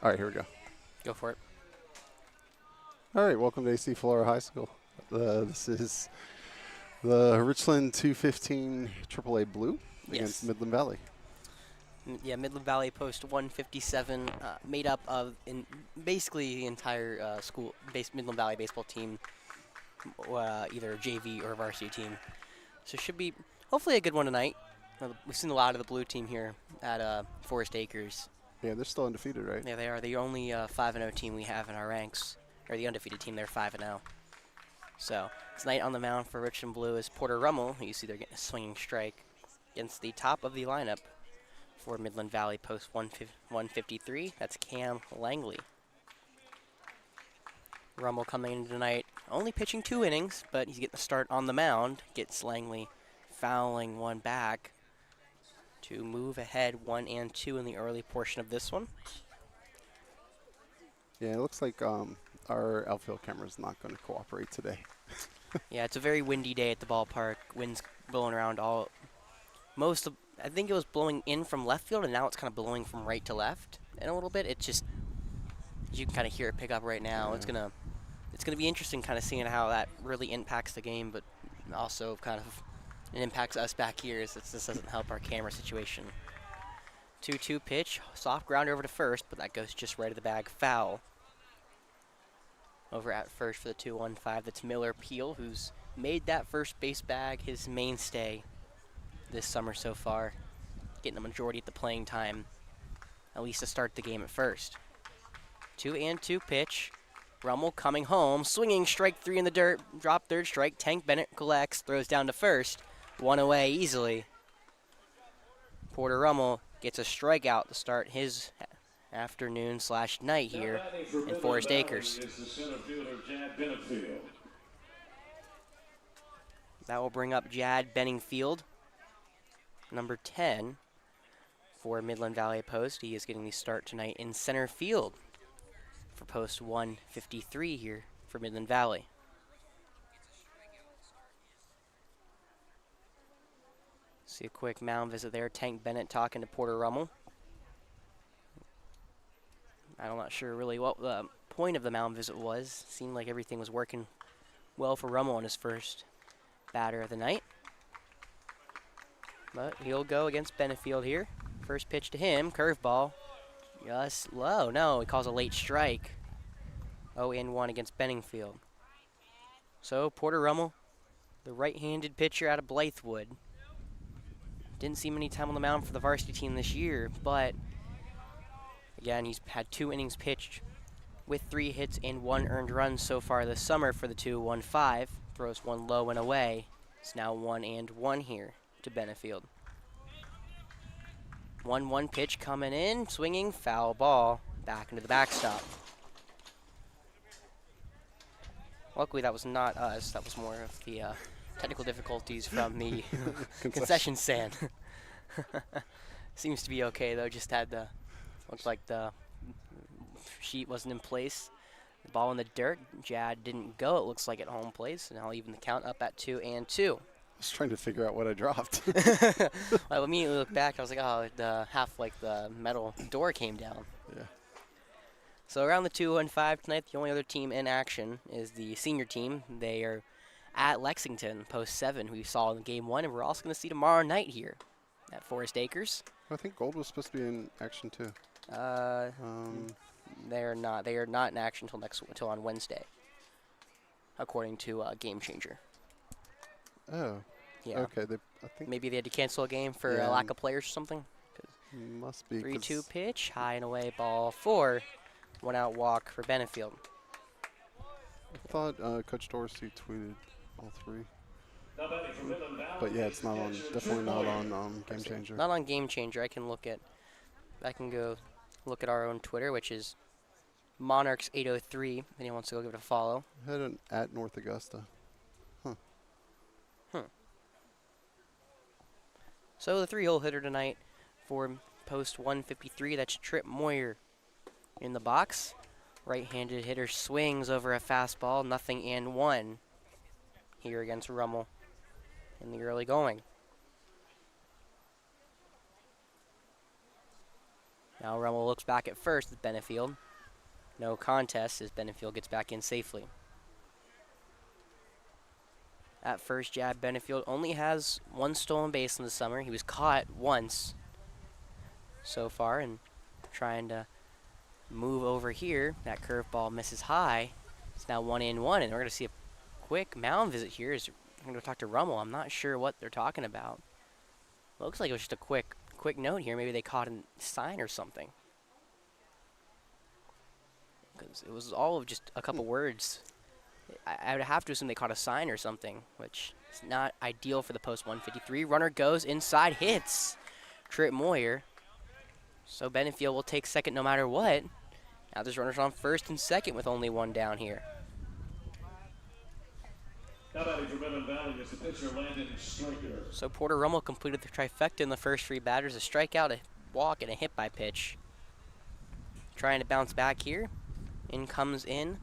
All right, here we go. Go for it. All right, welcome to AC Flora High School. This is the Richland 215 AAA Blue against Yes. Midland Valley. Yeah, Midland Valley Post 157, made up of basically the entire Midland Valley baseball team, either JV or varsity team. So it should be hopefully a good one tonight. We've seen a lot of the blue team here at Forest Acres. Yeah, they're still undefeated, right? Yeah, they are the only 5-0 team we have in our ranks, or the undefeated team. They're 5-0. So tonight on the mound for Richland Blue is Porter Rummel, who you see they're getting a swinging strike against the top of the lineup for Midland Valley Post 153. That's Cam Langley. Rummel coming in tonight, only pitching 2 innings, but he's getting the start on the mound. Gets Langley fouling one back to move ahead 1-2 in the early portion of this one. Yeah, it looks like our outfield camera is not going to cooperate today. Yeah, it's a very windy day at the ballpark. Wind's blowing around I think it was blowing in from left field, and now it's kind of blowing from right to left in a little bit. It just, you can kind of hear it pick up right now. Yeah. It's gonna be interesting kind of seeing how that really impacts the game, but also kind of it impacts us back here as this doesn't help our camera situation. 2-2 pitch, soft ground over to first, but that goes just right of the bag, foul. Over at first for the 2-1-5, that's Miller Peel, who's made that first base bag his mainstay this summer so far, getting a majority of the playing time, at least to start the game at first. 2-2 pitch. Rummel coming home, swinging strike 3 in the dirt, drop third strike. Tank Bennett collects, throws down to first, 1 away easily. Porter Rummel gets a strikeout to start his afternoon/night here in Forest Acres. That will bring up Jad Benningfield, number 10 for Midland Valley Post. He is getting the start tonight in center field for Post 153 here for Midland Valley. See a quick mound visit there. Tank Bennett talking to Porter Rummel. I'm not sure really what the point of the mound visit was. Seemed like everything was working well for Rummel on his first batter of the night. But he'll go against Benefield here. First pitch to him, curveball. Just low. No, he calls a late strike. 0-1 against Benningfield. So Porter Rummel, the right-handed pitcher out of Blythewood. Didn't see many time on the mound for the varsity team this year, but again, he's had 2 innings pitched with 3 hits and 1 earned run so far this summer for the 2-1-5. Throws 1 low and away. It's now 1-1 here to Benefield. 1-1 pitch coming in, swinging, foul ball, back into the backstop. Luckily, that was not us. That was more of the technical difficulties from the concession stand. Seems to be okay, though. Just had looks like the sheet wasn't in place. The ball in the dirt. Jad didn't go, it looks like, at home place. And I'll even the count up at 2-2. I was trying to figure out what I dropped. I immediately looked back. I was like, oh, the metal door came down. Yeah. So around the 2-1-5 tonight, the only other team in action is the senior team. They are at Lexington, Post 7, who we saw in Game 1, and we're also going to see tomorrow night here at Forest Acres. I think Gold was supposed to be in action too. They are not. They are not in action until on Wednesday, according to Game Changer. Oh. Yeah. Okay. I think Maybe they had to cancel a game for lack of players or something. must be 3-2 pitch, high and away, ball 4. 1 out walk for Benefield. I thought Coach Dorsey tweeted all 3. But yeah, it's not on. Definitely not on Game Changer. Not on Game Changer. I can go look at our own Twitter, which is Monarchs803. If anyone wants to go give it a follow. I had an at North Augusta. So the 3-hole hitter tonight for Post 153. That's Trip Moyer in the box. Right-handed hitter swings over a fastball. 0-1 here against Rummel in the early going. Now Rummel looks back at first with Benefield. No contest as Benefield gets back in safely. At first jab, Benefield only has 1 stolen base in the summer. He was caught once so far, and trying to move over here. That curveball misses high. It's now 1-1, and we're going to see a quick mound visit here. I'm going to talk to Rummel. I'm not sure what they're talking about. Looks like it was just a quick note here. Maybe they caught a sign or something. Because it was all of just a couple words. I would have to assume they caught a sign or something, which is not ideal for the post 153. Runner goes inside, hits Trip Moyer. So Benefield will take second no matter what. Now there's runners on first and second with only 1 down here. Now batting for Midland Valley is the pitcher Landon Striker. So Porter Rummel completed the trifecta in the first 3 batters: a strikeout, a walk, and a hit by pitch. Trying to bounce back here. In comes in.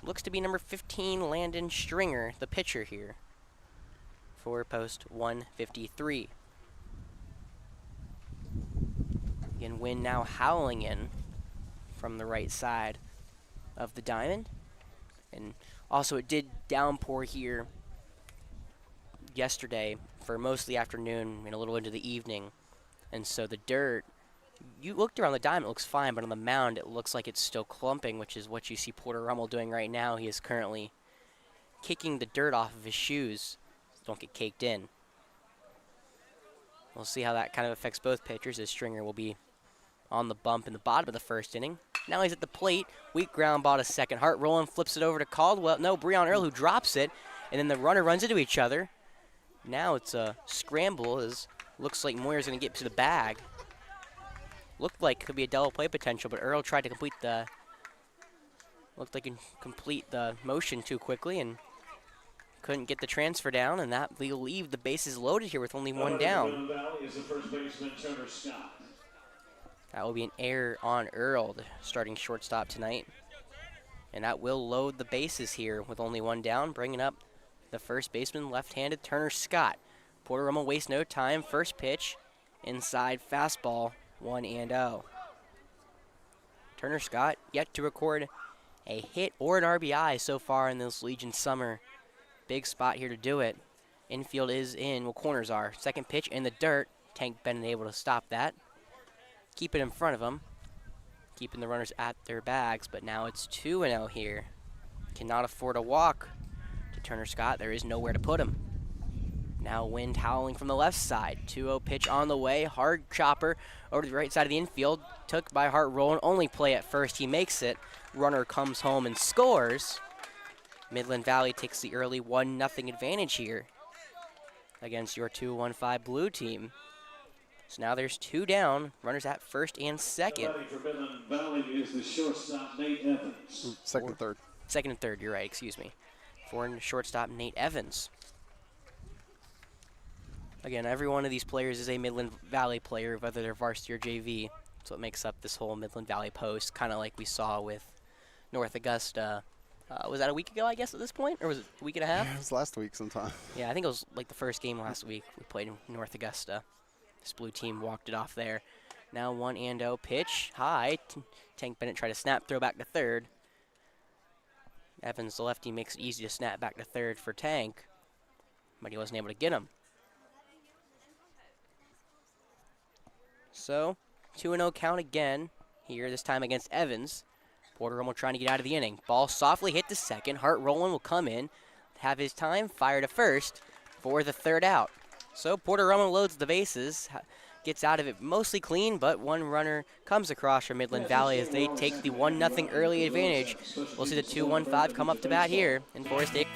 Looks to be number 15, Landon Stringer, the pitcher here for post 153. Again, wind now howling in from the right side of the diamond. And also it did downpour here yesterday for most of the afternoon and a little into the evening. And so the dirt, you looked around the diamond, it looks fine, but on the mound it looks like it's still clumping, which is what you see Porter Rummel doing right now. He is currently kicking the dirt off of his shoes so don't get caked in. We'll see how that kind of affects both pitchers, as Stringer will be on the bump in the bottom of the first inning. Now he's at the plate. Weak ground ball to second. Hart rolling, flips it over to Caldwell. No, Breon Earl, who drops it. And then the runner runs into each other. Now it's a scramble, as looks like Moyer's going to get to the bag. Looked like it could be a double play potential, but Earl tried to complete the... Looked like he could complete the motion too quickly and couldn't get the transfer down, and that will leave the bases loaded here with only 1 down. Is the first baseman Turner Scott. That will be an error on Earl, the starting shortstop tonight. And that will load the bases here with only 1 down, bringing up the first baseman, left-handed Turner Scott. Porter Rummel wastes no time. First pitch, inside fastball, 1-0. Turner Scott yet to record a hit or an RBI so far in this Legion summer. Big spot here to do it. Infield is in, well, corners are. Second pitch in the dirt. Tank Bennett able to stop that. Keep it in front of him. Keeping the runners at their bags, but now it's 2-0 here. Cannot afford a walk to Turner Scott. There is nowhere to put him. Now wind howling from the left side. 2-0 pitch on the way. Hard chopper over to the right side of the infield. Took by Hart rolling. Only play at first. He makes it. Runner comes home and scores. Midland Valley takes the early 1-0 advantage here against your 2-1-5 blue team. So now there's 2 down. Runners at first and second. For Midland Valley is the shortstop Nate Evans. Second and third. Second and third, you're right, excuse me. For shortstop Nate Evans. Again, every one of these players is a Midland Valley player, whether they're varsity or JV. That's what makes up this whole Midland Valley post, kind of like we saw with North Augusta. Was that a week ago, I guess, at this point? Or was it a week and a half? It was last week sometime. Yeah, I think it was like the first game last week we played in North Augusta. This blue team walked it off there. Now 1-0 pitch, high. Tank Bennett tried to snap, throw back to third. Evans, the lefty, makes it easy to snap back to third for Tank, but he wasn't able to get him. So, 2-0 count again here, this time against Evans. Porter Rummel trying to get out of the inning. Ball softly hit to second. Hart rolling will come in, have his time, fire to first for the third out. So Porter Rummel loads the bases, gets out of it mostly clean, but 1 runner comes across from Midland Valley as they take the 1-0 early advantage. We'll see the 2-1-5 come up to bat here in Forest Acres.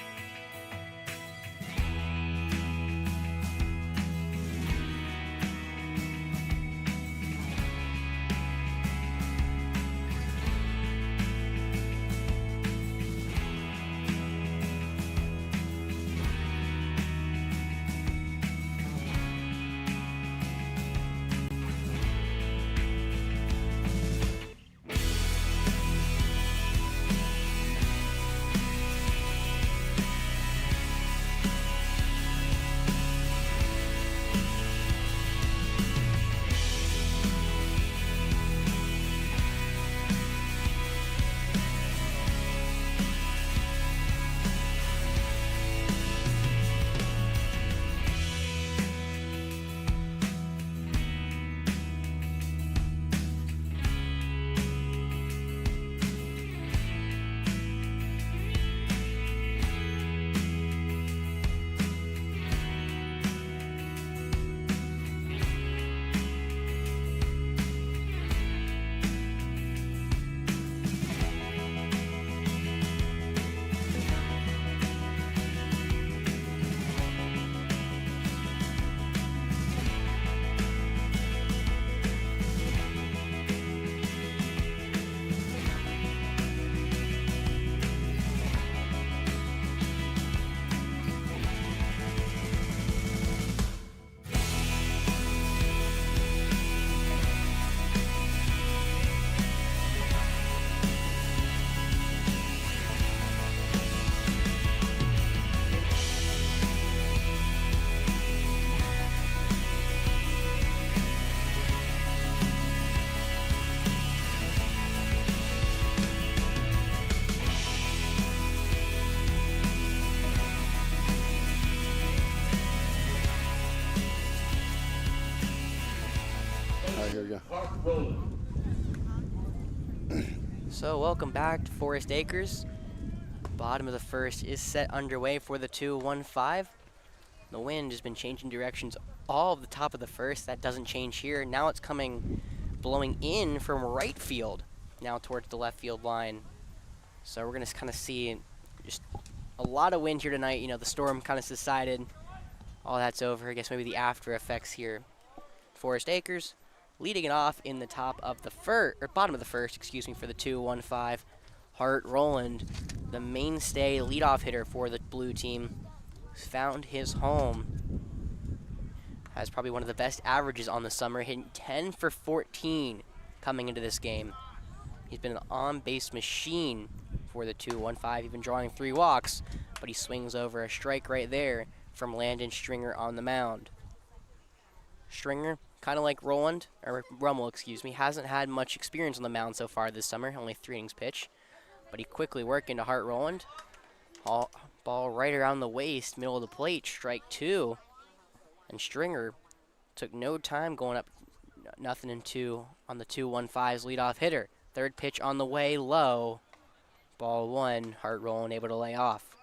Roland. So welcome back to Forest Acres. Bottom of the first is set underway for the 2-1-5. The wind has been changing directions all of the top of the first. That doesn't change here. Now it's blowing in from right field, now towards the left field line. So we're going to kind of see just a lot of wind here tonight. You know, the storm kind of subsided. All that's over. I guess maybe the after effects here. Forest Acres leading it off in the bottom of the first, excuse me, for the 2-1-5. Hart Roland, the mainstay leadoff hitter for the blue team, found his home. Has probably one of the best averages on the summer, hitting 10 for 14 coming into this game. He's been an on-base machine for the 2-1-5, even drawing 3 walks, but he swings over a strike right there from Landon Stringer on the mound. Stringer, kind of like Rummel, excuse me, hasn't had much experience on the mound so far this summer, only 3 innings pitched, but he quickly worked into Hart Roland. Ball right around the waist, middle of the plate, strike 2. And Stringer took no time going up 0-2 on the 2-1-5's leadoff hitter. Third pitch on the way, low. Ball 1, Hart Roland able to lay off.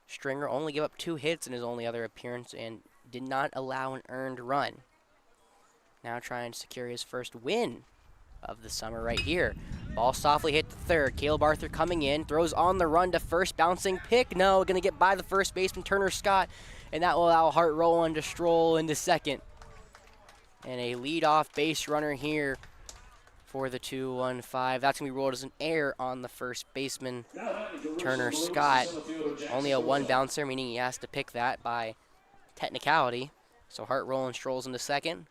Stringer only gave up 2 hits in his only other appearance and did not allow an earned run. Now trying to secure his first win of the summer right here. Ball softly hit to third. Caleb Arthur coming in, throws on the run to first, bouncing pick. No, going to get by the first baseman, Turner Scott, and that will allow Hart Roland to stroll into second. And a leadoff base runner here for the 2-1-5. That's going to be ruled as an error on the first baseman, Turner Scott. Only a 1 bouncer, meaning he has to pick that by technicality. So Hart Roland strolls into second.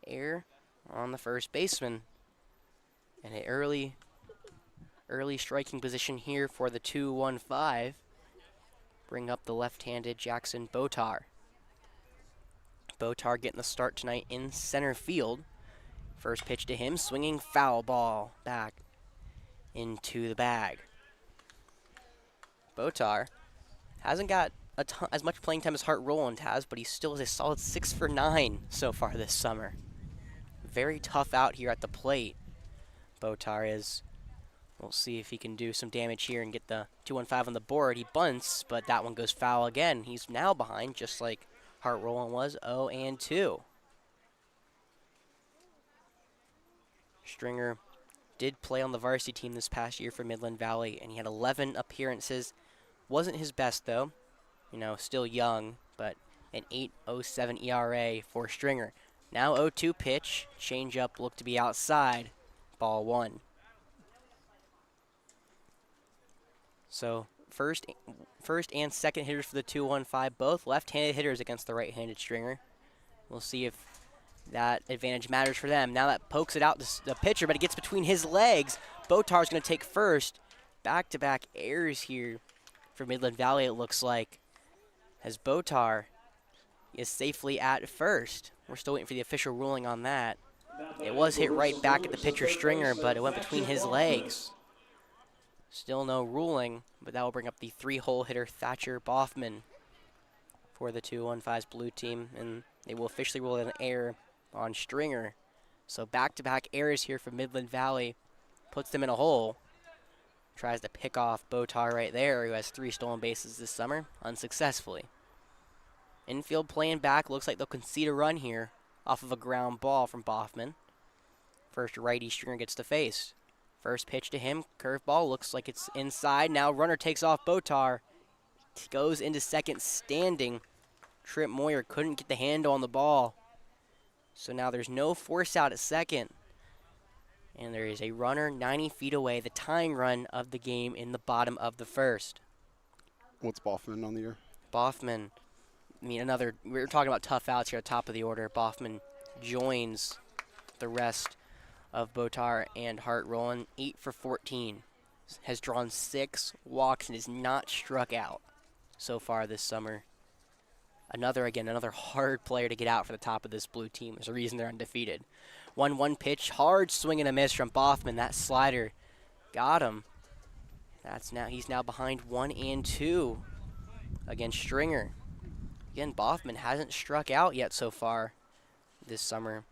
Error on the first baseman. And an early striking position here for the 2-1-5. Bring up the left-handed Jackson Botar. Botar getting the start tonight in center field. First pitch to him, swinging foul ball back into the bag. Botar hasn't got as much playing time as Hart Roland has, but he still is a solid 6 for 9 so far this summer. Very tough out here at the plate. Botar is. We'll see if he can do some damage here and get the 2-1-5 on the board. He bunts, but that one goes foul again. He's now behind, just like Hart Roland was, 0-2. Stringer did play on the varsity team this past year for Midland Valley, and he had 11 appearances. Wasn't his best, though. You know, still young, but an 8.07 ERA for Stringer. Now 0-2 pitch. Change-up looked to be outside. Ball 1. So first and second hitters for the 2-1-5, both left-handed hitters against the right-handed Stringer. We'll see if that advantage matters for them. Now that pokes it out to the pitcher, but it gets between his legs. Botar's going to take first. Back-to-back errors here for Midland Valley, it looks like, as Botar is safely at first. We're still waiting for the official ruling on that. It was hit right back at the pitcher Stringer, but it went between his legs. Still no ruling, but that will bring up the 3-hole hitter Thatcher Boffman for the 2-1-5's blue team, and they will officially rule an error on Stringer. So back-to-back errors here for Midland Valley puts them in a hole. Tries to pick off Botar right there, who has 3 stolen bases this summer, unsuccessfully. Infield playing back, looks like they'll concede a run here off of a ground ball from Boffman. First righty Stringer gets to face. First pitch to him, curveball, looks like it's inside. Now runner takes off Botar. Goes into second standing. Trip Moyer couldn't get the handle on the ball. So now there's no force out at second. And there is a runner 90 feet away, the tying run of the game in the bottom of the first. What's Boffman on the year? Boffman, I mean, we're talking about tough outs here at the top of the order. Boffman joins the rest of Botar and Hart Roland. 8 for 14. Has drawn 6 walks and is not struck out so far this summer. Another hard player to get out for the top of this blue team. There's a reason they're undefeated. 1-1 pitch, hard swing and a miss from Boffman. That slider got him. He's now behind 1-2 against Stringer. Again, Boffman hasn't struck out yet so far this summer.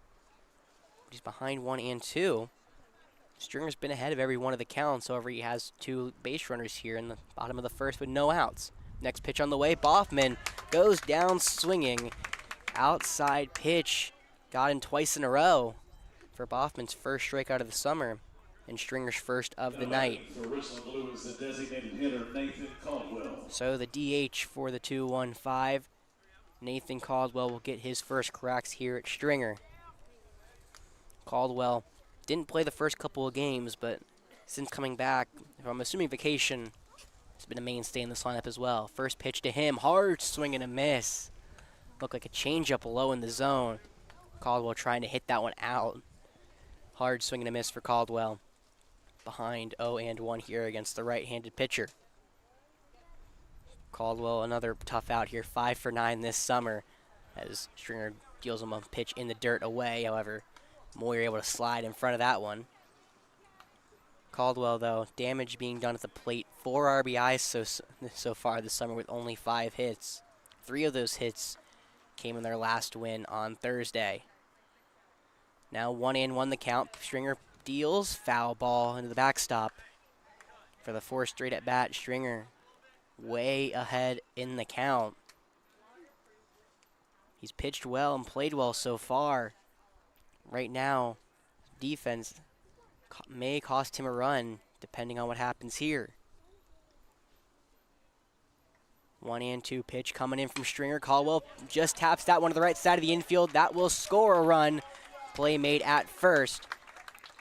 He's behind 1 and 2. Stringer's been ahead of every one of the counts. However, he has 2 base runners here in the bottom of the first with no outs. Next pitch on the way. Boffman goes down swinging. Outside pitch. Got in twice in a row for Boffman's first strikeout of the summer and Stringer's first of the night. For Richland Blue is the designated hitter, Nathan Caldwell. So the DH for the 2-1-5. Nathan Caldwell will get his first cracks here at Stringer. Caldwell didn't play the first couple of games, but since coming back, if I'm assuming vacation, has been a mainstay in this lineup as well. First pitch to him, hard swing and a miss. Looked like a changeup low in the zone. Caldwell trying to hit that one out. Hard swing and a miss for Caldwell. Behind 0-1 here against the right-handed pitcher. Caldwell, another tough out here, 5 for 9 this summer as Stringer deals him a pitch in the dirt away. However, Moyer able to slide in front of that one. Caldwell, though, damage being done at the plate. 4 RBIs so far this summer with only 5 hits. 3 of those hits came in their last win on Thursday. Now 1-1 the count. Stringer deals, foul ball into the backstop. For the 4th straight at bat, Stringer way ahead in the count. He's pitched well and played well so far. Right now, defense may cost him a run, depending on what happens here. 1-2 pitch coming in from Stringer. Caldwell just taps that one to the right side of the infield. That will score a run. Play made at first.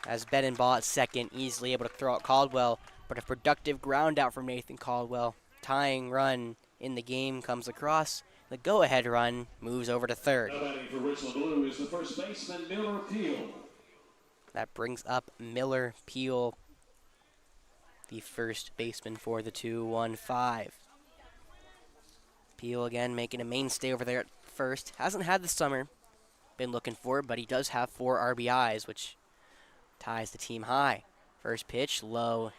As Bedenbaugh at second, easily able to throw out Caldwell. But a productive ground out from Nathan Caldwell. Tying run in the game comes across. The go-ahead run moves over to third. Now batting for Richland Blue is the first baseman, Miller Peel. That brings up Miller Peel, the first baseman for the 2-1-5. Peel again making a mainstay over there at first. Hasn't had the summer been looking for it, but he does have 4 RBIs, which ties the team high. First pitch, low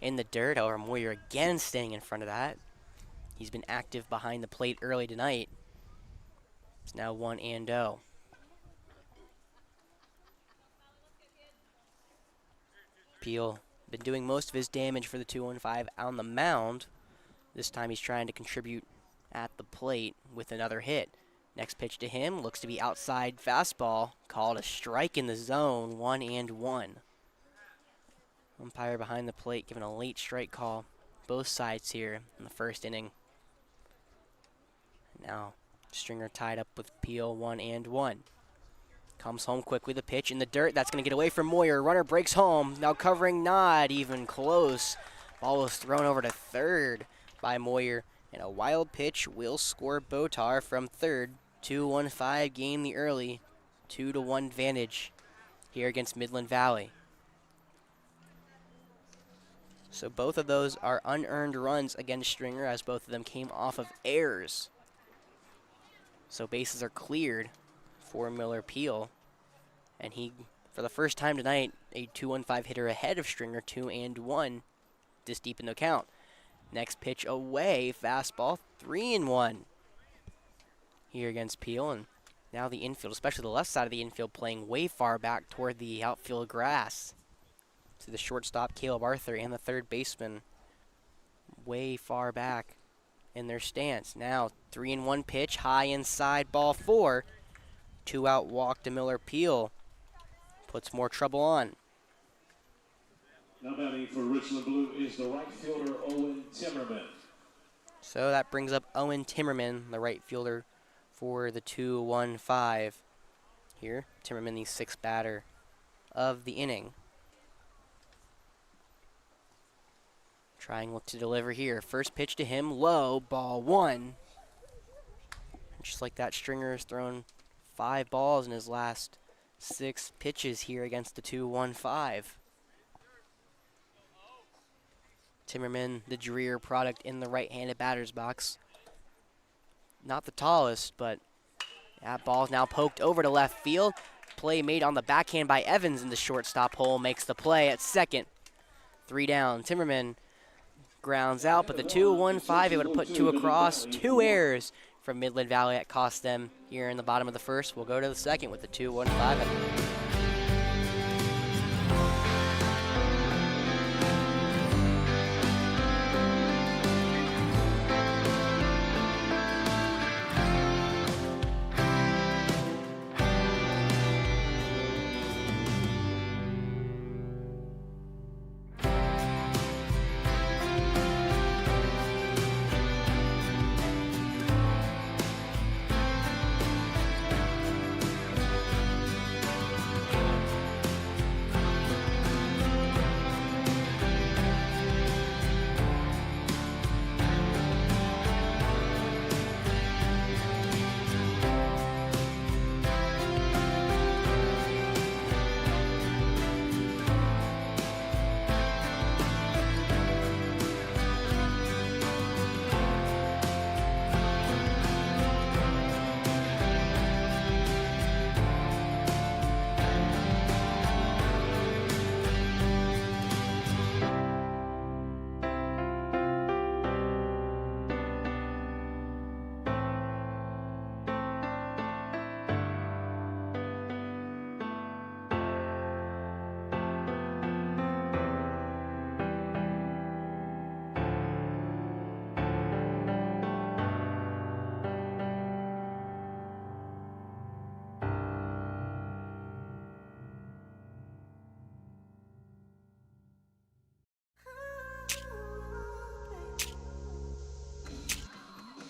in the dirt. However, Moyer again staying in front of that. He's been active behind the plate early tonight. It's now 1-0. Peel been doing most of his damage for the 2-1-5 on the mound. This time he's trying to contribute at the plate with another hit. Next pitch to him looks to be outside fastball, called a strike in the zone, 1-1. Umpire behind the plate giving a late strike call. Both sides here in the first inning. Now Stringer tied up with Peel, 1-1. Comes home quickly, the pitch in the dirt. That's going to get away from Moyer. Runner breaks home. Now covering, not even close. Ball was thrown over to third by Moyer. And a wild pitch will score Botar from third. 2-1-5 gain the early. 2-1 advantage here against Midland Valley. So both of those are unearned runs against Stringer, as both of them came off of errors. So bases are cleared for Miller Peel. And he, for the first time tonight, a 2-1-5 hitter ahead of Stringer, 2-1, this deep in the count. Next pitch away, fastball, 3-1 here against Peel. And now the infield, especially the left side of the infield, playing way far back toward the outfield grass. See the shortstop, Caleb Arthur, and the third baseman way far back in their stance. Now 3-1 pitch, high inside, ball 4. 2-out walk to Miller Peel. Puts more trouble on. Now batting for Richland Blue is the right fielder, Owen Timmerman. So that brings up Owen Timmerman, the right fielder for the 2-1-5 here. Timmerman, the 6th batter of the inning. Trying look to deliver here. First pitch to him, low, ball 1. Just like that, Stringer has thrown 5 balls in his last 6 pitches here against the 2-1-5. Timmerman, the Dreer product in the right-handed batter's box. Not the tallest, but that ball is now poked over to left field. Play made on the backhand by Evans in the shortstop hole makes the play at second. 3 down. Timmerman grounds out, but the 2-1-5 able to put 2 across. 2 errors from Midland Valley that cost them here in the bottom of the first. We'll go to the second with the 2-1-5.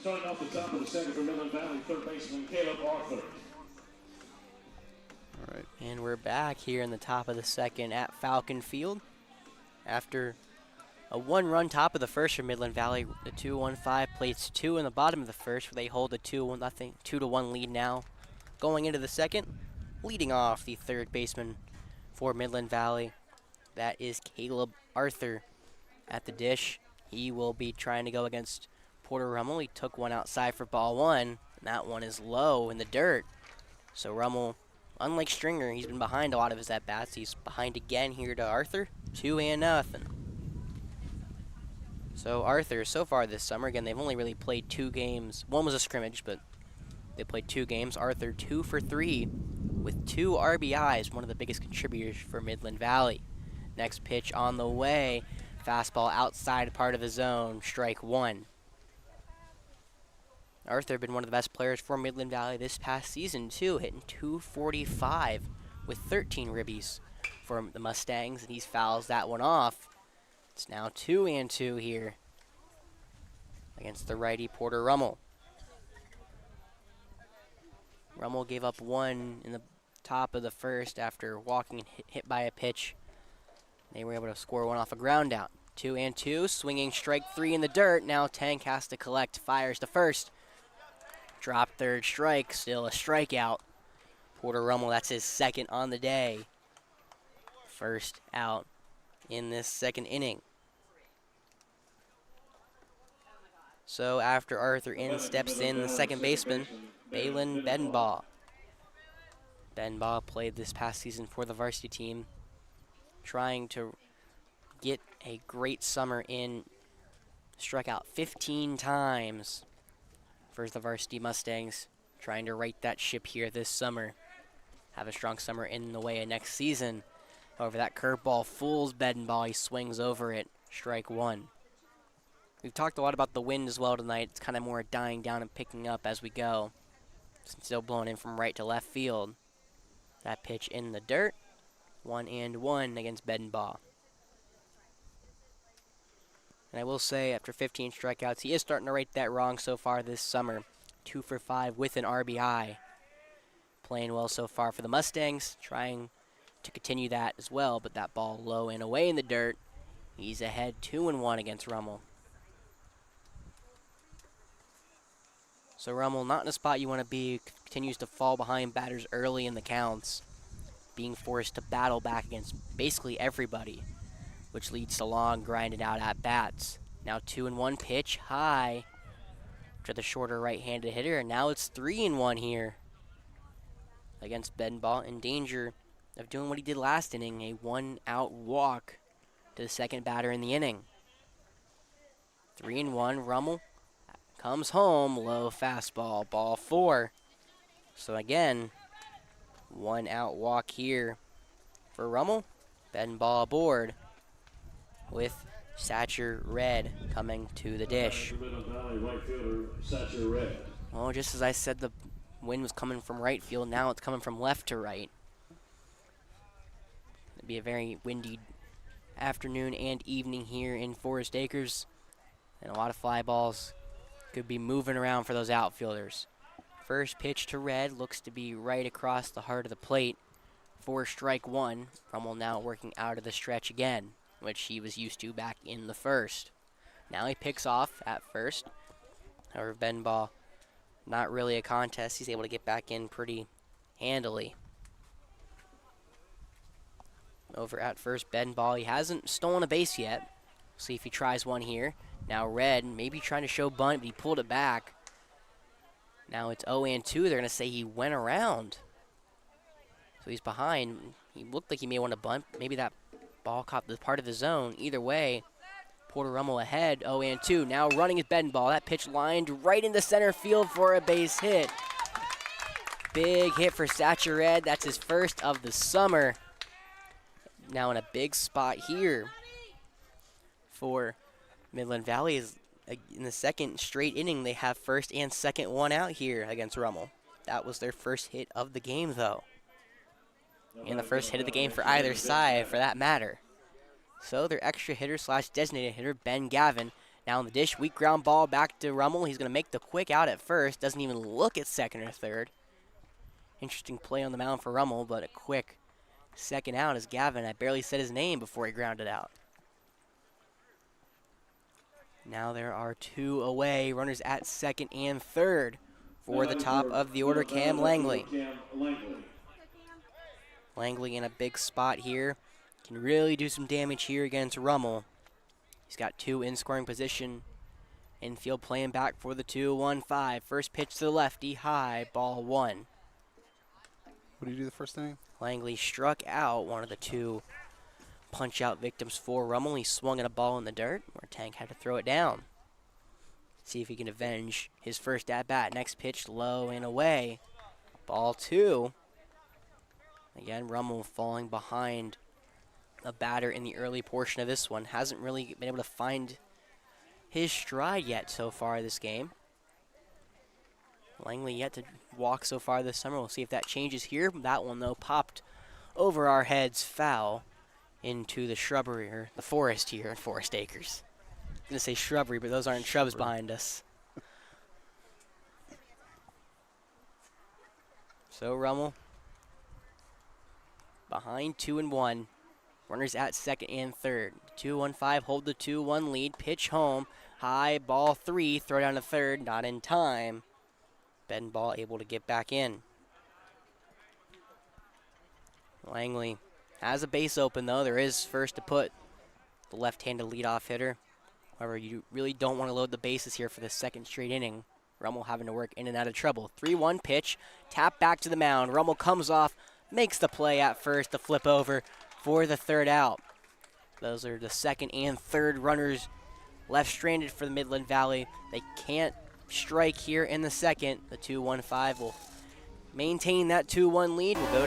Starting off the top of the second for Midland Valley, third baseman Caleb Arthur. All right. And we're back here in the top of the second at Falcon Field. After a one-run top of the first for Midland Valley, the 2-1-5 plays 2 in the bottom of the first, where they hold a 2-1 lead now. Going into the second, leading off the third baseman for Midland Valley, that is Caleb Arthur at the dish. He will be trying to go against Porter Rummel. He took one outside for ball 1, and that one is low in the dirt. So Rummel, unlike Stringer, he's been behind a lot of his at-bats. He's behind again here to Arthur, 2-0. So Arthur, so far this summer, again, they've only really played 2 games. One was a scrimmage, but they played 2 games. Arthur 2 for 3 with 2 RBIs, one of the biggest contributors for Midland Valley. Next pitch on the way, fastball outside part of the zone, strike 1. Arthur been one of the best players for Midland Valley this past season, too, hitting .245 with 13 ribbies for the Mustangs, and he fouls that one off. It's now 2-2 here against the righty Porter Rummel. Rummel gave up 1 in the top of the first after walking and hit by a pitch. They were able to score 1 off a ground out. 2-2, swinging strike 3 in the dirt. Now Tank has to collect, fires to first. Drop third strike, still a strikeout. Porter Rummel, that's his second on the day. First out in this second inning. So after Arthur steps in the second baseman, Balin Bedenbaugh. Bedenbaugh played this past season for the varsity team, trying to get a great summer in. Struck out 15 times for the varsity Mustangs, trying to right that ship here this summer. Have a strong summer in the way of next season. However, that curveball fools Bedenbaugh. He swings over it. Strike 1. We've talked a lot about the wind as well tonight. It's kind of more dying down and picking up as we go. It's still blowing in from right to left field. That pitch in the dirt. 1-1 against Bedenbaugh. And I will say, after 15 strikeouts, he is starting to right that wrong so far this summer. 2 for 5 with an RBI. Playing well so far for the Mustangs, trying to continue that as well, but that ball low and away in the dirt. He's ahead 2-1 against Rummel. So Rummel, not in a spot you want to be, continues to fall behind batters early in the counts, being forced to battle back against basically everybody, which leads to long, grinded out at-bats. Now 2-1 pitch, high to the shorter right-handed hitter, and now it's 3-1 here against Bedenbaugh, in danger of doing what he did last inning, a 1-out walk to the second batter in the inning. 3-1, Rummel comes home, low fastball, ball 4. So again, 1-out walk here for Rummel. Bedenbaugh aboard with Satcher Red coming to the dish. Well, just as I said, the wind was coming from right field. Now it's coming from left to right. It'll be a very windy afternoon and evening here in Forest Acres, and a lot of fly balls could be moving around for those outfielders. First pitch to Red looks to be right across the heart of the plate for strike 1. Rummel now working out of the stretch again, which he was used to back in the first. Now he picks off at first. However, Bedenbaugh, not really a contest. He's able to get back in pretty handily. Over at first, Bedenbaugh, he hasn't stolen a base yet. See if he tries one here. Now Red, maybe trying to show bunt, but he pulled it back. Now it's 0-2. They're going to say he went around. So he's behind. He looked like he may want to bunt. Maybe that ball caught the part of the zone. Either way, Porter Rummel ahead, 0-2. Now running is Bedenbaugh. That pitch lined right into center field for a base hit. Big hit for Satcher Red. That's his first of the summer. Now in a big spot here for Midland Valley is in the second straight inning. They have first and second 1 out here against Rummel. That was their first hit of the game, though. And the first hit of the game for either side, for that matter. So their extra hitter slash designated hitter, Ben Gavin, Now on the dish, weak ground ball back to Rummel. He's going to make the quick out at first. Doesn't even look at second or third. Interesting play on the mound for Rummel, but a quick second out as Gavin. I barely said his name before he grounded out. Now there are 2 away. Runners at second and third for the top of the order, Cam Langley. Langley in a big spot here. Can really do some damage here against Rummel. He's got 2 in scoring position. Infield playing back for the 2-1-5. First pitch to the lefty, high, ball 1. What do you do the first inning? Langley struck out one of the 2 punch-out victims for Rummel. He swung at a ball in the dirt where Tank had to throw it down. See if he can avenge his first at-bat. Next pitch, low and away. Ball 2. Again, Rummel falling behind a batter in the early portion of this one. Hasn't really been able to find his stride yet so far this game. Langley yet to walk so far this summer. We'll see if that changes here. That one, though, popped over our heads foul into the shrubbery, or the forest here at Forest Acres. I'm going to say shrubbery, but those aren't shrubs behind us. So Rummel behind 2-1. Runners at second and third. 2-1-5 hold the 2-1 lead. Pitch home. High, ball 3. Throw down to third. Not in time. Ben Ball able to get back in. Langley has a base open, though. There is first to put the left-handed leadoff hitter. However, you really don't want to load the bases here for the second straight inning. Rummel having to work in and out of trouble. 3-1 pitch. Tap back to the mound. Rummel comes off. Makes the play at first to flip over for the third out. Those are the second and third runners left stranded for the Midland Valley. They can't strike here in the second. The 2-1-5 will maintain that 2-1 lead. We'll go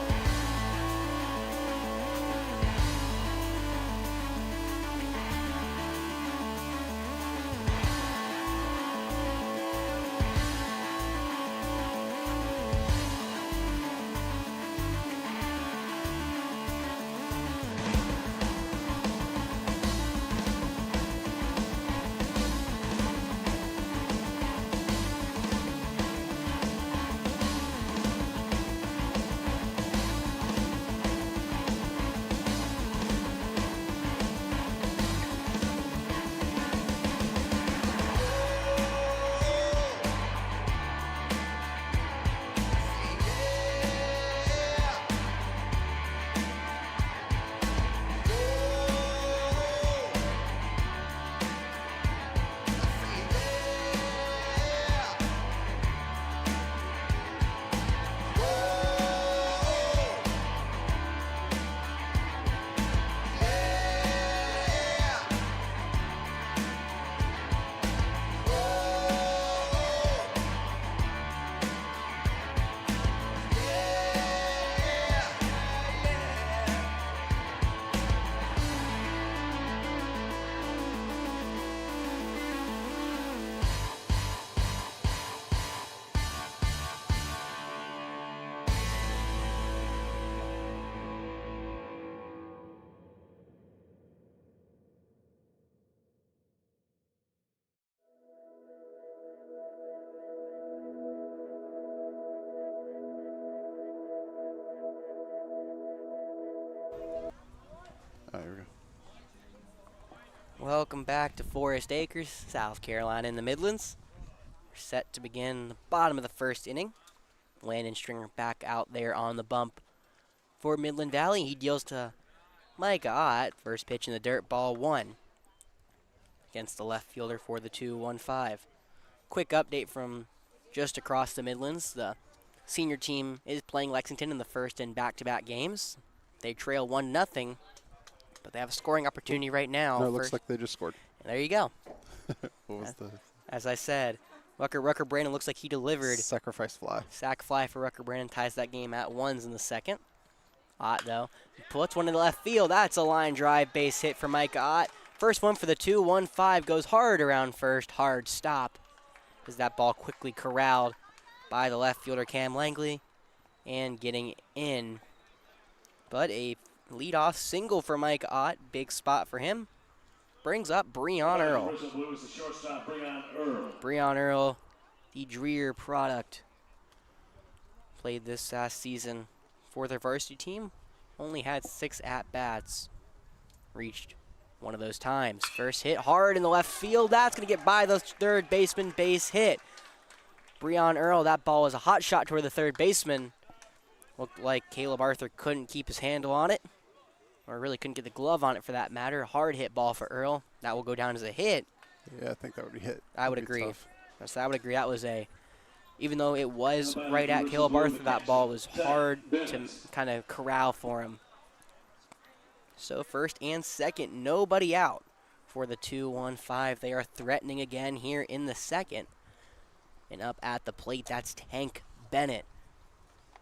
Here we go. Welcome back to Forest Acres, South Carolina in the Midlands. We're set to begin the bottom of the first inning. Landon Stringer back out there on the bump for Midland Valley. He deals to Micah Ott. First pitch in the dirt, ball 1 against the left fielder for the 2-1-5. Quick update from just across the Midlands. The senior team is playing Lexington in the first in back-to-back games. They trail 1-0. But they have a scoring opportunity right now. No, it looks like they just scored. There you go. What was the As I said, Rucker Brandon looks like he delivered. sacrifice fly? Sack fly for Rucker Brandon ties that game at 1s in the second. Ott, though, puts one in the left field. That's a line drive base hit for Mike Ott. First one for the 2-1-5 goes hard around first. Hard stop as that ball quickly corralled by the left fielder Cam Langley and getting in. But a leadoff single for Mike Ott. Big spot for him. brings up Breon Earl. Richland Blues, the shortstop, Breon Earl. Breon Earl, the Dreer product, played this season for their varsity team. Only had 6 at-bats. Reached one of those times. First hit hard in the left field. That's going to get by the third baseman. Base hit. Breon Earl, that ball was a hot shot toward the third baseman. Looked like Caleb Arthur couldn't keep his handle on it, or really couldn't get the glove on it for that matter. Hard hit ball for Earl. That will go down as a hit. Yeah, I think that would be hit. I would That'd be agree. tough. So I would agree. That was even though it was right at Caleb Arthur, that ball was hard to kind of corral for him. So first and second, nobody out for the 2-1-5. They are threatening again here in the second. And up at the plate, that's Tank Bennett.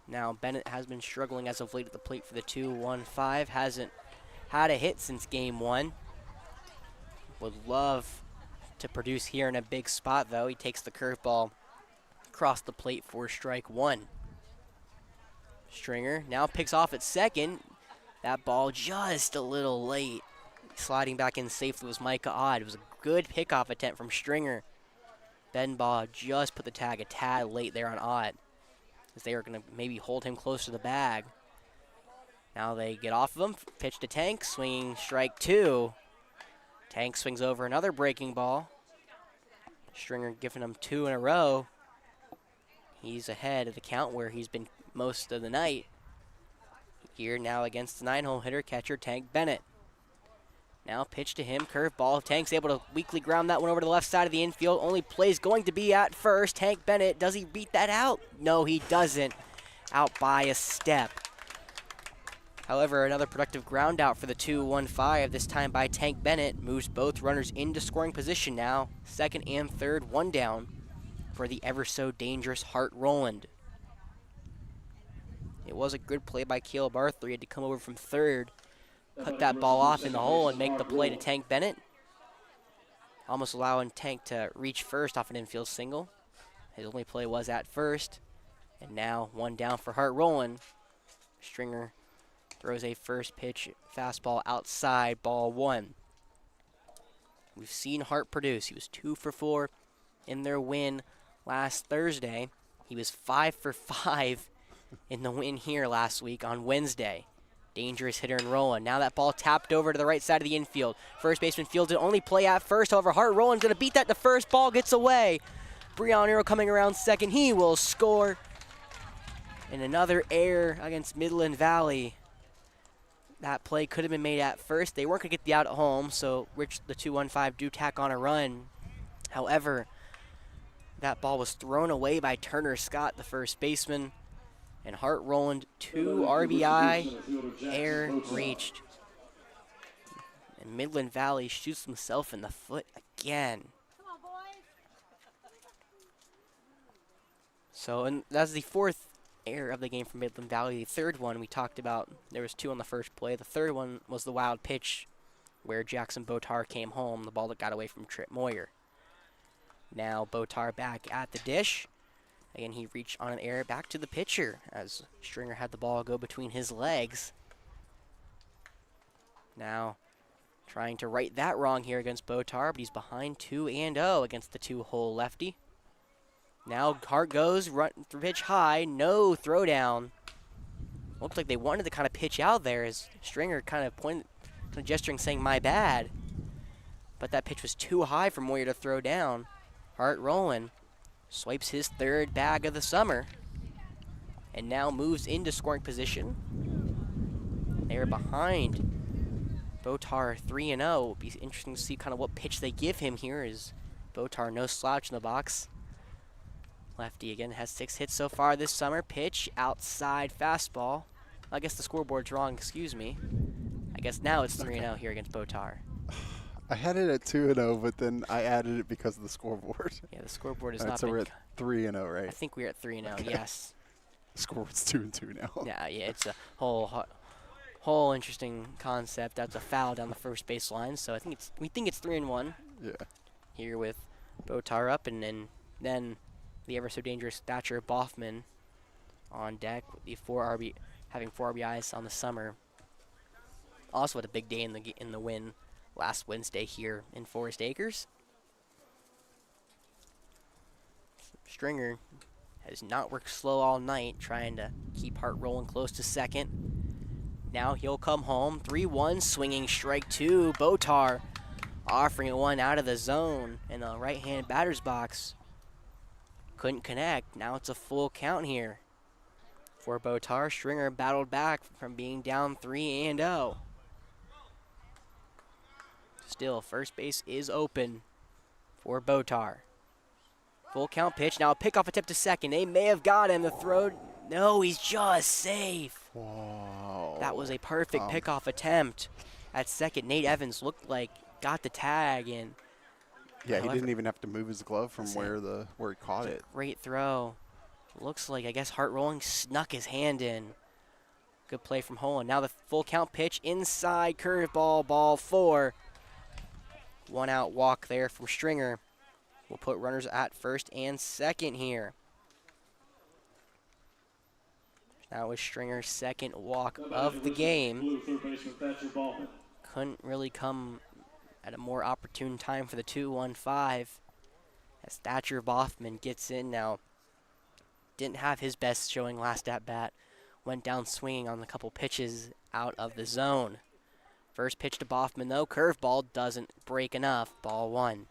Now, Bennett has been struggling as of late at the plate for the 2-1-5. Hasn't had a hit since game 1. Would love to produce here in a big spot, though. He takes the curveball across the plate for strike 1. Stringer now picks off at second. That ball just a little late. Sliding back in safely was Micah Odd. It was a good pickoff attempt from Stringer. Benbaugh just put the tag a tad late there on Odd, as they were going to maybe hold him close to the bag. Now they get off of him. Pitch to Tank, swinging strike 2. Tank swings over another breaking ball. Stringer giving him 2 in a row. He's ahead of the count where he's been most of the night. Here now against the 9-hole hitter, catcher Tank Bennett. Now pitch to him, curveball. Tank's able to weakly ground that one over to the left side of the infield. Only play's going to be at first. Tank Bennett, does he beat that out? No, he doesn't. Out by a step. However, another productive ground out for the 2-1-5, this time by Tank Bennett, moves both runners into scoring position now. Second and third, 1 down for the ever so dangerous Hart Rowland. It was a good play by Caleb Arthur. He had to come over from third, cut that ball off in the hole and make the play to Tank Bennett. Almost allowing Tank to reach first off an infield single. His only play was at first. And now 1 down for Hart Rowland. Stringer throws a first pitch fastball outside, ball 1. We've seen Hart produce. He was 2 for 4 in their win last Thursday. He was 5 for 5 in the win here last week on Wednesday. Dangerous hitter in Rowland. Now that ball tapped over to the right side of the infield. First baseman fields it, only play at first. However, Hart Rowland's going to beat that to first. Ball gets away. Breon Earl coming around second. He will score. And another error against Midland Valley. That play could have been made at first. They weren't going to get the out at home, so the 2-1-5 do tack on a run. However, that ball was thrown away by Turner Scott, the first baseman. And Hart Rowland, 2 RBI, air reached. And Midland Valley shoots himself in the foot again. Come on, boys. So, and that's the 4th error of the game for Midland Valley. The third one we talked about, there was 2 on the first play. The third one was the wild pitch where Jackson Botar came home, the ball that got away from Trip Moyer. Now Botar back at the dish. Again, he reached on an error back to the pitcher as Stringer had the ball go between his legs. Now trying to right that wrong here against Botar, but he's behind 2-0 against the 2-hole lefty. Now Hart goes, run pitch high, no throwdown. Looked like they wanted to kind of pitch out there as Stringer kind of gesturing saying my bad. But that pitch was too high for Moyer to throw down. Hart Rowland swipes his 3rd bag of the summer and now moves into scoring position. They're behind Botar 3-0. It'll be interesting to see kind of what pitch they give him here as Botar no slouch in the box. Lefty again has 6 hits so far this summer. Pitch outside fastball. I guess the scoreboard's wrong, excuse me. I guess now it's 3-0 here against Botar. I had it at 2-0, but then I added it because of the scoreboard. Yeah, the scoreboard is All right, not so been we're at 3-0, right? I think we're at 3-0, Okay. yes. The scoreboard's 2-2 now. Yeah, it's a whole interesting concept. That's a foul down the first baseline, so we think it's 3-1 Yeah. here with Botar up, and then the ever so dangerous Thatcher Boffman on deck with the having 4 RBIs on the summer. Also had a big day in the win last Wednesday here in Forest Acres. Stringer has not worked slow all night, trying to keep Hart rolling close to second. Now he'll come home. 3-1, swinging strike two. Botar offering one out of the zone in the right-hand batter's box. Couldn't connect. Now it's a full count here for Botar. Stringer battled back from being down 3-0. Still, first base is open for Botar. Full count pitch. Now a pickoff attempt to second. They may have got him. The throw. No, he's just safe. Whoa. That was a perfect pickoff attempt at second. Nate Evans looked like got the tag and. Yeah, he didn't even have to move his glove from where he caught it. Great throw. Looks like, I guess, Hart rolling snuck his hand in. Good play from Holland. Now the full count pitch inside, curveball, ball 4. 1 out walk there from Stringer. We'll put runners at first and second here. That was Stringer's second walk of the game. Couldn't really come at a more opportune time for the 2-1-5 as Thatcher Boffman gets in now. Didn't have his best showing last at bat. Went down swinging on a couple pitches out of the zone. First pitch to Boffman though, curveball doesn't break enough. Ball 1.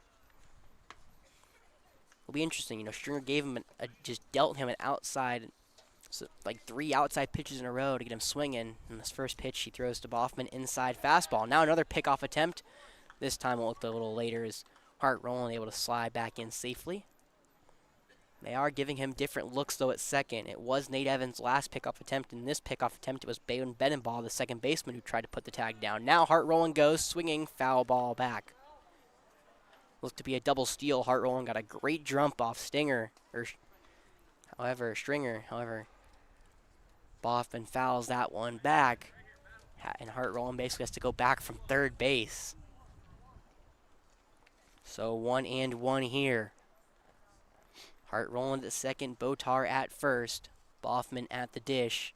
It'll be interesting, you know. Stringer gave him just dealt him an outside, so like 3 outside pitches in a row to get him swinging. And this first pitch he throws to Boffman, inside fastball. Now another pickoff attempt. This time we'll look a little later as Hart rolling, able to slide back in safely. They are giving him different looks though at second. It was Nate Evans' last pickoff attempt. In this pickoff attempt, it was Ben Benenbaugh, the second baseman, who tried to put the tag down. Now Hart rolling goes, swinging, foul ball back. Looked to be a double steal. Hart rolling got a great jump off Stringer. However, Boffman fouls that one back. And Hart rolling basically has to go back from third base. So 1-1 here. Hart rolling at second, Botar at first. Boffman at the dish,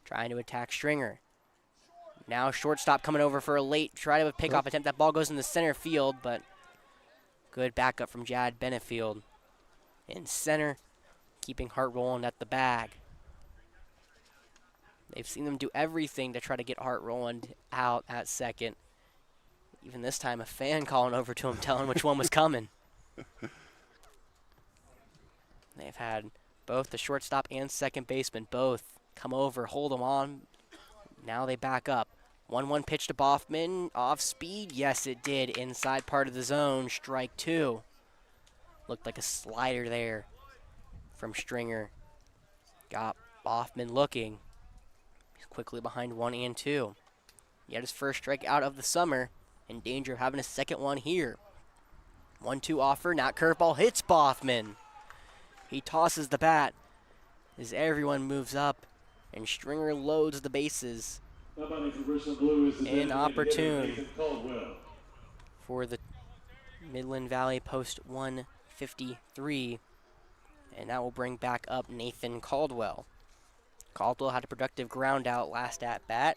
trying to attack Stringer. Now shortstop coming over for a late try to a pickoff attempt. That ball goes in the center field, but good backup from Jad Benefield in center, keeping Hart rolling at the bag. They've seen them do everything to try to get Hart rolling out at second. Even this time, a fan calling over to him, telling which one was coming. They've had both the shortstop and second baseman both come over, hold them on. Now they back up. 1-1 pitch to Boffman. Off speed. Yes, it did. Inside part of the zone. Strike 2. Looked like a slider there from Stringer. Got Boffman looking. He's quickly behind 1-2. He had his first strikeout of the summer. In danger of having a second one here. 1-2 offer. Not curveball. Hits Boffman. He tosses the bat as everyone moves up, and Stringer loads the bases. And opportune for the Midland Valley post 153, and that will bring back up Nathan Caldwell. Caldwell had a productive ground out last at bat,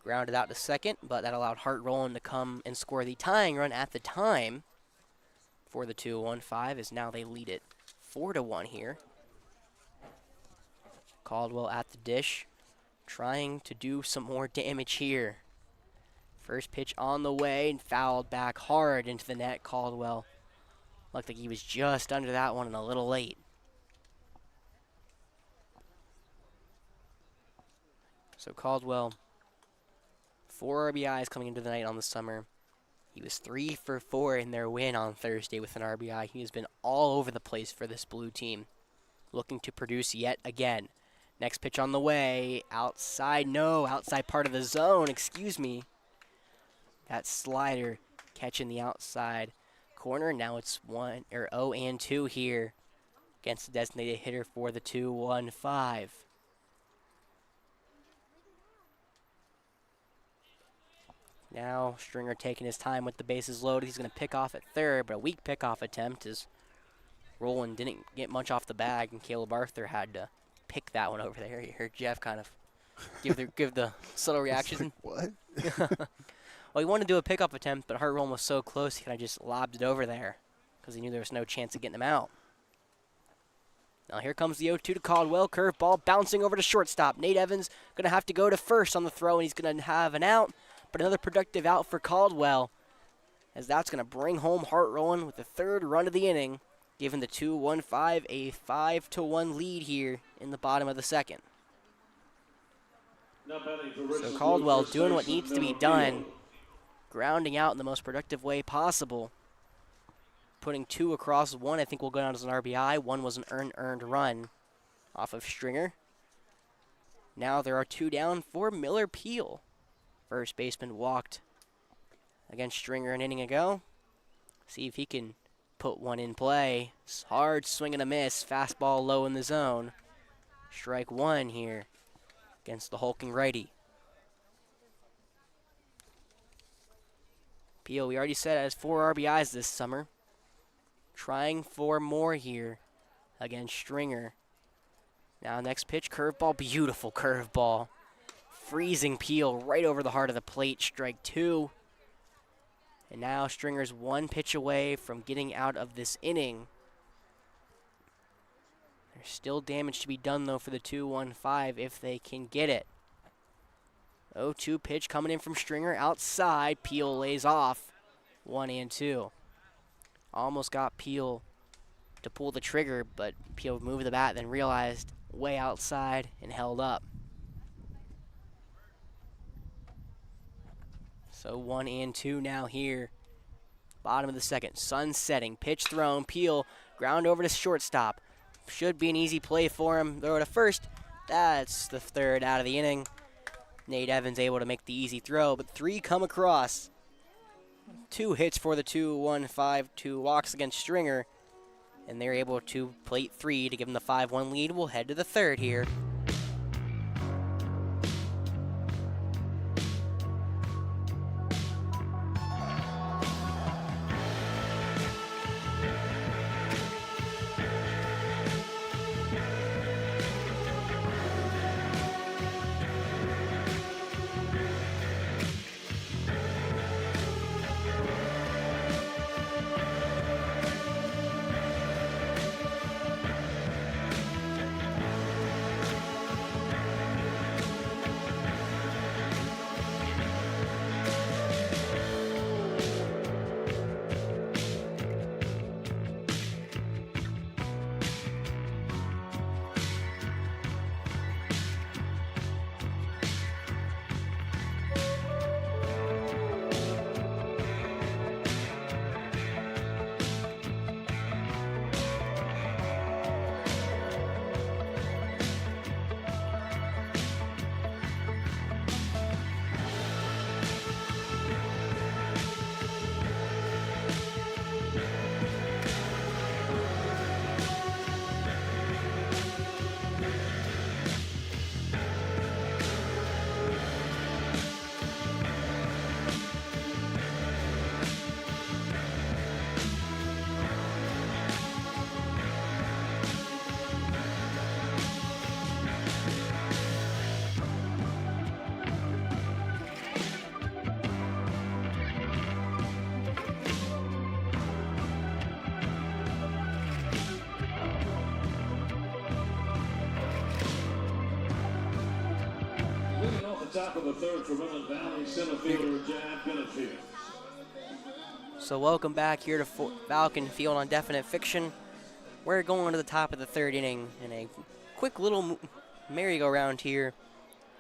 grounded out to second, but that allowed Hart rolling to come and score the tying run at the time for the 2-1-5, as now they lead it 4-1 here. Caldwell at the dish, trying to do some more damage here. First pitch on the way and fouled back hard into the net. Caldwell looked like he was just under that one and a little late. So Caldwell, 4 RBIs coming into the night on the summer. He was 3 for 4 in their win on Thursday with an RBI. He has been all over the place for this blue team, looking to produce yet again. Next pitch on the way, outside part of the zone, excuse me. That slider catching the outside corner. Now it's 0-2 here against the designated hitter for the 2-1-5. Now Stringer taking his time with the bases loaded. He's going to pick off at third, but a weak pickoff attempt as Roland didn't get much off the bag, and Caleb Arthur had to pick that one over there. You heard Jeff kind of give the subtle reaction. Like, what? Well, he wanted to do a pickup attempt, but Hartwell was so close he kind of just lobbed it over there because he knew there was no chance of getting him out. Now here comes the 0-2 to Caldwell. Curveball bouncing over to shortstop. Nate Evans going to have to go to first on the throw, and he's going to have an out, but another productive out for Caldwell, as that's going to bring home Hartwell with the third run of the inning, giving the 2-1-5 a 5-1 lead here in the bottom of the second. So Caldwell doing what needs to be done, grounding out in the most productive way possible. Putting 2 across 1, I think will go down as an RBI. 1 was an earned run off of Stringer. Now there are 2 down for Miller Peel. First baseman walked against Stringer an inning ago. See if he can put one in play. Hard swing and a miss. Fastball low in the zone. Strike 1 here against the hulking righty. Peel, we already said, has 4 RBIs this summer. Trying for more here against Stringer. Now next pitch, curveball, beautiful curveball. Freezing Peel right over the heart of the plate, strike 2. And now Stringer's 1 pitch away from getting out of this inning. There's still damage to be done though for the 2-1-5 if they can get it. 0-2 pitch coming in from Stringer outside. Peel lays off. 1-2. Almost got Peel to pull the trigger, but Peel moved the bat, then realized way outside and held up. So 1-2 now here. Bottom of the second. Sun setting. Pitch thrown. Peel ground over to shortstop. Should be an easy play for him. Throw to first. That's the third out of the inning. Nate Evans able to make the easy throw, but 3 come across. 2 hits for the 2-1-5, 2 walks against Stringer, and they're able to plate 3 to give them the 5-1 lead. We'll head to the third here. Top of the third for Midland Valley, center fielder Jad Benefield. So welcome back here to Falcon Field on Definite Fiction. We're going to the top of the third inning in a quick little merry-go-round here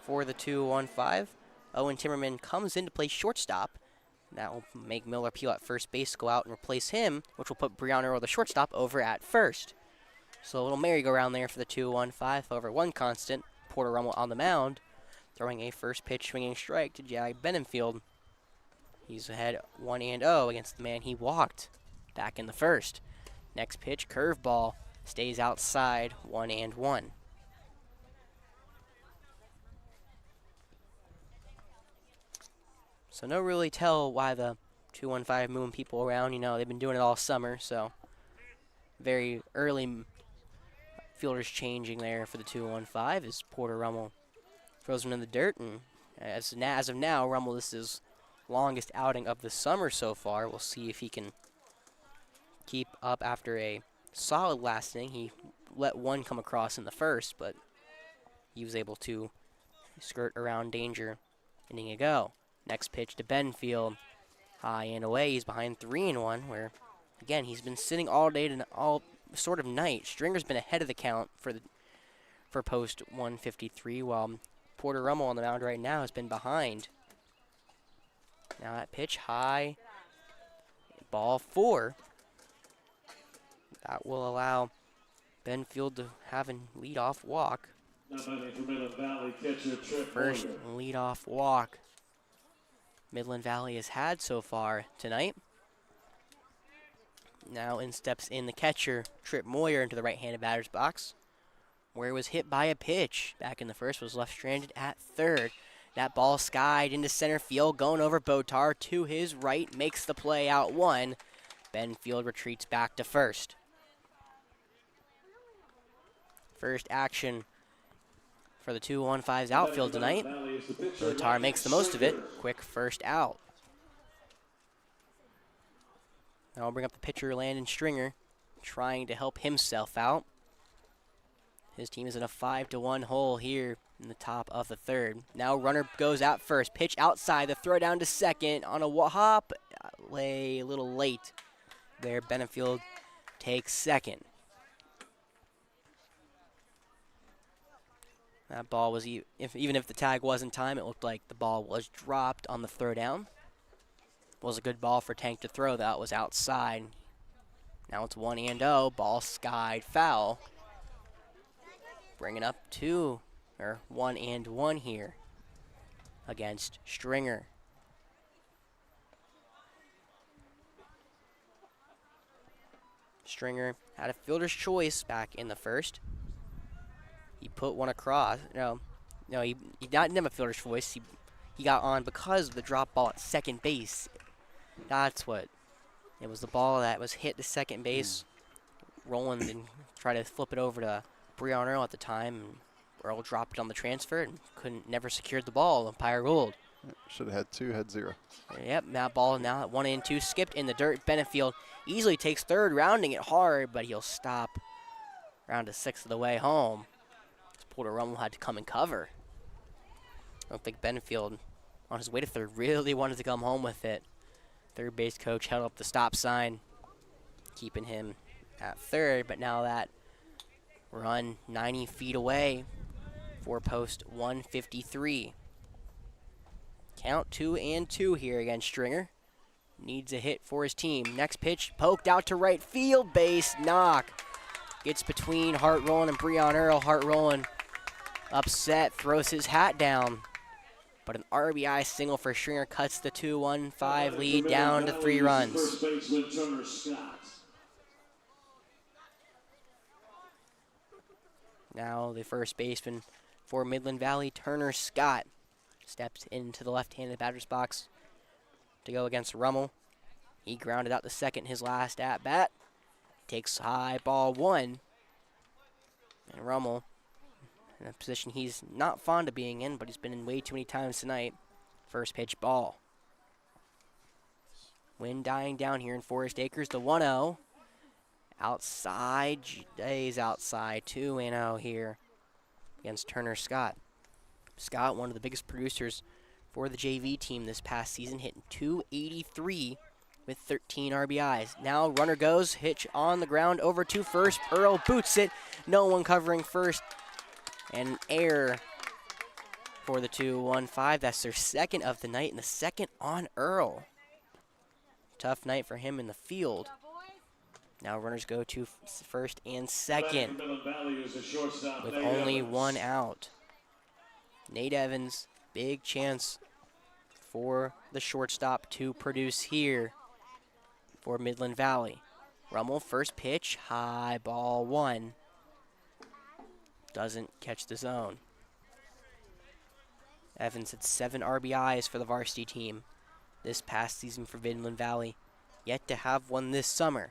for the 2-1-5. Owen Timmerman comes in to play shortstop. That will make Miller Peel at first base go out and replace him, which will put Breon Earl, the shortstop, over at first. So a little merry-go-round there for the 2-1-5. However, one constant, Porter Rummel on the mound, throwing a first pitch swinging strike to Jag Benenfield. He's ahead 1-0 against the man he walked back in the first. Next pitch, curveball, stays outside 1-1. So no really tell why the 2-1-5 moving people around. You know, they've been doing it all summer, so very early fielders changing there for the 2-1-5 as Porter Rummel throws him in the dirt, and as of now, Rummel, this is longest outing of the summer so far. We'll see if he can keep up after a solid last inning. He let one come across in the first, but he was able to skirt around danger inning ago. Next pitch to Benfield. High and away. He's behind 3-1, where, again, he's been sitting all day to all sort of night. Stringer's been ahead of the count for post 153, while Porter Rummel on the mound right now has been behind. Now that pitch high, ball 4. That will allow Benfield to have a leadoff walk. First leadoff walk Midland Valley has had so far tonight. Now in steps in the catcher, Trip Moyer into the right-handed batter's box, where it was hit by a pitch. Back in the first, was left stranded at third. That ball skied into center field, going over Botar to his right, makes the play out 1. Benfield retreats back to first. First action for the 2-1-5's outfield tonight. Botar makes the most of it. Quick first out. Now I'll bring up the pitcher, Landon Stringer, trying to help himself out. His team is in a 5-1 hole here in the top of the third. Now runner goes out first. Pitch outside. The throw down to second on a hop. A little late there. Benefield takes second. That ball was, even if the tag was in time, it looked like the ball was dropped on the throw down. Was a good ball for Tank to throw. That was outside. Now it's 1-0. Ball skied foul. Bringing up 1-1 here against Stringer. Stringer had a fielder's choice back in the first. He put one across. No, he didn't have a fielder's choice. He got on because of the drop ball at second base. That's what. It was the ball that was hit to second base. Roland and tried to flip it over to Breon Earl at the time. And Earl dropped it on the transfer and never secured the ball. Umpire ruled. Should have had 2, had 0. Yep, that ball now at 1-2, skipped in the dirt. Benefield easily takes third, rounding it hard, but he'll stop around a sixth of the way home. Porter Rummel had to come and cover. I don't think Benefield, on his way to third, really wanted to come home with it. Third base coach held up the stop sign, keeping him at third, but now that run 90 feet away for post 153. Count 2-2 here against Stringer. Needs a hit for his team. Next pitch, poked out to right field, base knock. Gets between Hart Rowland and Breon Earl. Hart Rowland upset, throws his hat down. But an RBI single for Stringer cuts the 2-1-5 lead down to 3 runs. First baseman Turner Scott. Now the first baseman for Midland Valley, Turner Scott, steps into the left-handed batter's box to go against Rummel. He grounded out to second his last at-bat. Takes high ball 1. And Rummel, in a position he's not fond of being in, but he's been in way too many times tonight. First pitch ball. Wind dying down here in Forest Acres. The 1-0. Outside, Jay's outside. 2-0 here against Turner Scott. Scott, one of the biggest producers for the JV team this past season, hitting .283 with 13 RBIs. Now runner goes, hitch on the ground over to first. Earl boots it. No one covering first. And an error for the 2-1-5. That's their second of the night and the second on Earl. Tough night for him in the field. Now runners go to first and second with only 1 out. Nate Evans, big chance for the shortstop to produce here for Midland Valley. Rummel, first pitch, high ball 1. Doesn't catch the zone. Evans had 7 RBIs for the varsity team this past season for Midland Valley. Yet to have one this summer.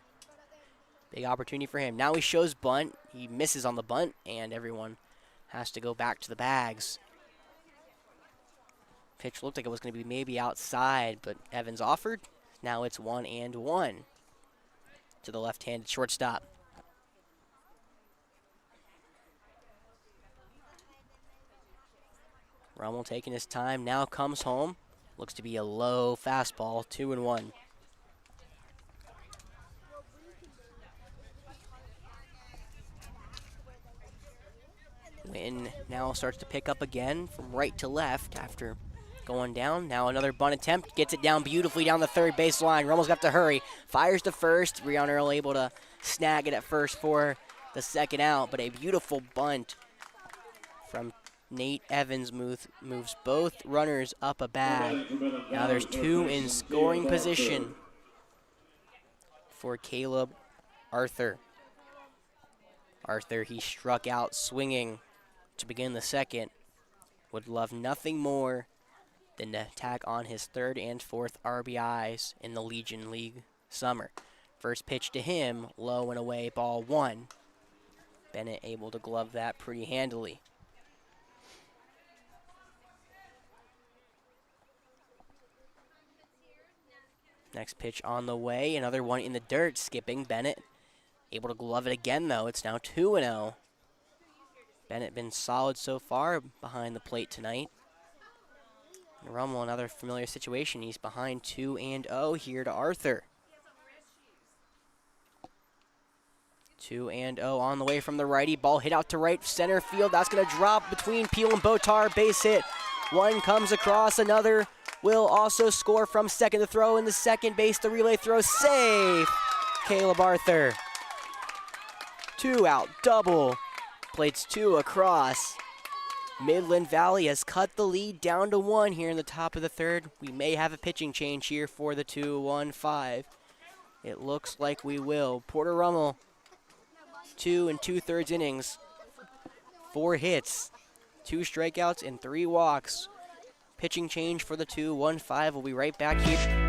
Big opportunity for him. Now he shows bunt. He misses on the bunt, and everyone has to go back to the bags. Pitch looked like it was going to be maybe outside, but Evans offered. Now it's 1-1 to the left-handed shortstop. Rummel taking his time, now comes home. Looks to be a low fastball, 2-1. Wynn now starts to pick up again from right to left after going down. Now another bunt attempt, gets it down beautifully down the third baseline. Rummel's got to hurry, fires to first. Breon Earl able to snag it at first for the second out, but a beautiful bunt from Nate Evans moves both runners up a bag. Now there's two in scoring position for Caleb Arthur. Arthur, he struck out swinging to begin the second. Would love nothing more than to tack on his third and fourth RBIs in the Legion League summer. First pitch to him, low and away, ball one. Bennett able to glove that pretty handily. Next pitch on the way, another one in the dirt, skipping Bennett. Able to glove it again, though. It's now 2-0. Bennett been solid so far behind the plate tonight. And Rummel, another familiar situation. He's behind 2-0 here to Arthur. 2-0 on the way from the righty. Ball hit out to right center field. That's going to drop between Peel and Botar. Base hit. One comes across. Another will also score from second. The throw in the second base. The relay throw safe. Caleb Arthur. 2 out, double. Plates 2 across. Midland Valley has cut the lead down to 1 here in the top of the third. We may have a pitching change here for the 2-1-5. It looks like we will. Porter Rummel, 2 2/3 innings, 4 hits, 2 strikeouts, and 3 walks. Pitching change for the 2-1-5. We'll be right back here.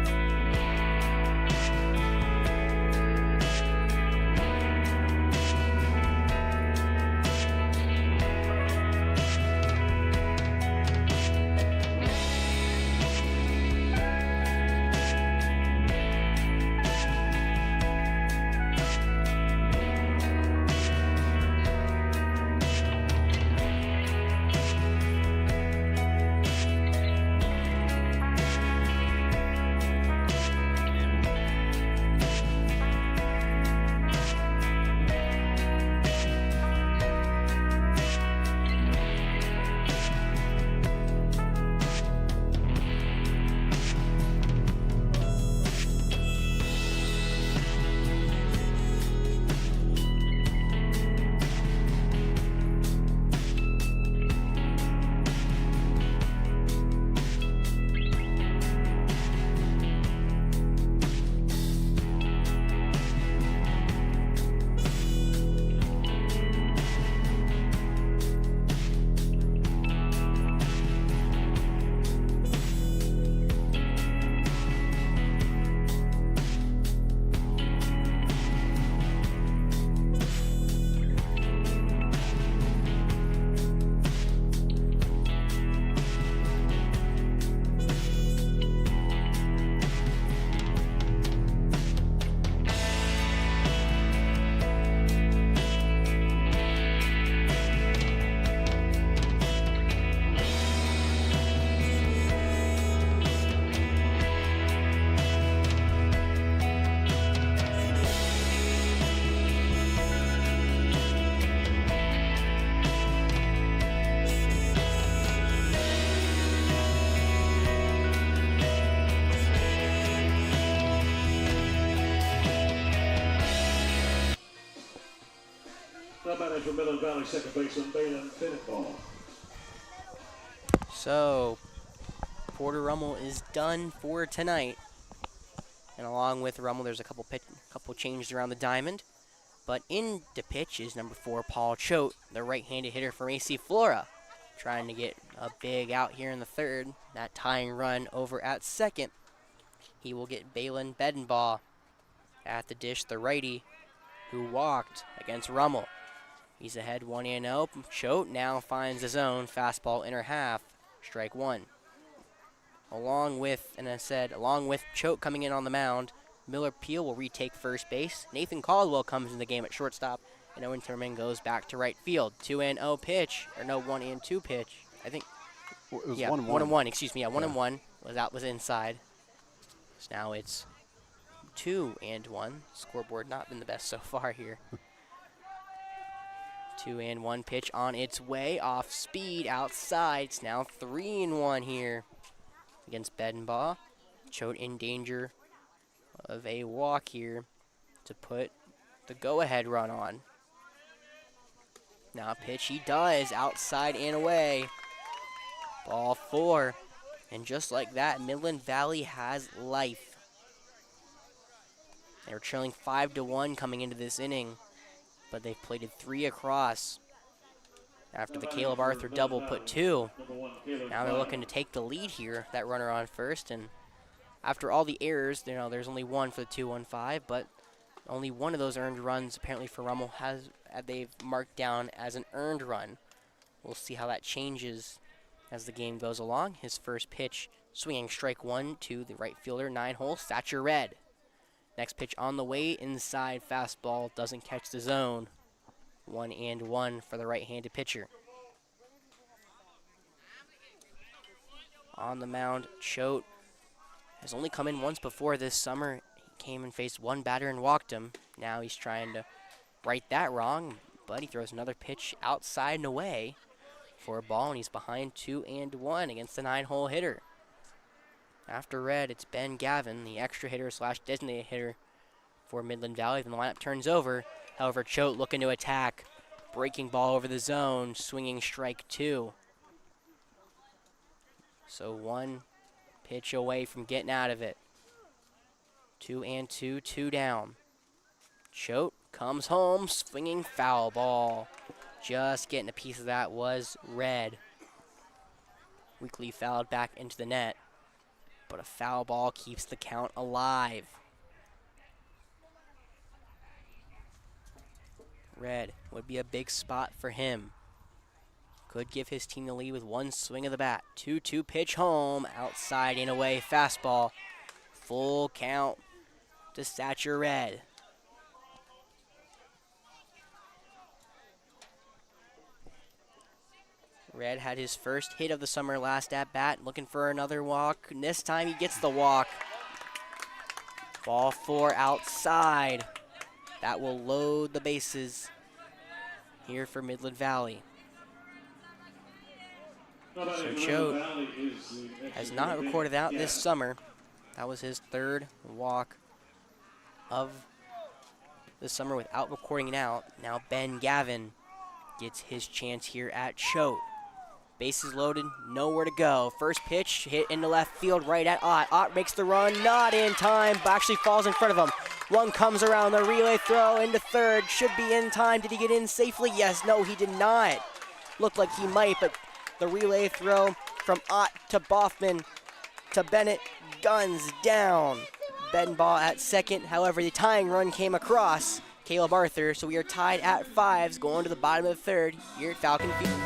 For Midland Valley, second baseman Balin Bennett. So, Porter Rummel is done for tonight. And along with Rummel, there's a couple changes around the diamond. But in the pitch is number 4, Paul Choate, the right-handed hitter from AC Flora. Trying to get a big out here in the third. That tying run over at second. He will get Balin Bedenbaugh at the dish, the righty, who walked against Rummel. He's ahead 1-0. Choate now finds his own fastball inner half, strike 1. along with Choate coming in on the mound. Miller Peel will retake first base. Nathan Caldwell comes in the game at shortstop, and Owen Thurman goes back to right field. 2-0 pitch, or no, 1-2 pitch. I think. It was Yeah, 1-1. 1-1. Excuse me. Yeah, 1-1 was inside. So now it's 2-1. Scoreboard not been the best so far here. 2-1 pitch on its way off speed outside. It's now 3-1 here against Bedenbaugh. Choate in danger of a walk here to put the go-ahead run on. Now pitch he does outside and away. Ball 4. And just like that, Midland Valley has life. They were trailing 5-1 coming into this inning, but they've plated 3 across. After the Caleb Arthur double put 2. Now they're looking to take the lead here, that runner on first. And after all the errors, there's only 1 for the 2-1-5, but only one of those earned runs apparently for Rummel they've marked down as an earned run. We'll see how that changes as the game goes along. His first pitch, swinging strike 1 to the right fielder, 9-hole, Thatcher Red. Next pitch on the way, inside fastball, doesn't catch the zone. 1-1 for the right-handed pitcher. On the mound, Choate has only come in once before this summer. He came and faced one batter and walked him. Now he's trying to right that wrong, but he throws another pitch outside and away for a ball, and he's behind 2-1 against the 9-hole hitter. After Red, it's Ben Gavin, the extra hitter / designated hitter for Midland Valley. Then the lineup turns over. However, Choate looking to attack. Breaking ball over the zone, swinging strike 2. So 1 pitch away from getting out of it. 2-2, 2 down. Choate comes home, swinging foul ball. Just getting a piece of that was Red. Weakly fouled back into the net, but a foul ball keeps the count alive. Red would be a big spot for him. Could give his team the lead with 1 swing of the bat. 2-2 pitch home, outside and away, fastball. Full count to Thatcher Red. Red had his first hit of the summer last at bat, looking for another walk. And this time he gets the walk. Ball 4 outside. That will load the bases here for Midland Valley. So Choate has not recorded out this summer. That was his 3rd walk of the summer without recording it out. Now Ben Gavin gets his chance here at Choate. Bases loaded, nowhere to go. First pitch hit into left field right at Ott. Ott makes the run, not in time, but actually falls in front of him. One comes around, the relay throw into third. Should be in time. Did he get in safely? Yes, no, he did not. Looked like he might, but the relay throw from Ott to Boffman to Bennett, guns down. Bedenbaugh at second. However, the tying run came across Caleb Arthur, so we are tied at 5s going to the bottom of the 3rd here at Falcon Field.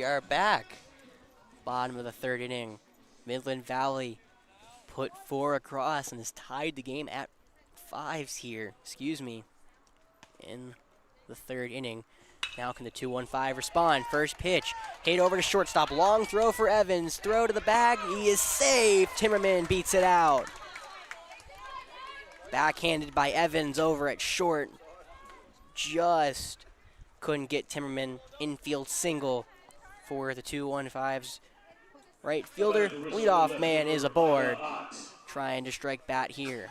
we are back. Bottom of the third inning. Midland Valley put 4 across and has tied the game at 5s here. In the third inning. Now can the 2-1-5 respond? First pitch, hit over to shortstop. Long throw for Evans. Throw to the bag. He is safe. Timmerman beats it out. Backhanded by Evans over at short. Just couldn't get Timmerman. Infield single for the 2-1-5's right fielder. Leadoff man is aboard. Trying to strike bat here.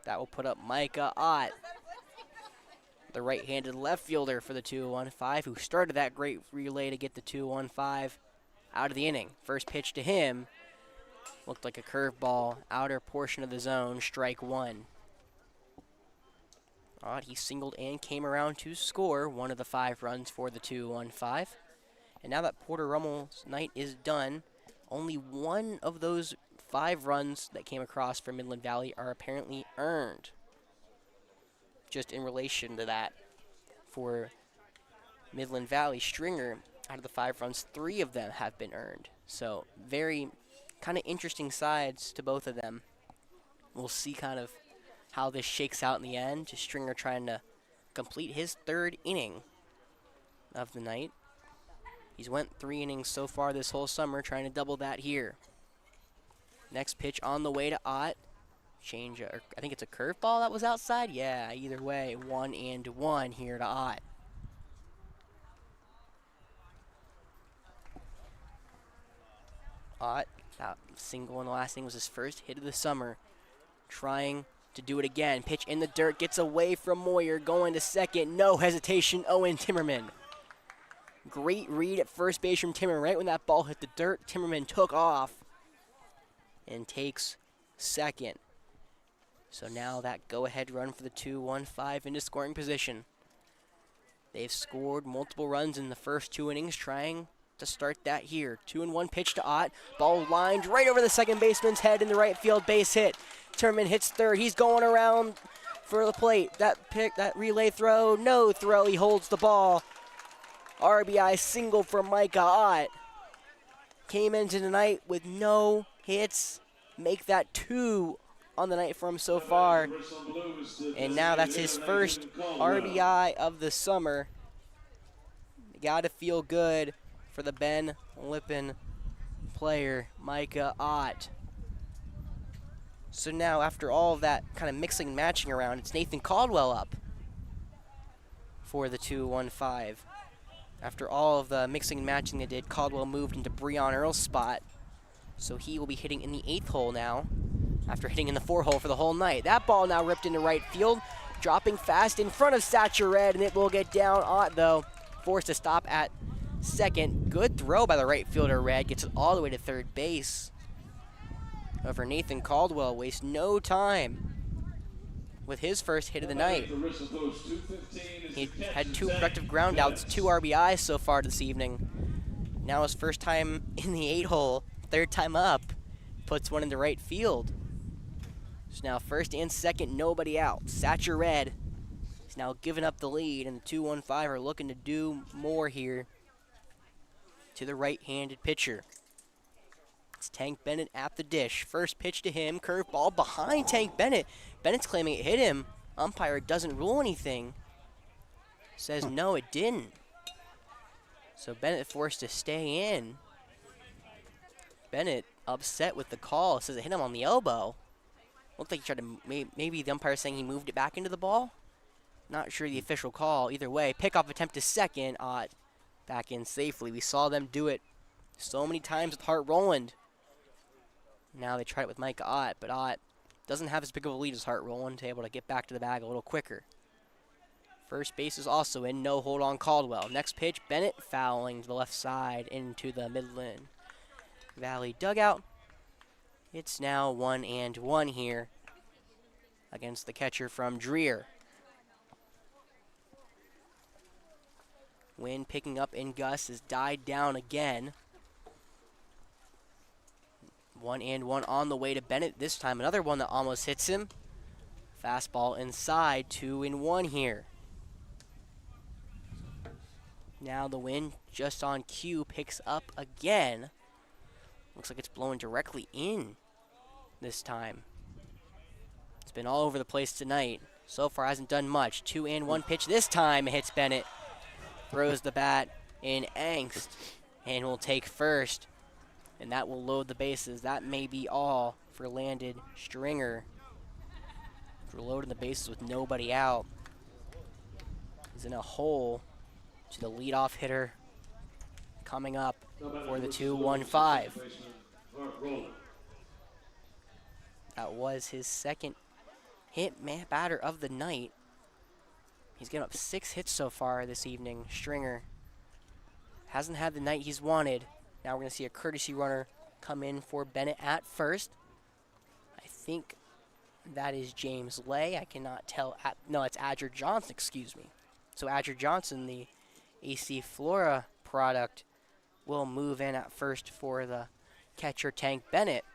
That will put up Micah Ott, the right-handed left fielder for the 2-1-5, who started that great relay to get the 2-1-5 out of the inning. First pitch to him looked like a curveball, outer portion of the zone, strike one. Ott, he singled and came around to score one of the 5 runs for the 2-1-5. And now that Porter Rummel's night is done, only one of those 5 runs that came across for Midland Valley are apparently earned. Just in relation to that, for Midland Valley, Stringer, out of the 5 runs, 3 of them have been earned. So very kind of interesting sides to both of them. We'll see kind of how this shakes out in the end. Just Stringer trying to complete his 3rd inning of the night. He's went 3 innings so far this whole summer, trying to double that here. Next pitch on the way to Ott. I think it's a curveball that was outside. Yeah, either way, 1-1 here to Ott. Ott, that single in the last inning was his first hit of the summer. Trying to do it again. Pitch in the dirt, gets away from Moyer, going to second. No hesitation, Owen Timmerman. Great read at first base from Timmerman. Right when that ball hit the dirt, Timmerman took off and takes second. So now that go-ahead run for the 2-1-5 into scoring position. They've scored multiple runs in the first 2 innings, trying to start that here. 2-1 pitch to Ott. Ball lined right over the second baseman's head in the right field, base hit. Timmerman hits third. He's going around for the plate. That relay throw, no throw. He holds the ball. RBI single for Micah Ott. Came into the night with no hits. Make that 2 on the night for him so far. And now that's his first RBI of the summer. Got to feel good for the Ben Lippen player, Micah Ott. So now, after all of that kind of mixing and matching around, it's Nathan Caldwell up for the 2-1-5. After all of the mixing and matching they did, Caldwell moved into Breon Earl's spot. So he will be hitting in the 8th hole now, after hitting in the 4 hole for the whole night. That ball now ripped into right field, dropping fast in front of Satcher Red, and it will get down. Ott, though, forced to stop at second. Good throw by the right fielder, Red. Gets it all the way to third base. However, Nathan Caldwell wastes no time with his first hit of the night. He had 2 productive ground outs, 2 RBIs so far this evening. Now his first time in the 8 hole, 3rd time up, puts one into right field. So now first and second, nobody out. Satcher Red is now giving up the lead, and the 2-1-5 are looking to do more here to the right-handed pitcher. It's Tank Bennett at the dish. First pitch to him, curveball behind Tank Bennett. Bennett's claiming it hit him. Umpire doesn't rule anything. Says no, it didn't. So Bennett forced to stay in. Bennett upset with the call. Says it hit him on the elbow. Looked like he tried to, maybe the umpire saying he moved it back into the ball. Not sure the official call. Either way, pickoff attempt to second. Ott back in safely. We saw them do it so many times with Hart Rowland. Now they tried it with Micah Ott, but Ott doesn't have as big of a lead as Hart Rowland to able to get back to the bag a little quicker. First base is also in, no hold on Caldwell. Next pitch, Bennett fouling to the left side into the Midland Valley dugout. It's now 1-1 here against the catcher from Dreer. Wind picking up in gusts has died down again. 1-1 on the way to Bennett. This time another one that almost hits him. Fastball inside, 2-1 here. Now the wind, just on cue, picks up again. Looks like it's blowing directly in this time. It's been all over the place tonight. So far hasn't done much. 2-1 pitch this time. It hits Bennett. Throws the bat in angst and will take first. And that will load the bases. That may be all for Landon Stringer. For loading the bases with nobody out. He's in a hole to the leadoff hitter coming up for the 2-1-5. That was his second hit batter of the night. He's given up 6 hits so far this evening. Stringer hasn't had the night he's wanted. Now we're going to see a courtesy runner come in for Bennett at first. I think that is James Lay. I cannot tell. No, it's Adger Johnson, excuse me. So Adger Johnson, the AC Flora product, will move in at first for the catcher Tank Bennett.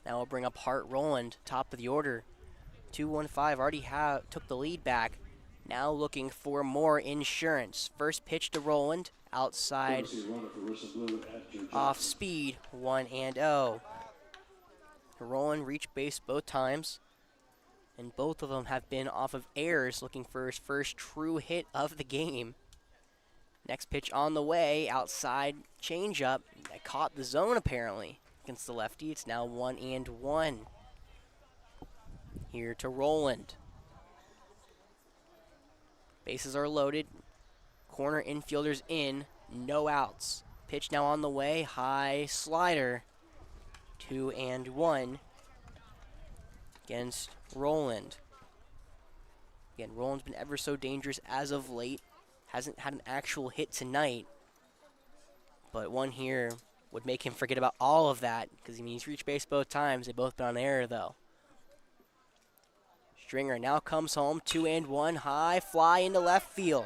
Now we'll bring up Hart Roland, top of the order. 2-1-5 already took the lead back. Now looking for more insurance. First pitch to Roland, outside, off speed, 1-0. Roland reached base both times, and both of them have been off of errors, looking for his first true hit of the game. Next pitch on the way, outside changeup. That caught the zone apparently against the lefty. It's now 1-1. Here to Roland. Bases are loaded. Corner infielders in. No outs. Pitch now on the way. High slider. 2-1 against Roland. Again, Roland's been ever so dangerous as of late. Hasn't had an actual hit tonight. But one here would make him forget about all of that, because he's reached base both times. They've both been on error, though. Stringer now comes home. 2-1. High fly into left field.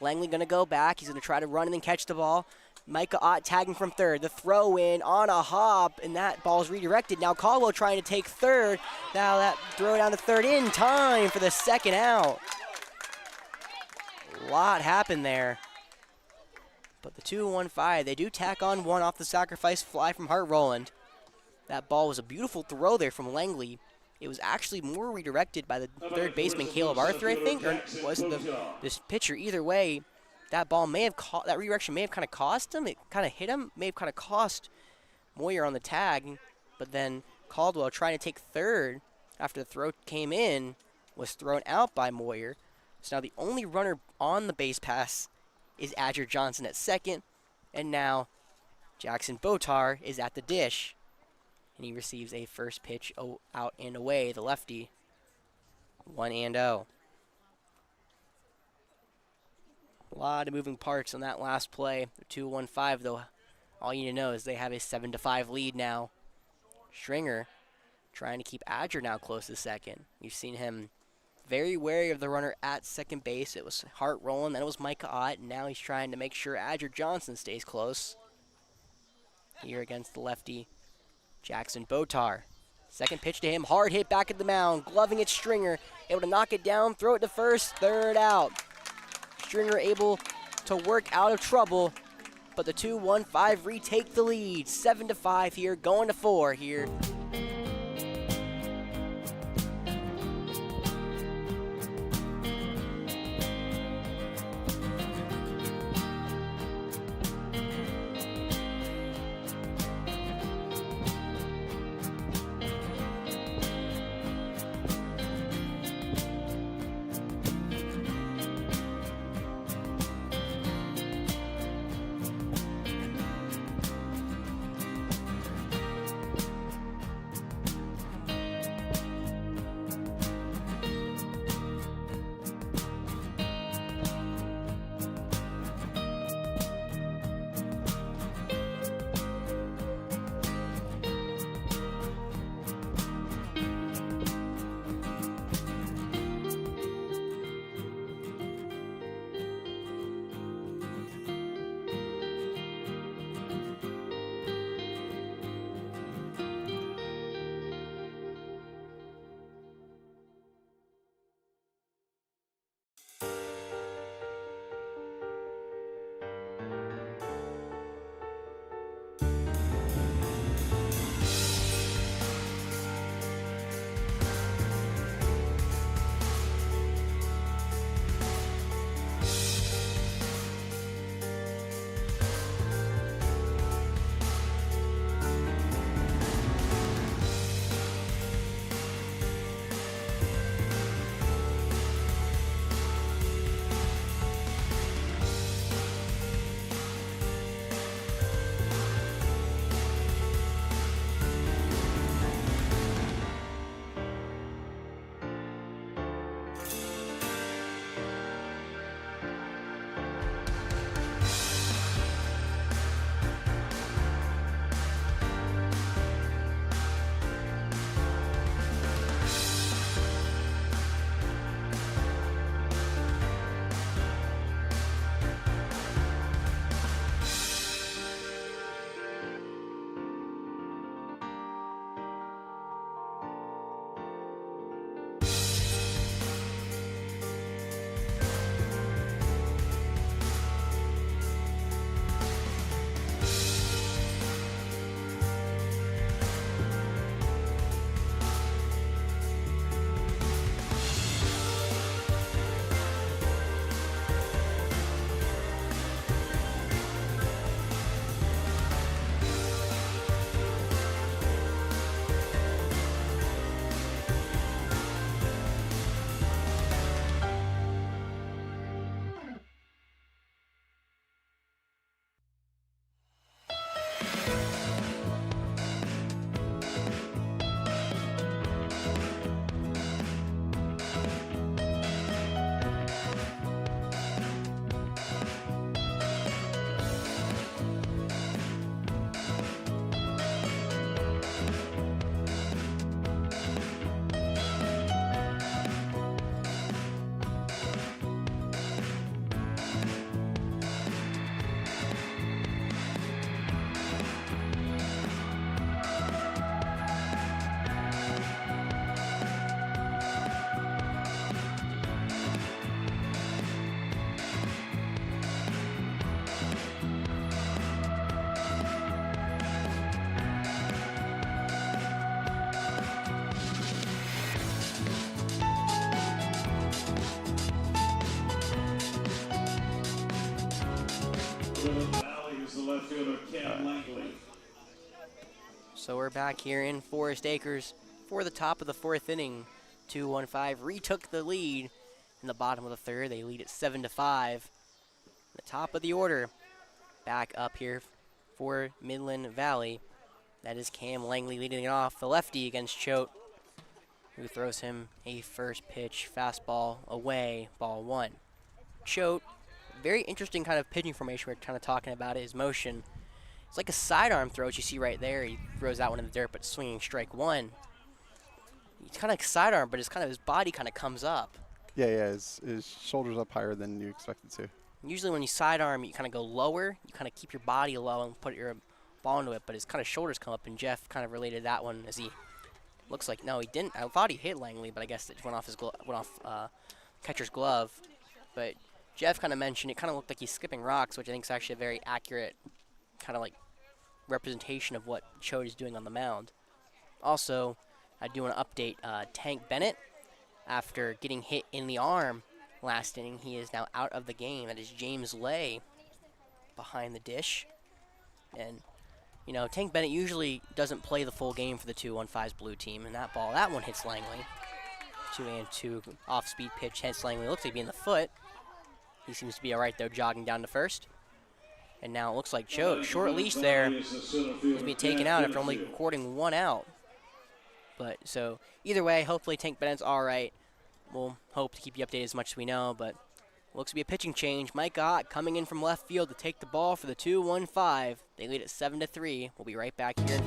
Langley going to go back. He's going to try to run and then catch the ball. Micah Ott tagging from third. The throw in on a hop, and that ball's redirected. Now Caldwell trying to take third. Now that throw down to third in time for the second out. A lot happened there. But the 2-1-5, they do tack on one off the sacrifice fly from Hart Roland. That ball was a beautiful throw there from Langley. It was actually more redirected by the third baseman, Caleb Arthur, I think, or was it this pitcher? Either way, that ball may have that redirection may have kind of cost him. It kind of hit him, may have kind of cost Moyer on the tag. But then Caldwell trying to take third after the throw came in was thrown out by Moyer. So now the only runner on the base pass is Adger Johnson at second, and now Jackson Botar is at the dish. And he receives a first pitch out and away, the lefty. 1-0. A lot of moving parts on that last play. The 2-1-5, though, all you need to know is they have a 7-5 lead now. Stringer trying to keep Adger now close to second. You've seen him very wary of the runner at second base. It was Hart Roland, then it was Micah Ott, and now he's trying to make sure Adger Johnson stays close. Here against the lefty, Jackson Botar. Second pitch to him, hard hit back at the mound, gloving it Stringer, able to knock it down, throw it to first, third out. Stringer able to work out of trouble, but the 2-1-5 retake the lead. 7-5 here, going to 4 here. Ribbon Valley is the left fielder, Cam Langley. So we're back here in Forest Acres for the top of the 4th inning. 2-1-5 retook the lead in the bottom of the 3rd. They lead at 7-5. The top of the order back up here for Midland Valley. That is Cam Langley leading it off, the lefty against Choate, who throws him a first pitch fastball away, ball 1. Choate, very interesting kind of pitching formation. We're kind of talking about it, his motion. It's like a sidearm throw, as you see right there. He throws that one in the dirt, but swinging strike 1. It's kind of like sidearm, but it's kind of his body kind of comes up. Yeah, his shoulders up higher than you expect it to. Usually when you sidearm, you kind of go lower. You kind of keep your body low and put your ball into it, but his kind of shoulders come up, and Jeff kind of related that one as he looks like, no, he didn't. I thought he hit Langley, but I guess it went off catcher's glove. But Jeff kind of mentioned it kind of looked like he's skipping rocks, which I think is actually a very accurate kind of like representation of what Choate is doing on the mound. Also, I do want to update Tank Bennett. After getting hit in the arm last inning, he is now out of the game. That is James Lay behind the dish. And, you know, Tank Bennett usually doesn't play the full game for the 2-1-5's blue team. And that one hits Langley. 2-2 off-speed pitch hits Langley. Looks like he's in the foot. He seems to be all right, though, jogging down to first. And now it looks like Choate, short leash there, is being taken out after only recording 1 out. But so either way, hopefully Tank Bennett's all right. We'll hope to keep you updated as much as we know, but looks to be a pitching change. Mike Ott coming in from left field to take the ball for the 2-1-5. They lead at 7-3. We'll be right back here.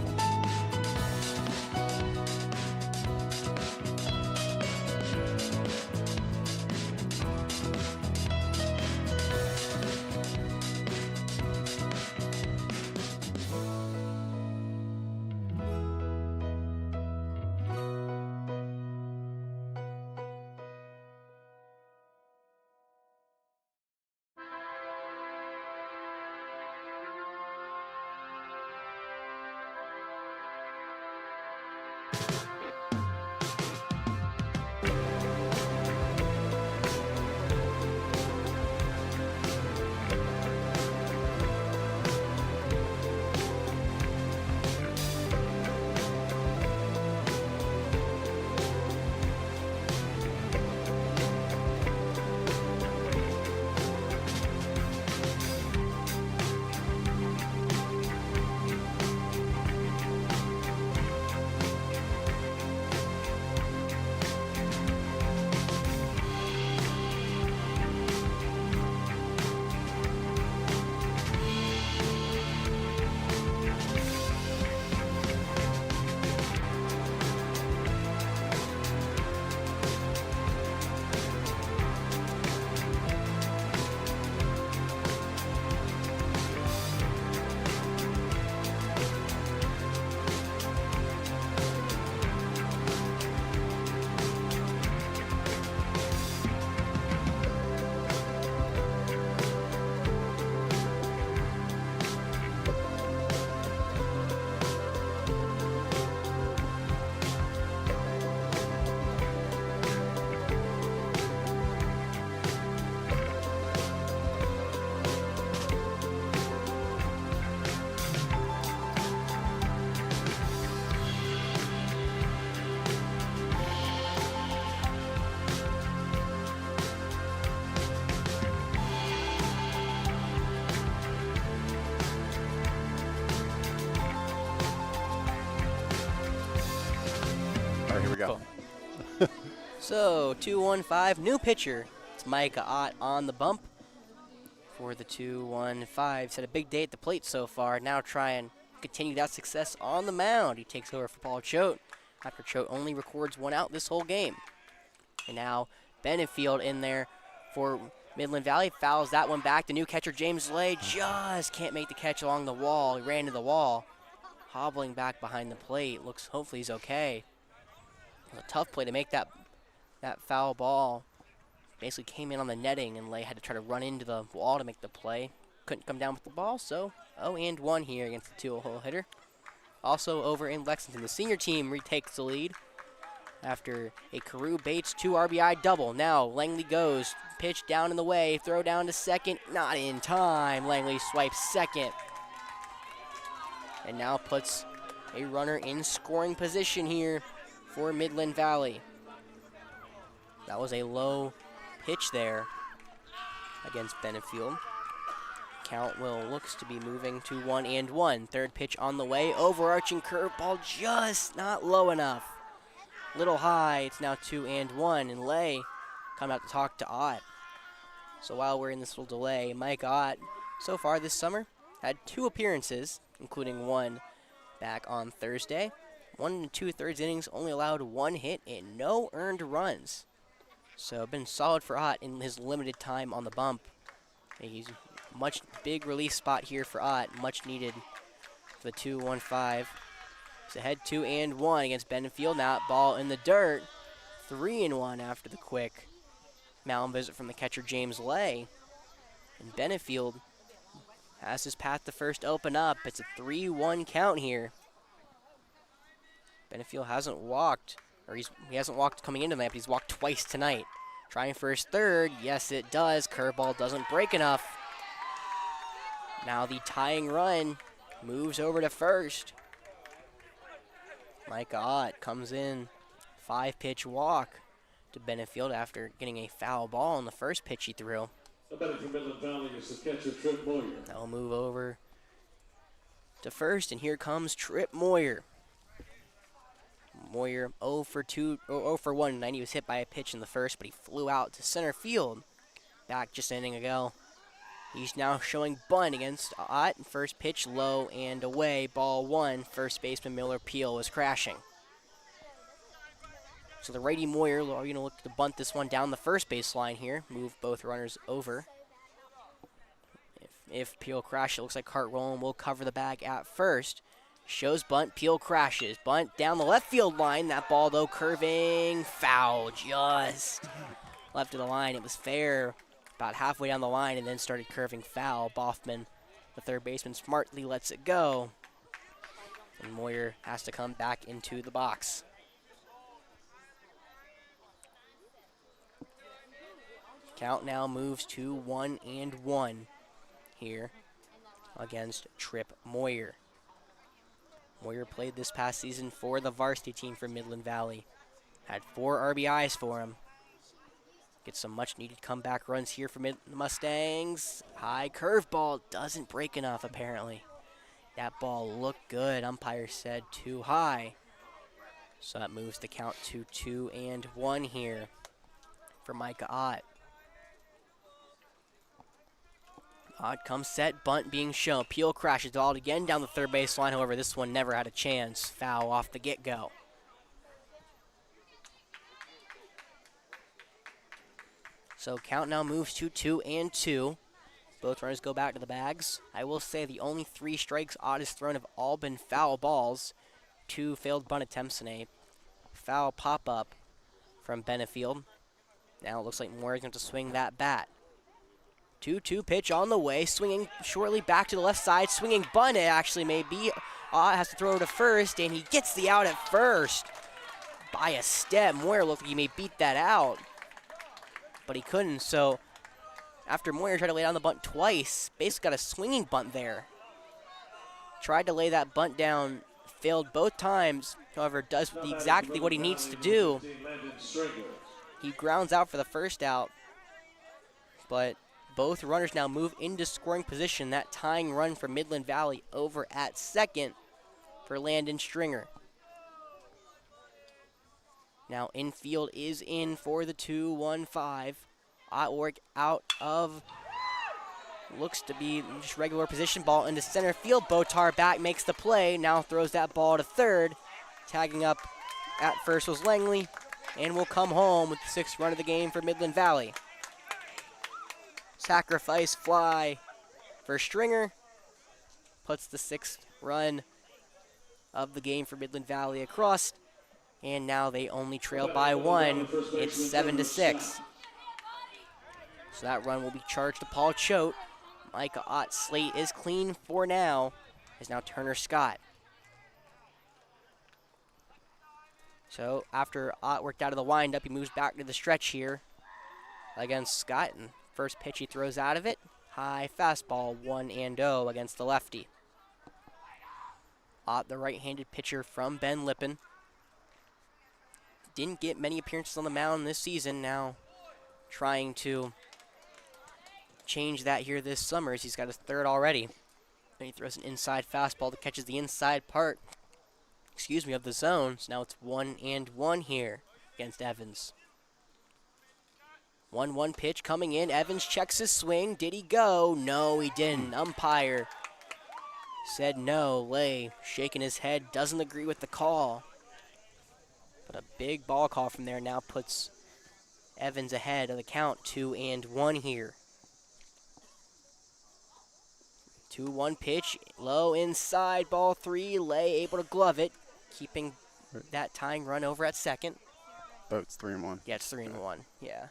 Here we go. Cool. So 2-1-5, new pitcher. It's Micah Ott on the bump for the 2-1-5. He's had a big day at the plate so far. Now try and continue that success on the mound. He takes over for Paul Choate after Choate only records 1 out this whole game. And now Benefield in there for Midland Valley. Fouls that one back. The new catcher, James Lay, just can't make the catch along the wall. He ran into the wall. Hobbling back behind the plate. Looks, hopefully he's okay. It was a tough play to make that foul ball. Basically came in on the netting, and Lay had to try to run into the wall to make the play. Couldn't come down with the ball, so 0-1 here against the 2-hole hitter. Also over in Lexington, the senior team retakes the lead after a Carew Bates 2 RBI double. Now Langley goes, pitch down in the way, throw down to second, not in time. Langley swipes second. And now puts a runner in scoring position here for Midland Valley. That was a low pitch there against Benefield. Count looks to be moving to 1-1. Third pitch on the way. Overarching curveball, just not low enough. Little high. It's now 2-1. And Lay coming out to talk to Ott. So while we're in this little delay, Mike Ott, so far this summer, had 2 appearances, including one back on Thursday. 1 2/3 innings, only allowed 1 hit and no earned runs. So been solid for Ott in his limited time on the bump. He's much big relief spot here for Ott, much needed for the 2-1-5. He's ahead 2-1 against Benefield. Now ball in the dirt, 3-1 after the quick mound visit from the catcher James Lay. And Benefield has his path to first open up. It's a 3-1 count here. Benefield hasn't walked, or he hasn't walked coming into tonight, but he's walked twice tonight. Trying for his third. Yes, it does. Curveball doesn't break enough. Now the tying run moves over to first. Micah Ott comes in. 5-pitch walk to Benefield after getting a foul ball on the first pitch he threw. The batter from Midland Valley is the catcher, Trip Moyer. That will move over to first, and here comes Trip Moyer. Moyer 0 for 1 tonight. He was hit by a pitch in the first, but he flew out to center field back just an inning ago. He's now showing bunt against Ott. First pitch low and away. Ball 1. First baseman Miller Peel was crashing. So the righty Moyer are going to look to bunt this one down the first baseline here. Move both runners over. If Peel crashes, it looks like Cart Rowland will cover the bag at first. Shows bunt, Peel crashes. Bunt down the left field line. That ball, though, curving foul. Just left of the line. It was fair about halfway down the line and then started curving foul. Boffman, the third baseman, smartly lets it go. And Moyer has to come back into the box. Count now moves to 1-1 here against Trip Moyer. Moyer played this past season for the varsity team for Midland Valley. Had 4 RBIs for him. Get some much-needed comeback runs here for the Mustangs. High curveball doesn't break enough, apparently. That ball looked good. Umpire said too high. So that moves the count to 2-1 here for Micah Ott. Ott comes set, bunt being shown. Peel crashes the ball again down the third base line. However, this one never had a chance. Foul off the get-go. So count now moves to 2-2. Both runners go back to the bags. I will say the only 3 strikes Ott has thrown have all been foul balls. 2 failed bunt attempts and a foul pop-up from Benefield. Now it looks like Moore is going to swing that bat. 2-2 pitch on the way, swinging shortly back to the left side, swinging bunt. It actually may be. Ott has to throw to first, and he gets the out at first by a step. Moyer looked like he may beat that out, but he couldn't. So after Moyer tried to lay down the bunt twice, basically got a swinging bunt there. Tried to lay that bunt down, failed both times. However, does exactly what he needs to do. He grounds out for the first out, but both runners now move into scoring position. That tying run for Midland Valley over at second for Landon Stringer. Now infield is in for the 2-1-5. Ott work out of, looks to be just regular position. Ball into center field. Botar back, makes the play. Now throws that ball to third. Tagging up at first was Langley, and will come home with the 6th run of the game for Midland Valley. Sacrifice fly for Stringer. Puts the 6th run of the game for Midland Valley across. And now they only trail by 1. It's 7-6. So that run will be charged to Paul Choate. Micah Ott's slate is clean for now. Is now Turner Scott. So after Ott worked out of the windup, he moves back to the stretch here against Scott. And first pitch he throws out of it. High fastball, 1-0 against the lefty. Ott, the right-handed pitcher from Ben Lippen. Didn't get many appearances on the mound this season. Now trying to change that here this summer as he's got his third already. And he throws an inside fastball that catches the inside part, of the zone. So now it's 1-1 here against Evans. 1-1 pitch coming in. Evans checks his swing. Did he go? No, he didn't. Umpire said no. Lay shaking his head, doesn't agree with the call. But a big ball call from there now puts Evans ahead of the count, 2-1 here. 2-1 pitch, low inside, ball 3. Lay able to glove it, keeping that tying run over at second. Oh, it's 3-1. Yeah, it's 3-1. Yeah.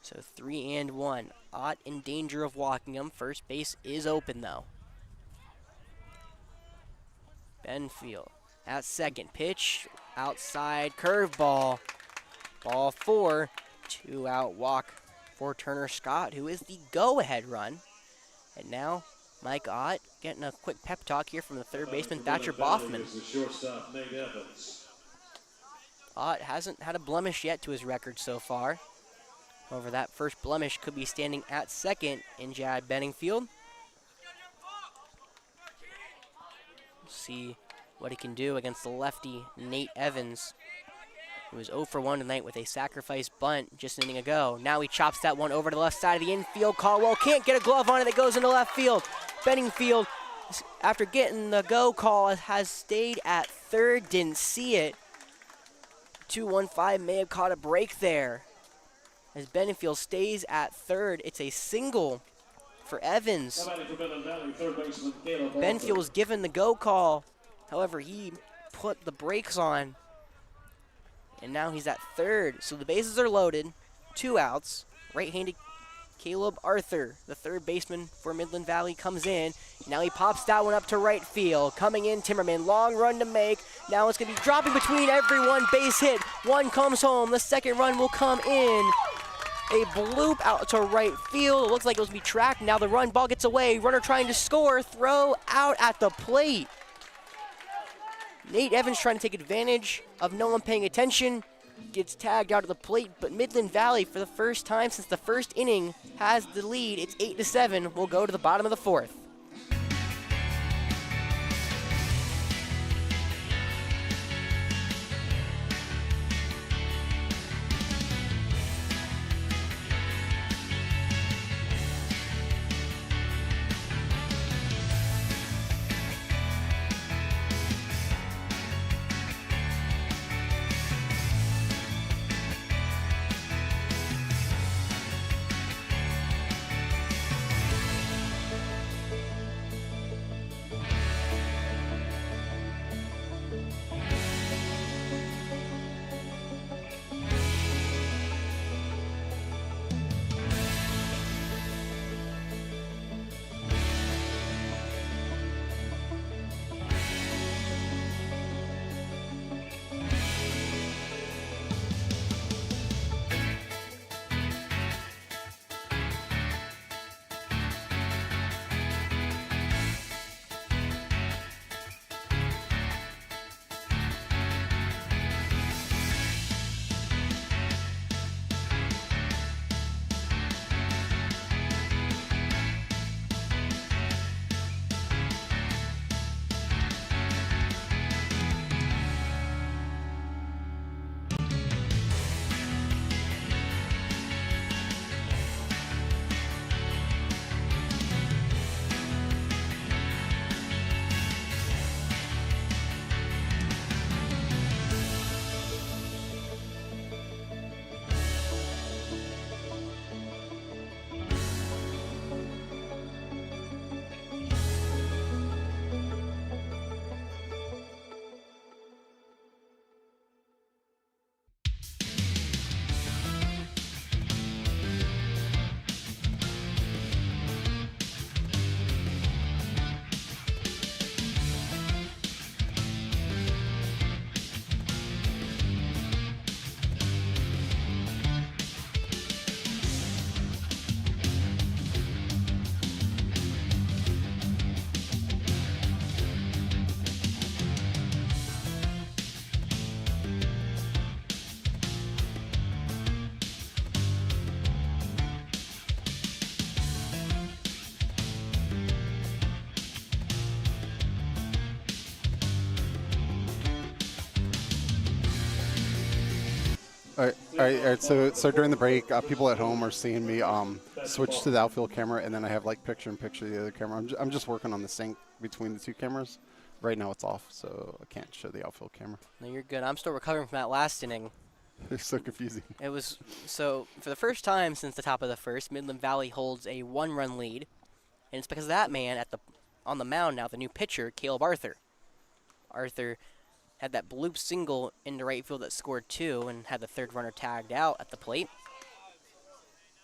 So 3-1. Ott in danger of walking him. First base is open though. Benfield at second. Pitch outside, curveball. Ball 4. 2-out walk for Turner Scott, who is the go-ahead run. And now Mike Ott getting a quick pep talk here from the third baseman Thatcher Boffman. Ott hasn't had a blemish yet to his record so far. However, that first blemish could be standing at second in Jad Benningfield. See what he can do against the lefty Nate Evans, who was 0 for 1 tonight with a sacrifice bunt just an inning ago. Now he chops that one over to the left side of the infield. Caldwell can't get a glove on it. That goes into left field. Benningfield, after getting the go call, has stayed at third. Didn't see it. 215 may have caught a break there. As Benningfield stays at third, it's a single for Evans. Benfield was given the go call. However, he put the brakes on. And now he's at third. So the bases are loaded. 2 outs. Right-handed Caleb Arthur, the third baseman for Midland Valley, comes in. Now he pops that one up to right field. Coming in, Timmerman. Long run to make. Now it's going to be dropping between everyone. Base hit. One comes home. The second run will come in. A bloop out to right field. It looks like it was going to be tracked. Now the run, ball gets away. Runner trying to score. Throw out at the plate. Nate Evans trying to take advantage of no one paying attention. Gets tagged out of the plate, but Midland Valley, for the first time since the first inning, has the lead. It's 8-7. We'll go to the bottom of the 4th. All right. So during the break, people at home are seeing me switch to the outfield camera, and then I have like picture-in-picture the other camera. I'm just working on the sync between the two cameras. Right now it's off, so I can't show the outfield camera. No, you're good. I'm still recovering from that last inning. It's so confusing. It was so for the first time since the top of the first, Midland Valley holds a 1-run lead, and it's because of that man on the mound now, the new pitcher, Caleb Arthur. Arthur had that bloop single into right field that scored 2 and had the third runner tagged out at the plate.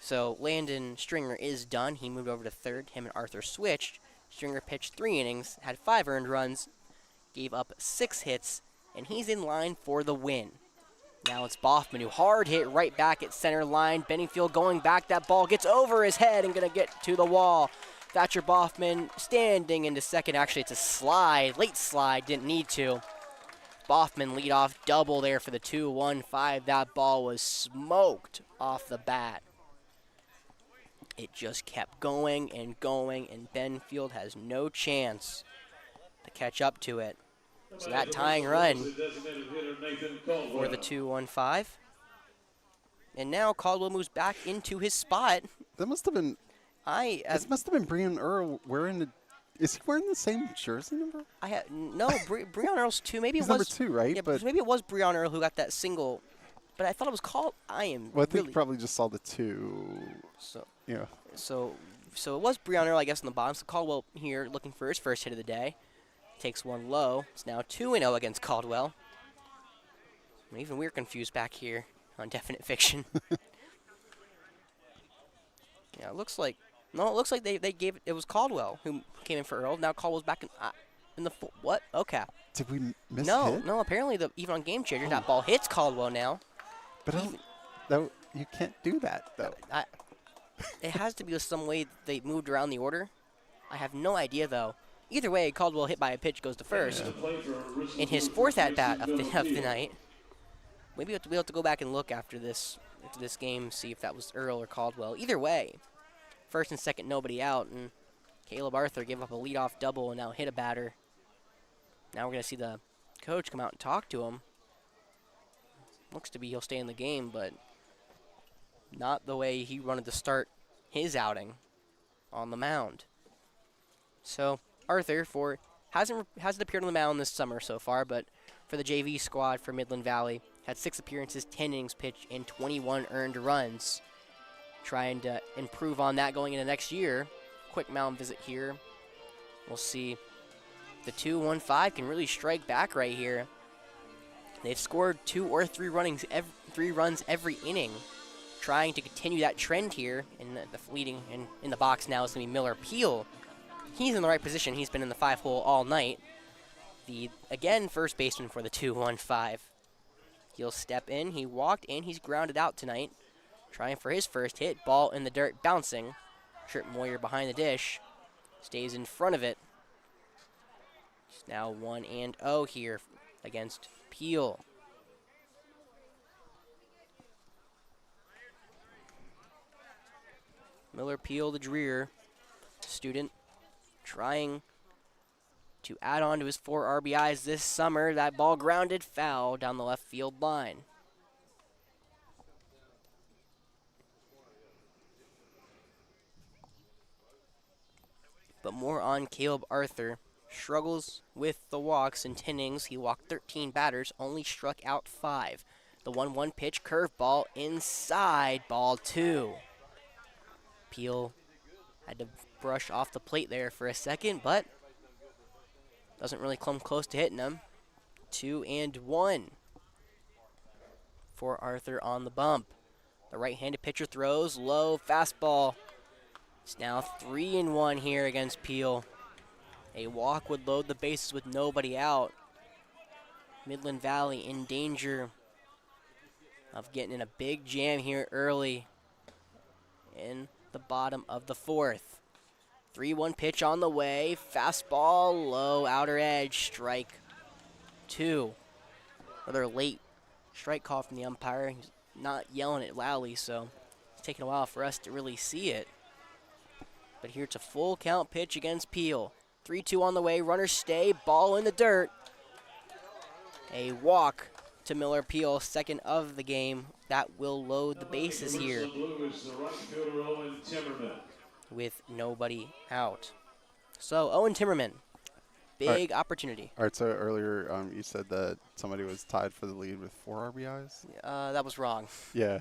So Landon Stringer is done. He moved over to third. Him and Arthur switched. Stringer pitched 3 innings, had 5 earned runs, gave up 6 hits, and he's in line for the win. Now it's Boffman, who hard hit right back at center line. Benningfield going back. That ball gets over his head and going to get to the wall. Thatcher Boffman standing into second. Actually, it's a slide, late slide, didn't need to. Boffman leadoff double there for the 2-1-5. That ball was smoked off the bat. It just kept going, and Benfield has no chance to catch up to it. So that tying run for the 2-1-5. And now Caldwell moves back into his spot. That must have been. This must have been Breon Earl wearing the. Is he wearing the same jersey number? Breon Earl's 2. Maybe He's it was number 2, right? Yeah, but maybe it was Breon Earl who got that single. But I thought it was Well, I think you probably just saw the 2. So yeah. So it was Breon Earl, I guess, on the bottom. So Caldwell here looking for his first hit of the day. Takes one low. It's now 2-0 against Caldwell. Even we're confused back here on Definite Fiction. Yeah, it looks like they gave it was Caldwell who came in for Earl. Now Caldwell's back in the what? Okay. Did we miss No, apparently even on Game Changer, that ball hits Caldwell now. But you can't do that though. It has to be some way they moved around the order. I have no idea though. Either way, Caldwell hit by a pitch goes to first. In his 4th at-bat of the night. Maybe we'll have to go back and look after this game, see if that was Earl or Caldwell. Either way, first and second, nobody out, and Caleb Arthur gave up a leadoff double and now hit a batter. Now we're going to see the coach come out and talk to him. Looks to be he'll stay in the game, but not the way he wanted to start his outing on the mound. So Arthur hasn't appeared on the mound this summer so far, but for the JV squad for Midland Valley, had 6 appearances, 10 innings pitched, and 21 earned runs. Trying to improve on that going into next year. Quick mound visit here. We'll see. The 2-1-5 can really strike back right here. They've scored 2 or 3 runs every inning. Trying to continue that trend here. And the leading in the box now is going to be Miller Peel. He's in the right position. He's been in the 5-hole all night. Again, first baseman for the 2-1-5. He'll step in. He walked and he's grounded out tonight. Trying for his first hit. Ball in the dirt, bouncing. Trip Moyer behind the dish. Stays in front of it. It's now 1-0 here against Peel. Miller Peel, the Dreer student, trying to add on to his 4 RBIs this summer. That ball grounded foul down the left field line. But more on Caleb Arthur. Struggles with the walks in 10 innings. He walked 13 batters, only struck out 5. The 1-1 pitch, curveball inside, ball 2. Peel had to brush off the plate there for a second, but doesn't really come close to hitting him. 2-1 for Arthur on the bump. The right-handed pitcher throws low, fastball. It's now 3-1 here against Peel. A walk would load the bases with nobody out. Midland Valley in danger of getting in a big jam here early in the bottom of the 4th. 3-1 pitch on the way. Fastball, low, outer edge, strike 2. Another late strike call from the umpire. He's not yelling it loudly, so it's taking a while for us to really see it. But here it's a full count pitch against Peel. 3-2 on the way, runners stay, ball in the dirt. A walk to Miller Peel, second of the game that will load the bases here Richland blue is the right fielder Owen Timmerman. with nobody out. So Owen Timmerman, big opportunity. All right, so earlier you said that somebody was tied for the lead with 4 RBIs. That was wrong. Yeah.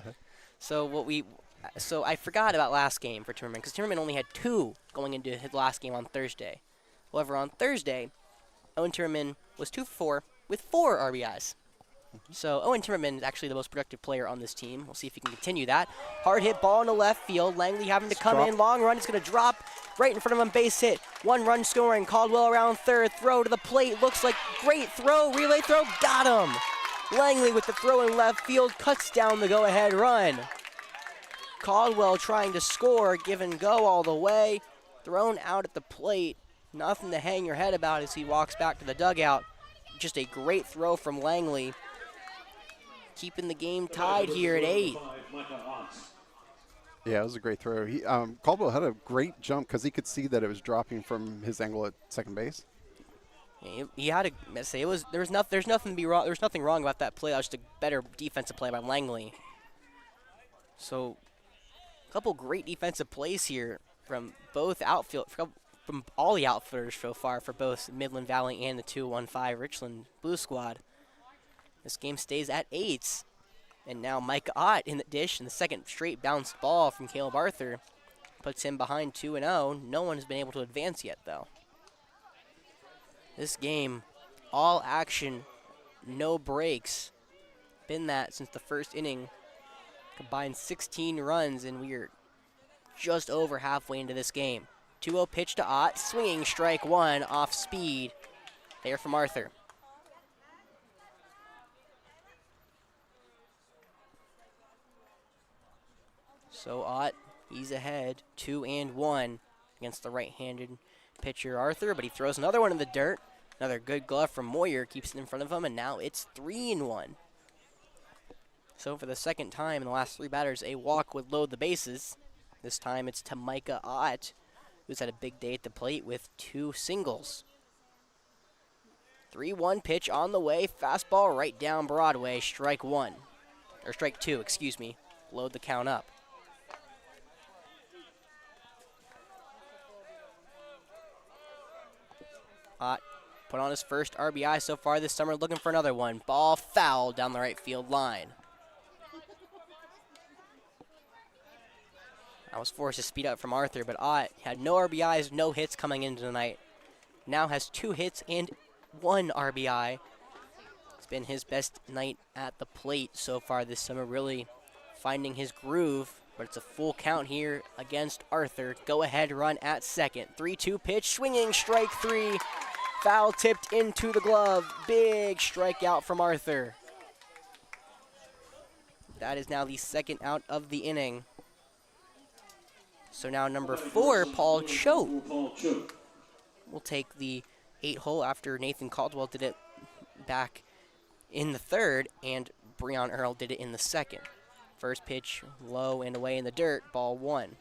So I forgot about last game for Timmerman because Timmerman only had 2 going into his last game on Thursday. However, on Thursday, Owen Timmerman was 2 for 4 with 4 RBIs. So Owen Timmerman is actually the most productive player on this team. We'll see if he can continue that. Hard hit ball in the left field. Langley having to come in. Long run. It's going to drop right in front of him. Base hit. 1 run scoring. Caldwell around third. Throw to the plate. Looks like great throw. Relay throw. Got him. Langley with the throw in left field. Cuts down the go-ahead run. Caldwell trying to score. Give and go all the way. Thrown out at the plate. Nothing to hang your head about as he walks back to the dugout. Just a great throw from Langley. Keeping the game tied here at 8. Yeah, it was a great throw. He Caldwell had a great jump because he could see that it was dropping from his angle at second base. He had to say there's nothing wrong about that play. That was just a better defensive play by Langley. So, a couple great defensive plays here from both from all the outfielders so far for both Midland Valley and the 215 Richland Blue Squad. This game stays at 8. And now Mike Ott in the dish, and the second straight bounced ball from Caleb Arthur puts him behind 2-0. No one has been able to advance yet, though. This game, all action, no breaks. Been that since the first inning. Combined 16 runs, and we're just over halfway into this game. 2-0 pitch to Ott, swinging strike 1 off speed. There from Arthur. So Ott, he's ahead, 2-1 against the right-handed pitcher Arthur, but he throws another one in the dirt. Another good glove from Moyer keeps it in front of him, and now it's 3-1. So for the second time in the last 3 batters, a walk would load the bases. This time it's to Micah Ott, who's had a big day at the plate with 2 singles. 3-1 pitch on the way, fastball right down Broadway, strike 2, excuse me. Load the count up. Ott put on his first RBI so far this summer, looking for another one. Ball foul down the right field line. I was forced to speed up from Arthur, but Ott had no RBIs, no hits coming into tonight. Now has 2 hits and 1 RBI. It's been his best night at the plate so far this summer, really finding his groove. But it's a full count here against Arthur. Go ahead run at second. 3-2 pitch, swinging strike 3. Foul tipped into the glove. Big strikeout from Arthur. That is now the second out of the inning. So now number 4, Paul Choate, will take the 8-hole after Nathan Caldwell did it back in the 3rd, and Breon Earl did it in the 2nd. First pitch, low and away in the dirt, ball 1.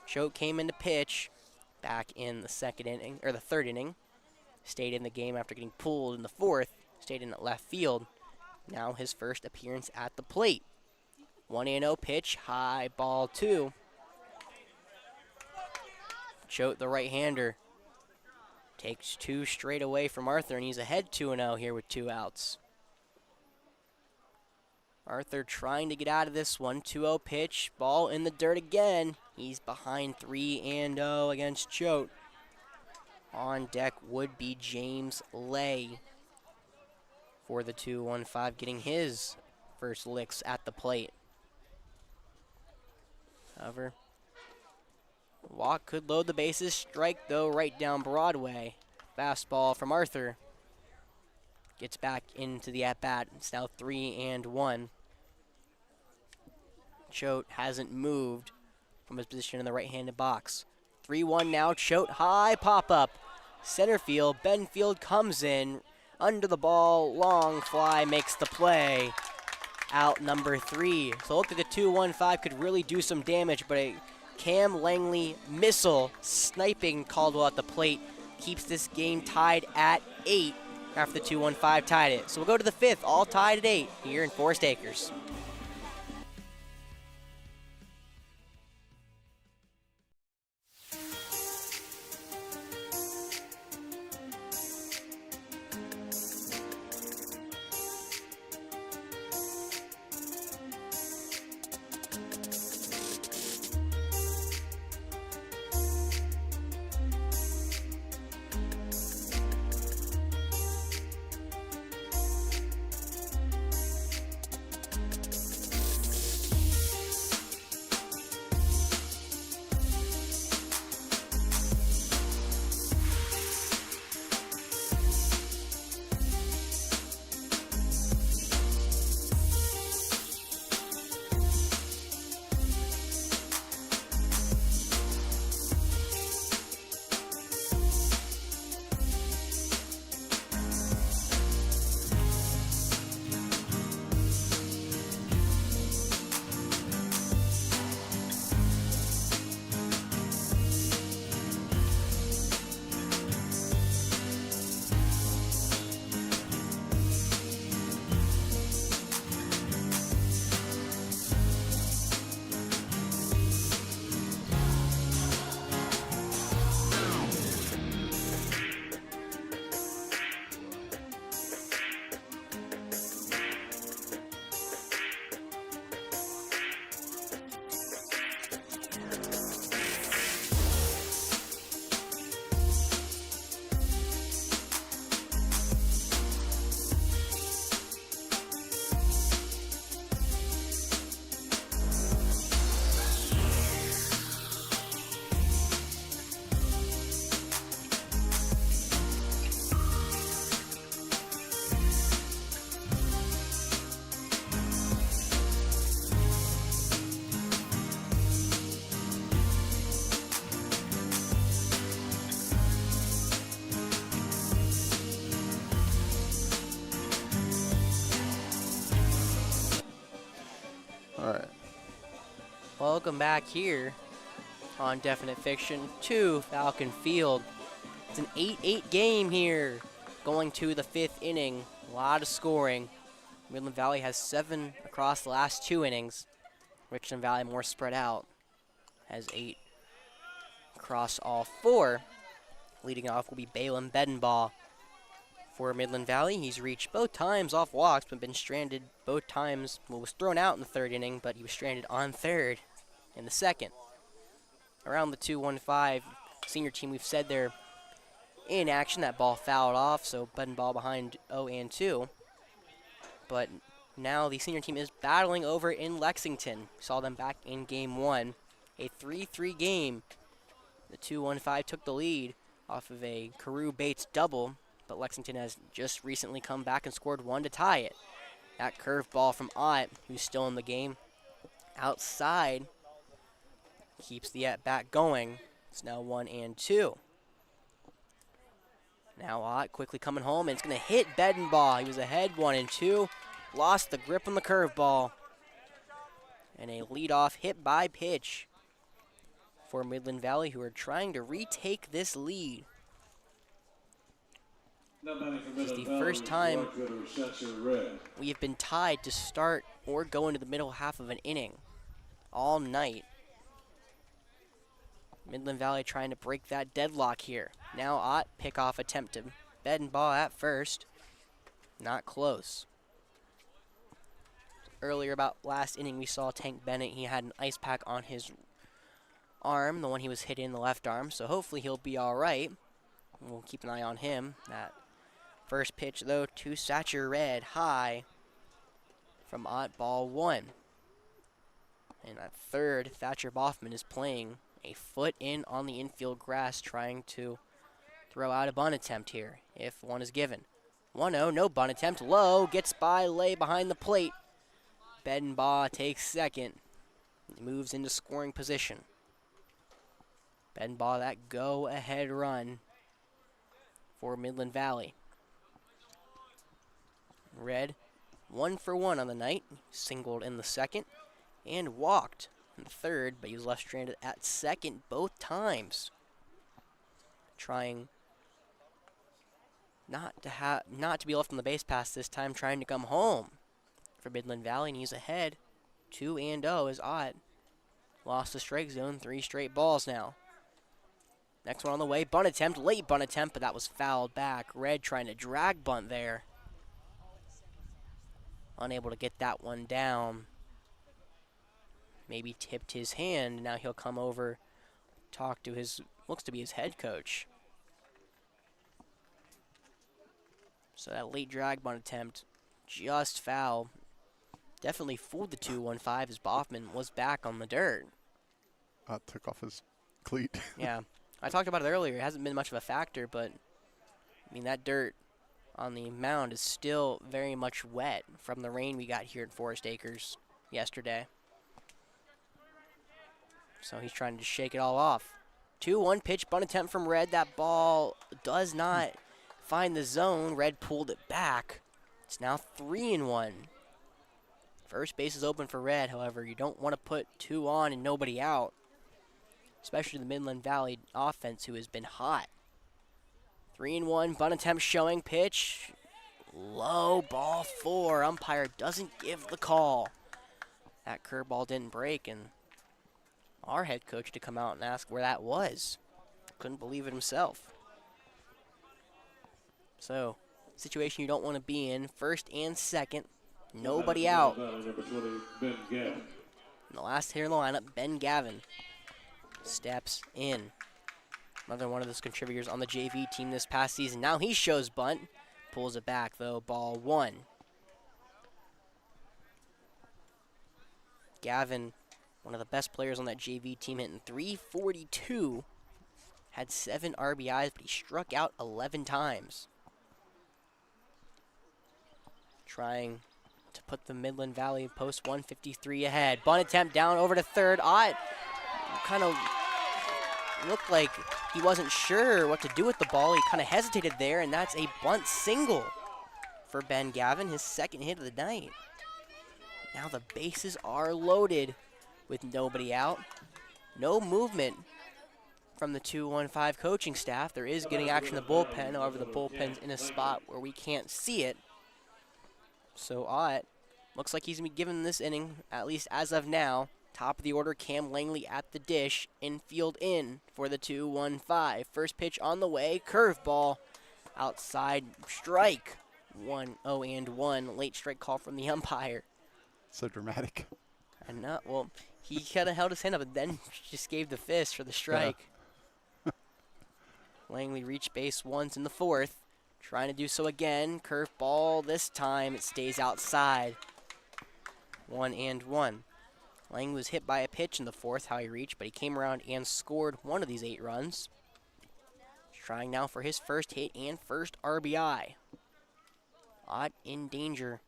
Choate came in to pitch back in the 3rd inning. Stayed in the game after getting pulled in the 4th. Stayed in at left field. Now his first appearance at the plate. 1-0 pitch, high, ball 2. Choate, the right-hander, takes 2 straight away from Arthur, and he's ahead 2-0 here with 2 outs. Arthur trying to get out of this one. 2-0 pitch, ball in the dirt again. He's behind 3-0 against Choate. On deck would be James Lay for the 215, getting his first licks at the plate. However, walk could load the bases. Strike, though, right down Broadway. Fastball from Arthur. Gets back into the at-bat. It's now 3-1. Choate hasn't moved from his position in the right-handed box. 3-1 now. Choate, high pop-up. Center field. Benfield comes in. Under the ball. Long fly makes the play. Out number 3. So it looked like the 215 could really do some damage, but a Cam Langley missile sniping Caldwell at the plate keeps this game tied at 8. after the 2-1-5 tied it. So we'll go to the 5th, all tied at 8 here in Forest Acres. All right. Welcome back here on Definite Fiction to Falcon Field. It's an 8-8 game here going to the 5th inning. A lot of scoring. Midland Valley has 7 across the last 2 innings. Richland Valley more spread out, has 8 across all 4. Leading off will be Balaam Bedenbaugh for Midland Valley. He's reached both times off walks, but been stranded both times. Well, was thrown out in the 3rd inning, but he was stranded on 3rd in the 2nd. Around the 2-1-5 senior team, we've said they're in action. That ball fouled off, so Bedenbaugh behind 0-2. But now the senior team is battling over in Lexington. We saw them back in game 1. A 3-3 game. The 2-1-5 took the lead off of a Carew Bates double, but Lexington has just recently come back and scored 1 to tie it. That curveball from Ott, who's still in the game, outside, keeps the at-bat going. It's now 1-2. Now Ott quickly coming home, and it's going to hit Bedenbaugh. He was ahead 1-2, lost the grip on the curveball. And a leadoff hit by pitch for Midland Valley, who are trying to retake this lead. This is the first time we have been tied to start or go into the middle half of an inning all night. Midland Valley trying to break that deadlock here. Now Ott, pickoff attempt to Bedenbaugh at first. Not close. Earlier about last inning, we saw Tank Bennett. He had an ice pack on his arm, the one he was hit in the left arm, so hopefully he'll be all right. We'll keep an eye on him. That first pitch, though, to Satcher Red, high from Ott, ball 1. And at third, Thatcher Boffman is playing a foot in on the infield grass, trying to throw out a bunt attempt here, if one is given. 1-0, no bunt attempt, low, gets by, lay behind the plate. Bedenbaugh takes second, moves into scoring position. Bedenbaugh, that go-ahead run for Midland Valley. Red, 1 for 1 on the night, singled in the 2nd, and walked in the 3rd, but he was left stranded at 2nd both times. Trying not to be left on the base pass this time, trying to come home for Midland Valley, and he's ahead 2-0 as Ott lost the strike zone, 3 straight balls now. Next one on the way, bunt attempt, late bunt attempt, but that was fouled back. Red trying to drag bunt there. Unable to get that one down. Maybe tipped his hand. Now he'll come over, talk to his, looks to be his head coach. So that late drag bunt attempt, just foul. Definitely fooled the 2-1-5 as Boffman was back on the dirt. Took off his cleat. Yeah, I talked about it earlier. It hasn't been much of a factor, but I mean, that dirt on the mound is still very much wet from the rain we got here at Forest Acres yesterday. So he's trying to shake it all off. 2-1 pitch, bunt attempt from Red. That ball does not find the zone. Red pulled it back. It's now 3-1. First base is open for Red. However, you don't want to put 2 on and nobody out, especially the Midland Valley offense, who has been hot. 3-1, bunt attempt showing, pitch, low, ball 4. Umpire doesn't give the call. That curveball didn't break, and our head coach to come out and ask where that was. Couldn't believe it himself. So, situation you don't want to be in, first and second, nobody out. In the last hitter in the lineup, Ben Gavin steps in. Another one of those contributors on the JV team this past season. Now he shows bunt. Pulls it back, though. Ball 1. Gavin, one of the best players on that JV team, hitting .342. Had 7 RBIs, but he struck out 11 times. Trying to put the Midland Valley post 153 ahead. Bunt attempt down over to third. Ott kind of looked like he wasn't sure what to do with the ball. He kind of hesitated there, and that's a bunt single for Ben Gavin, his second hit of the night. Now the bases are loaded with nobody out. No movement from the 2-1-5 coaching staff. There is getting action in the bullpen. However, the bullpen's in a spot where we can't see it. So Ott looks like he's going to be given this inning, at least as of now. Top of the order, Cam Langley at the dish. Infield in for the 2-1-5. First pitch on the way. Curveball. Outside strike. 1-0-1. Late strike call from the umpire. So dramatic. And well, he kind of held his hand up and then just gave the fist for the strike. Yeah. Langley reached base once in the 4th. Trying to do so again. Curveball this time. It stays outside. 1-1. Lang was hit by a pitch in the 4th, how he reached, but he came around and scored one of these 8 runs. He's trying now for his first hit and first RBI. Ott in danger,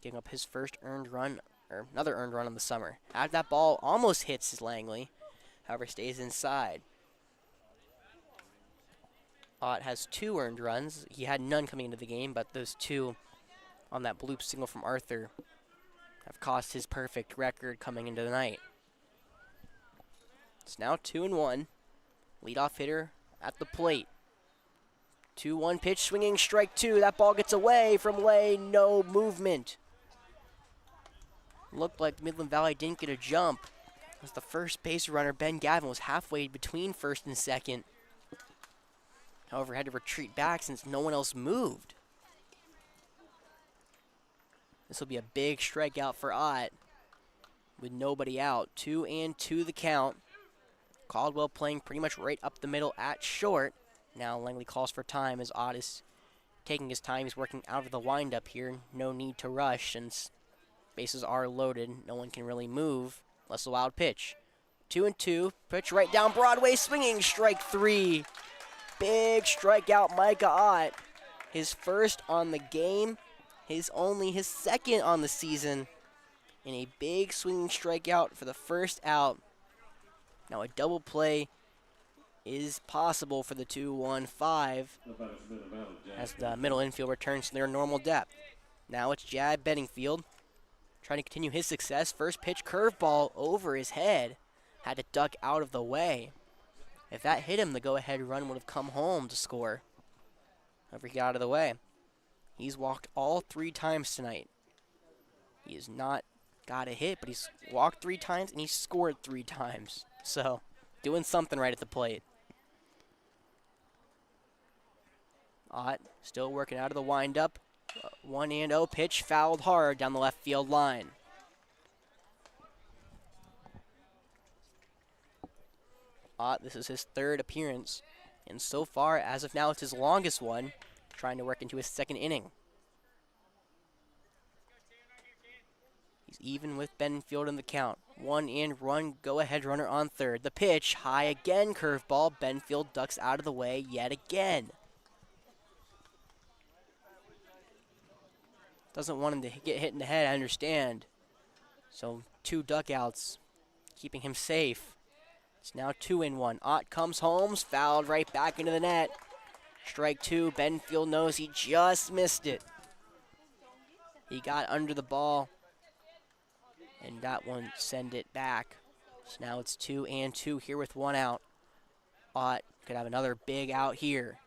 giving up his first earned run, or another earned run of the summer. Out that ball almost hits Langley, however stays inside. Ott has 2 earned runs. He had none coming into the game, but those 2 on that bloop single from Arthur have cost his perfect record coming into the night. It's now 2-1. Leadoff hitter at the plate. 2-1 pitch, swinging strike 2. That ball gets away from Lay. No movement. Looked like Midland Valley didn't get a jump, as the first base runner, Ben Gavin, was halfway between first and second. However, had to retreat back since no one else moved. This will be a big strikeout for Ott with nobody out. 2-2 the count. Caldwell playing pretty much right up the middle at short. Now Langley calls for time as Ott is taking his time. He's working out of the windup here. No need to rush since bases are loaded. No one can really move unless a wild pitch. 2-2. Pitch right down Broadway. Swinging strike 3. Big strikeout Micah Ott. His first on the game. Only his second on the season, in a big swinging strikeout for the first out. Now a double play is possible for the 2-1-5 as the middle infield returns to their normal depth. Now it's Jad Bedingfield trying to continue his success. First pitch curveball over his head. Had to duck out of the way. If that hit him, the go-ahead run would have come home to score. However, he got out of the way. He's walked all 3 times tonight. He has not got a hit, but he's walked 3 times and he's scored 3 times. So, doing something right at the plate. Ott still working out of the windup. 1-0 pitch fouled hard down the left field line. Ott, this is his 3rd appearance, and so far, as of now, it's his longest one, trying to work into his 2nd inning. He's even with Benfield in the count. 1-run, go-ahead runner on 3rd. The pitch, high again, curveball. Benfield ducks out of the way yet again. Doesn't want him to get hit in the head, I understand. So 2 duckouts, keeping him safe. It's now 2-1. Ott comes home, fouled right back into the net. Strike 2. Benfield knows he just missed it. He got under the ball, and that one send it back. So now it's 2-2 here with 1 out. Ott could have another big out here.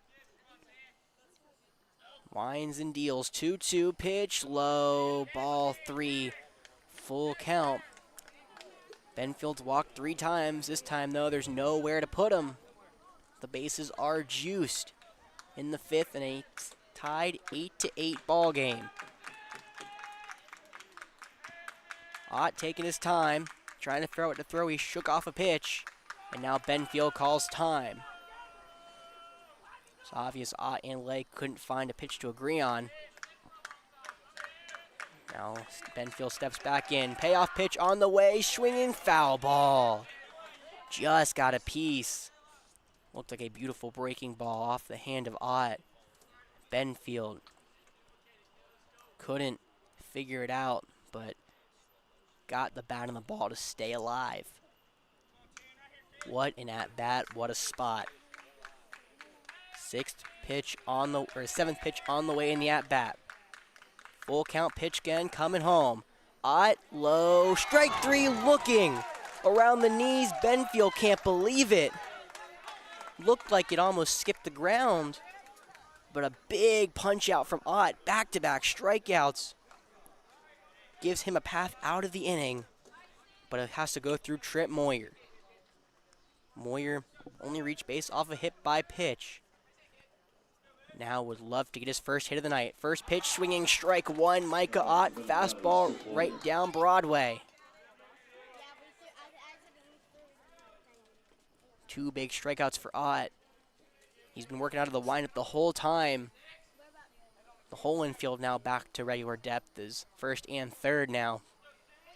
Winds and deals. 2-2 pitch, low, ball 3, full count. Benfield's walked 3 times. This time, though, there's nowhere to put him. The bases are juiced in the 5th in a tied 8-8 ball game. Ott taking his time, trying to throw it to throw. He shook off a pitch, and now Benfield calls time. It's obvious Ott and Lake couldn't find a pitch to agree on. Now Benfield steps back in. Payoff pitch on the way. Swinging foul ball. Just got a piece. Looked like a beautiful breaking ball off the hand of Ott. Benfield couldn't figure it out, but got the bat on the ball to stay alive. What an at-bat. What a spot. 7th pitch on the way in the at-bat. Full count pitch again, coming home. Ott, low, strike 3, looking around the knees. Benfield can't believe it. Looked like it almost skipped the ground, but a big punch out from Ott. Back-to-back strikeouts. Gives him a path out of the inning, but it has to go through Trip Moyer. Moyer only reached base off a hit by pitch. Now would love to get his first hit of the night. First pitch, swinging strike 1. Micah Ott, fastball right down Broadway. 2 big strikeouts for Ott. He's been working out of the windup the whole time. The whole infield now back to regular depth is 1st and 3rd now.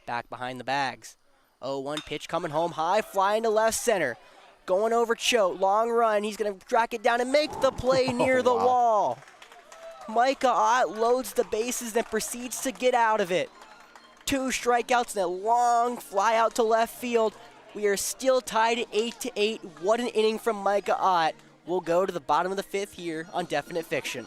Back behind the bags. 0-1 pitch coming home high, flying to left center. Going over Choate, long run. He's going to track it down and make the play near the wall. Micah Ott loads the bases and proceeds to get out of it. 2 strikeouts and a long fly out to left field. We are still tied at 8-8. What an inning from Micah Ott. We'll go to the bottom of the 5th here on Definite Fiction.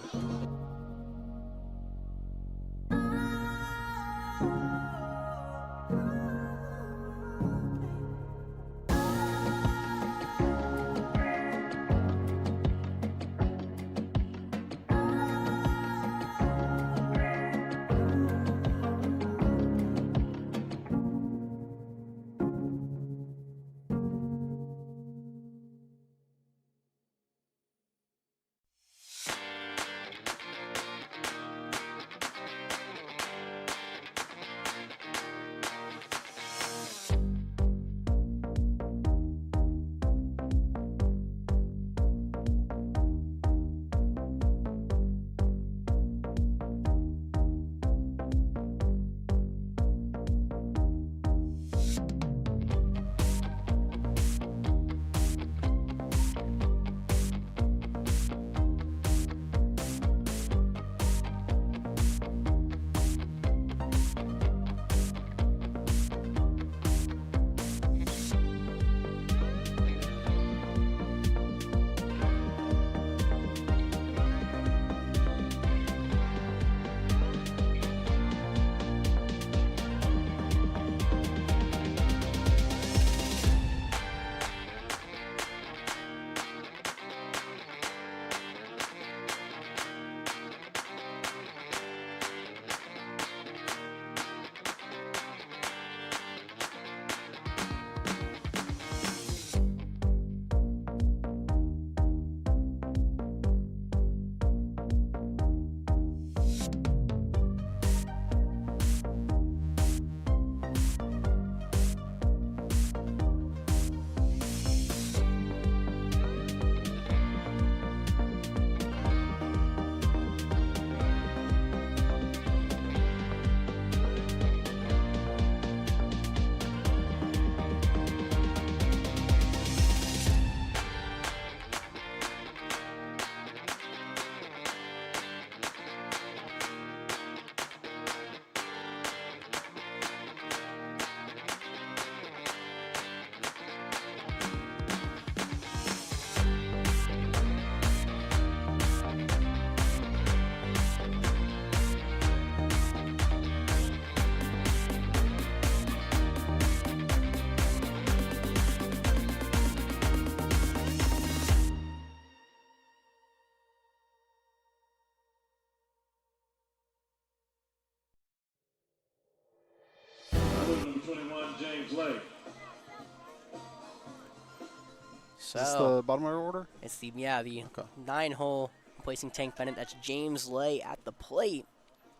Is this So the bottom of our order? it's the 9-hole placing Tank Bennett. That's James Lay at the plate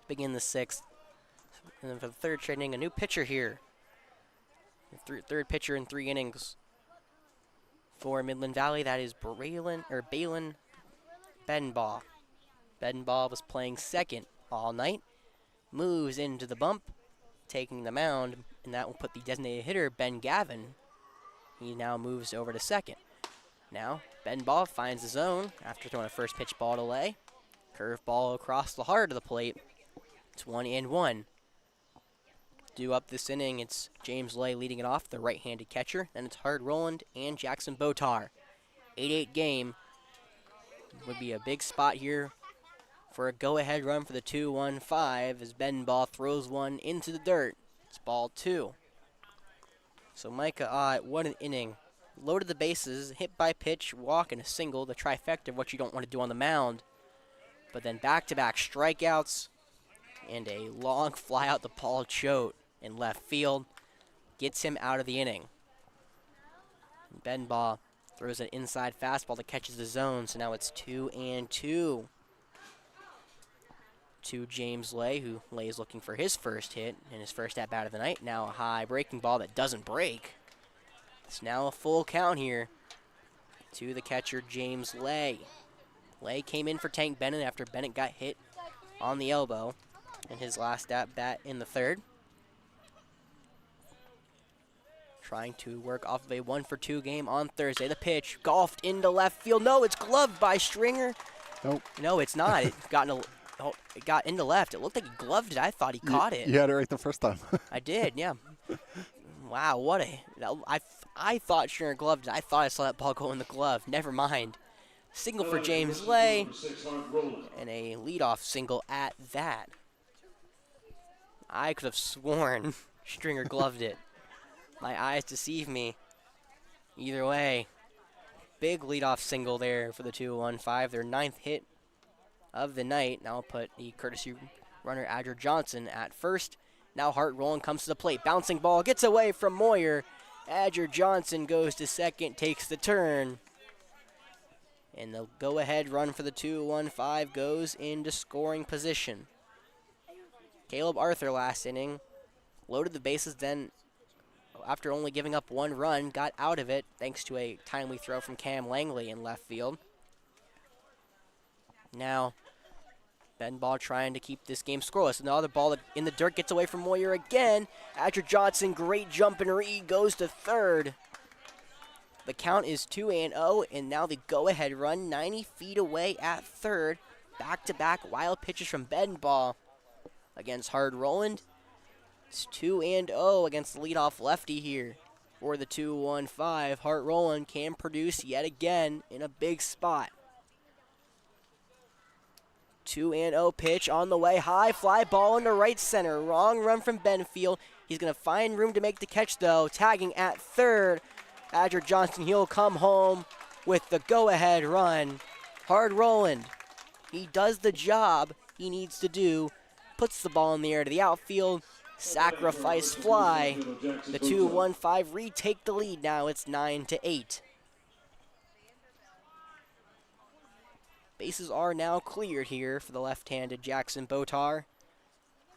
to begin the 6th. And then for the 3rd straight inning, a new pitcher here. Third pitcher in 3 innings for Midland Valley. That is Balin Bedenbaugh. Bedenbaugh was playing second all night. Moves into the bump, taking the mound, and that will put the designated hitter, Ben Gavin. He now moves over to second. Now, Bedenbaugh finds the zone after throwing a first pitch ball to Lay. Curveball across the heart of the plate. It's 1-1. Due up this inning, it's James Lay leading it off, the right-handed catcher. Then it's Hard Roland and Jackson Botar. 8-8 game. Would be a big spot here for a go-ahead run for the 2-1-5 as Bedenbaugh throws one into the dirt. It's ball 2. So Micah, what an inning. Loaded the bases, hit by pitch, walk, and a single, the trifecta of what you don't want to do on the mound. But then back-to-back strikeouts and a long fly out to Paul Choate in left field gets him out of the inning. Bedenbaugh throws an inside fastball that catches the zone, so now it's 2-2. To James Lay, who Lay is looking for his first hit and his first at-bat of the night. Now a high breaking ball that doesn't break. It's now a full count here to the catcher, James Lay. Lay came in for Tank Bennett after Bennett got hit on the elbow in his last at-bat in the 3rd. Trying to work off of a 1-for-2 game on Thursday. The pitch golfed into left field. No, it's gloved by Stringer. Nope. No, it's not. It got into left. It looked like he gloved it. I thought he caught it. You had it right the first time. I did, yeah. Wow, what a... I thought Stringer gloved it. I thought I saw that ball go in the glove. Never mind. Single for James Lay. And a leadoff single at that. I could have sworn Stringer gloved it. My eyes deceive me. Either way, big leadoff single there for the 2-1-5. Their 9th hit of the night. Now I'll put the courtesy runner, Adger Johnson, at first. Now Hart Roland comes to the plate. Bouncing ball gets away from Moyer. Adger Johnson goes to second, takes the turn. And the go-ahead run for the 2-1-5 goes into scoring position. Caleb Arthur last inning loaded the bases, then after only giving up 1 run, got out of it thanks to a timely throw from Cam Langley in left field. Now, Bedenbaugh trying to keep this game scoreless. Another ball in the dirt gets away from Moyer again. Adger Johnson, great jump and read, goes to 3rd. The count is 2-0, and now the go-ahead run 90 feet away at 3rd. Back-to-back wild pitches from Bedenbaugh against Hard Roland. It's 2-0 against the leadoff lefty here for the 2-1-5. Hart Roland can produce yet again in a big spot. 2-0 pitch on the way. High fly ball into right center. Wrong run from Benfield. He's going to find room to make the catch, though. Tagging at 3rd. Adger Johnson, he'll come home with the go-ahead run. Hard Roland, he does the job he needs to do. Puts the ball in the air to the outfield. Sacrifice fly. The 2-1-5 retake the lead now. It's 9-8. Bases are now cleared here for the left-handed Jackson Botar.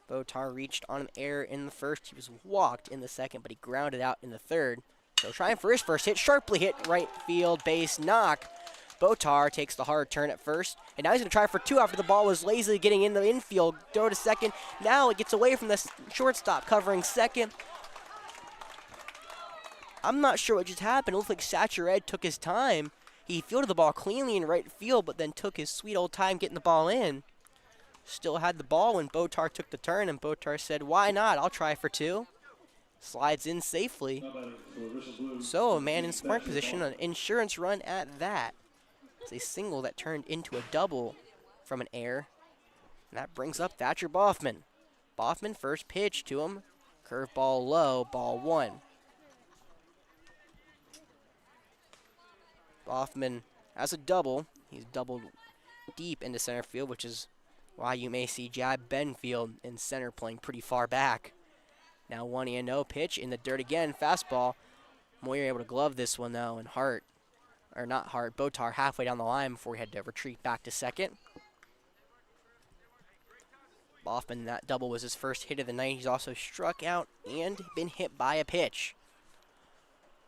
Botar reached on an error in the 1st. He was walked in the 2nd, but he grounded out in the 3rd. So trying for his first hit, sharply hit right field base knock. Botar takes the hard turn at 1st, and now he's going to try for 2 after the ball was lazily getting in the infield. Throw to 2nd. Now it gets away from the shortstop, covering 2nd. I'm not sure what just happened. It looked like Satchered took his time. He fielded the ball cleanly in right field, but then took his sweet old time getting the ball in. Still had the ball when Botar took the turn, and Botar said, "Why not? I'll try for 2." Slides in safely. So a man in smart position, an insurance run at that. It's a single that turned into a double from an error. And that brings up Thatcher Boffman. Boffman first pitch to him. Curveball low, ball 1. Boffman has a double. He's doubled deep into center field, which is why you may see Jab Benfield in center playing pretty far back. Now 1-0 pitch in the dirt again, fastball. Moyer able to glove this one though, and Hart or not hard, Botar halfway down the line before we had to retreat back to second. Boffman, that double was his first hit of the night. He's also struck out and been hit by a pitch.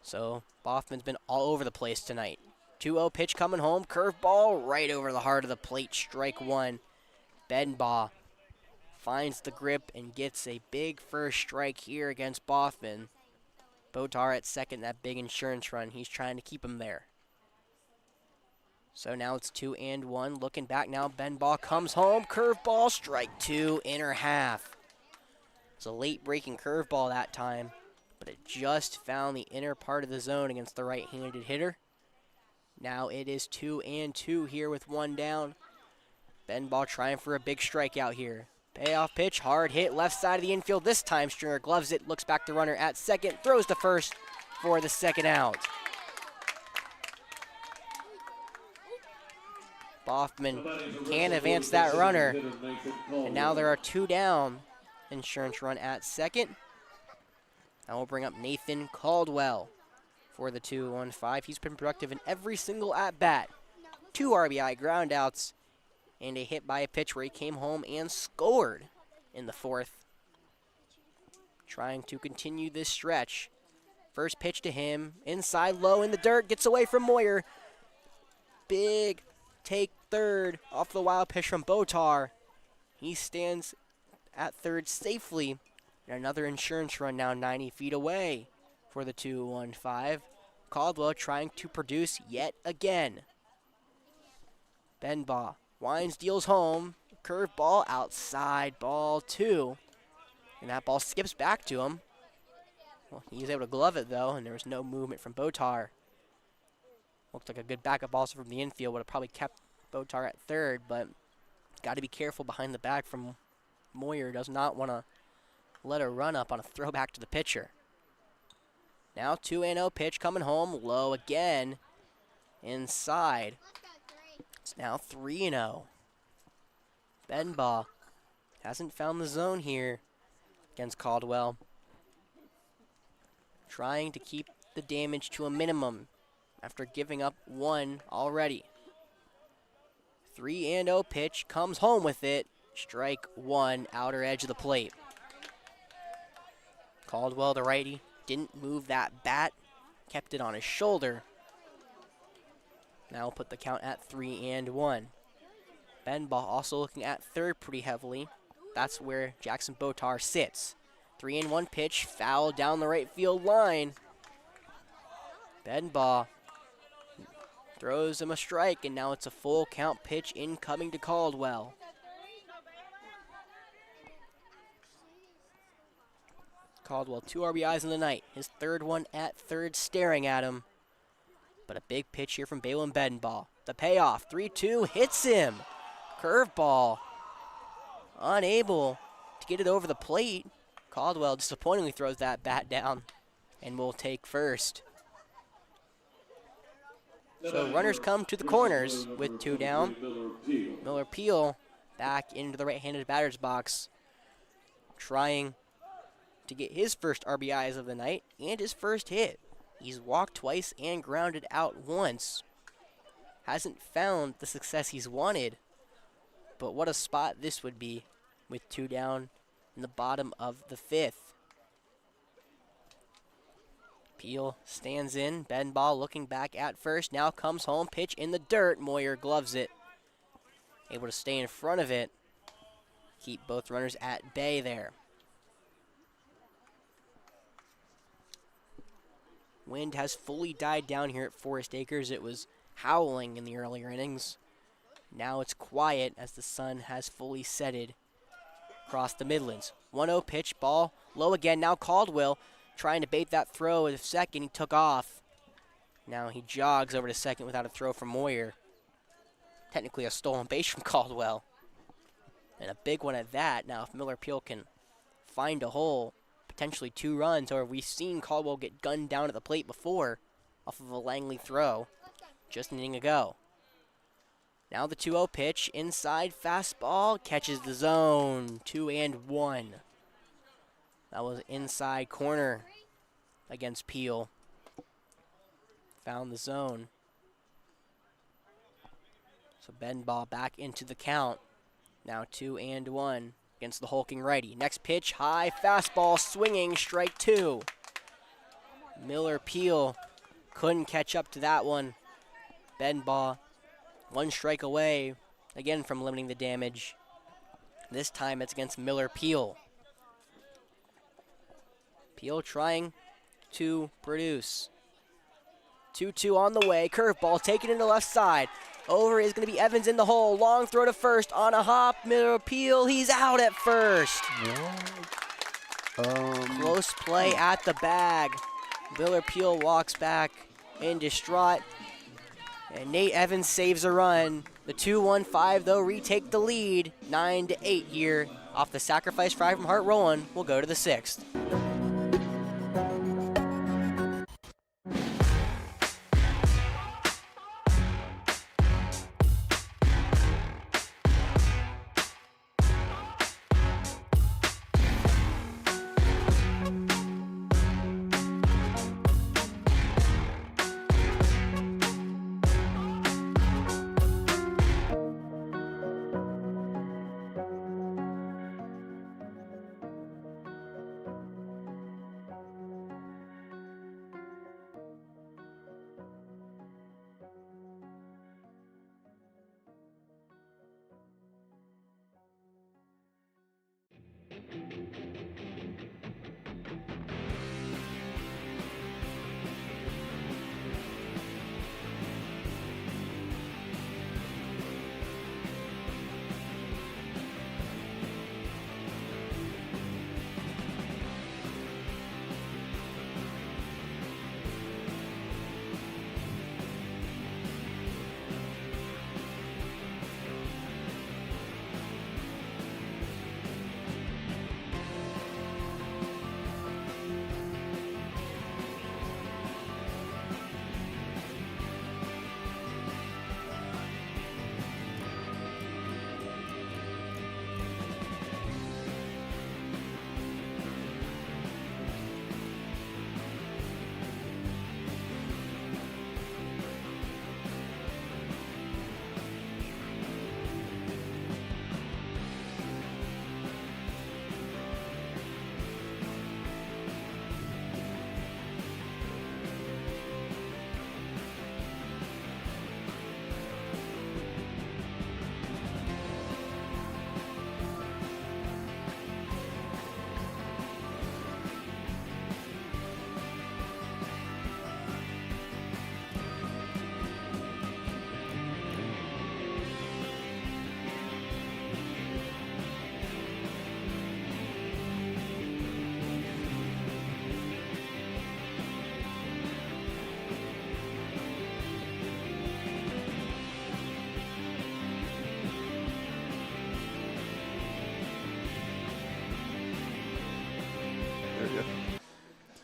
So Boffman's been all over the place tonight. 2-0 pitch coming home. Curveball right over the heart of the plate. Strike one. Benbaugh finds the grip and gets a big first strike here against Boffman. Botar at second, that big insurance run. He's trying to keep him there. So now it's 2-1. Looking back now, Benbaugh comes home. Curveball, strike two, inner half. It's a late breaking curveball that time, but it just found the inner part of the zone against the right-handed hitter. Now it is 2-2 here with one down. Benbaugh trying for a big strikeout here. Payoff pitch, hard hit, left side of the infield. This time Stringer gloves it, looks back to runner at second, throws to first for the second out. Boffman can advance that runner, and now there are two down. Insurance run at second. That will bring up Nathan Caldwell for the 2-1-5. He's been productive in every single at-bat. 2 RBI groundouts and a hit by a pitch where he came home and scored in the fourth. Trying to continue this stretch. First pitch to him, inside low in the dirt, gets away from Moyer. Big take third off the wild pitch from Botar. He stands at third safely. And another insurance run now 90 feet away for the 2-1-5. Caldwell trying to produce yet again. Benbaugh winds, deals home. Curveball outside, ball two. And that ball skips back to him. Well, he was able to glove it though, and there was no movement from Botar. Looked like a good backup also from the infield. Would have probably kept Botar at third, but got to be careful behind the bag from Moyer. Does not want to let a run up on a throwback to the pitcher. Now 2-0 pitch coming home, low again, inside. It's now 3-0. Benbaugh hasn't found the zone here against Caldwell. Trying to keep the damage to a minimum after giving up one already. 3-0 pitch comes home with it. Strike one, outer edge of the plate. Caldwell, the righty, didn't move that bat, kept it on his shoulder. Now we'll put the count at 3-1. Benbaugh also looking at third pretty heavily. That's where Jackson Botar sits. 3-1 pitch, foul down the right field line. Benbaugh throws him a strike, and now it's a full count pitch incoming to Caldwell. Caldwell, 2 RBIs in the night. His third one at third, staring at him. But a big pitch here from Balin Benbaugh. The payoff, 3-2, hits him. Curveball. Unable to get it over the plate. Caldwell disappointingly throws that bat down and will take first. So runners come to the corners with 2 down. Miller Peel back into the right-handed batter's box, trying to get his first RBIs of the night and his first hit. He's walked twice and grounded out once. Hasn't found the success he's wanted, but what a spot this would be with 2 down in the bottom of the 5th. Peel stands in. Benbaugh looking back at first. Now comes home. Pitch in the dirt. Moyer gloves it. Able to stay in front of it. Keep both runners at bay there. Wind has fully died down here at Forest Acres. It was howling in the earlier innings. Now it's quiet as the sun has fully setted across the Midlands. 1-0 pitch, ball low again. Now Caldwell trying to bait that throw at second. He took off. Now he jogs over to second without a throw from Moyer. Technically a stolen base from Caldwell. And a big one at that. Now if Miller Peel can find a hole, potentially 2 runs, or we've seen Caldwell get gunned down at the plate before off of a Langley throw just an inning ago. Now the 2-0 pitch, inside fastball, catches the zone, 2-1. That was inside corner against Peel. Found the zone. So Benbaugh back into the count. Now 2-1 against the hulking righty. Next pitch, high fastball, swinging, strike 2. Miller Peel couldn't catch up to that one. Benbaugh, 1 strike away, again from limiting the damage. This time it's against Miller Peel. Peel trying to produce. 2-2 on the way, curveball taken into left side. Over is going to be Evans in the hole. Long throw to first on a hop. Miller Peel, he's out at first. Close play at the bag. Miller Peel walks back in distraught. And Nate Evans saves a run. The 2-1-5, though, retake the lead. 9-8 here off the sacrifice fly from Hart Rowland. We'll go to the 6th.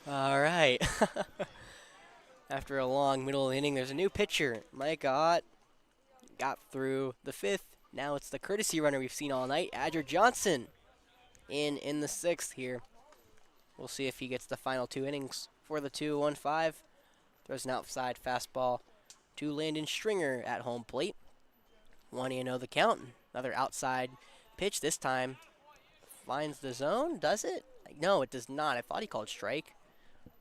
All right. After a long middle inning, there's a new pitcher. Mike Ott got through the 5th. Now it's the courtesy runner we've seen all night, Adger Johnson, in the 6th here. We'll see if he gets the final 2 innings for the 2-1-5. Throws an outside fastball to Landon Stringer at home plate. 1-0 the count. Another outside pitch this time. Finds the zone, does it? No, it does not. I thought he called strike.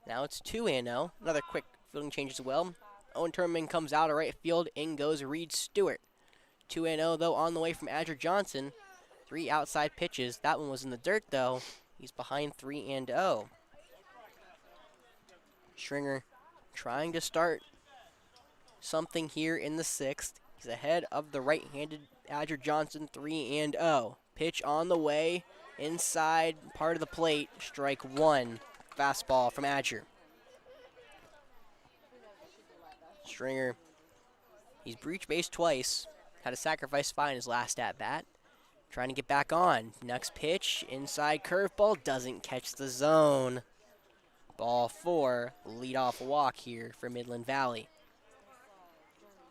Now it's 2-0. Another quick fielding change as well. Owen Turman comes out of right field. In goes Reed Stewart. 2-0 though on the way from Adger Johnson. 3 outside pitches. That one was in the dirt though. He's behind 3-0. Stringer trying to start something here in the 6th. He's ahead of the right-handed Adger Johnson, 3-0. Pitch on the way, inside part of the plate, strike 1. Fastball from Adger. Stringer, he's breached base twice. Had a sacrifice fly in his last at-bat. Trying to get back on. Next pitch, inside curveball, doesn't catch the zone. Ball 4, leadoff walk here for Midland Valley.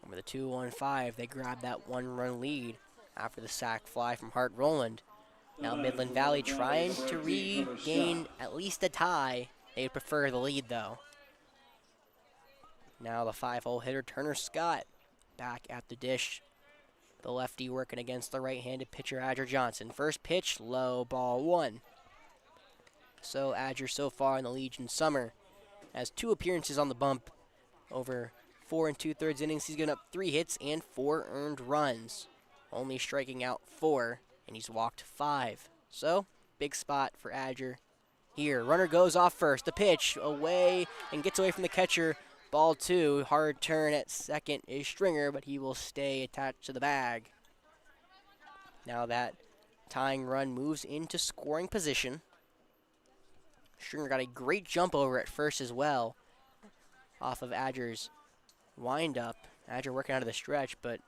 Over the 2-1-5, they grab that 1-run lead after the sac fly from Hart Rowland. Now Midland Valley trying to regain at least a tie. They would prefer the lead though. Now the 5-hole hitter Turner Scott back at the dish. The lefty working against the right-handed pitcher, Adger Johnson. First pitch, low, ball 1. So Adger so far in the Legion summer has 2 appearances on the bump over 4 2/3 innings. He's given up 3 hits and 4 earned runs, only striking out 4, and he's walked 5. So big spot for Adger here. Runner goes off first. The pitch away and gets away from the catcher. Ball 2. Hard turn at second is Stringer, but he will stay attached to the bag. Now that tying run moves into scoring position. Stringer got a great jump over at first as well off of Adger's windup. Adger working out of the stretch, but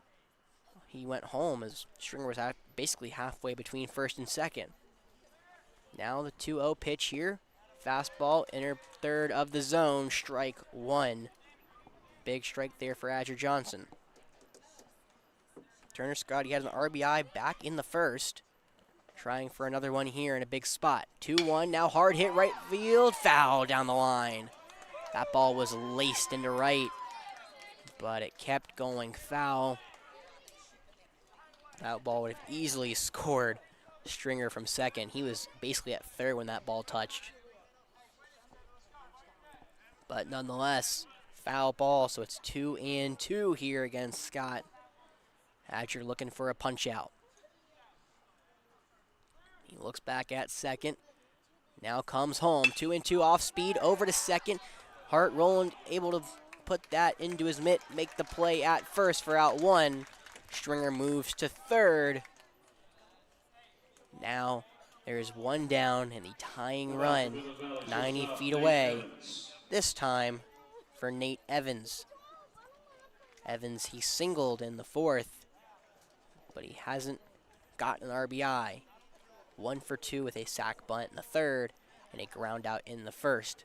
he went home as Stringer was basically halfway between first and second. Now the 2-0 pitch here. Fastball, inner third of the zone, strike 1. Big strike there for Adger Johnson. Turner Scott, he had an RBI back in the first. Trying for another one here in a big spot. 2-1, now hard hit right field, foul down the line. That ball was laced into right, but it kept going foul. That ball would have easily scored Stringer from second. He was basically at third when that ball touched. But nonetheless, foul ball, so it's 2-2 here against Scott. Adger looking for a punch out. He looks back at second. Now comes home. 2-2 off speed over to second. Hart Roland able to put that into his mitt, make the play at first for out 1. Stringer moves to third. Now there's 1 down and the tying run 90 feet away. This time for Nate Evans. Evans, he singled in the 4th, but he hasn't gotten an RBI. 1 for 2 with a sac bunt in the 3rd and a ground out in the 1st.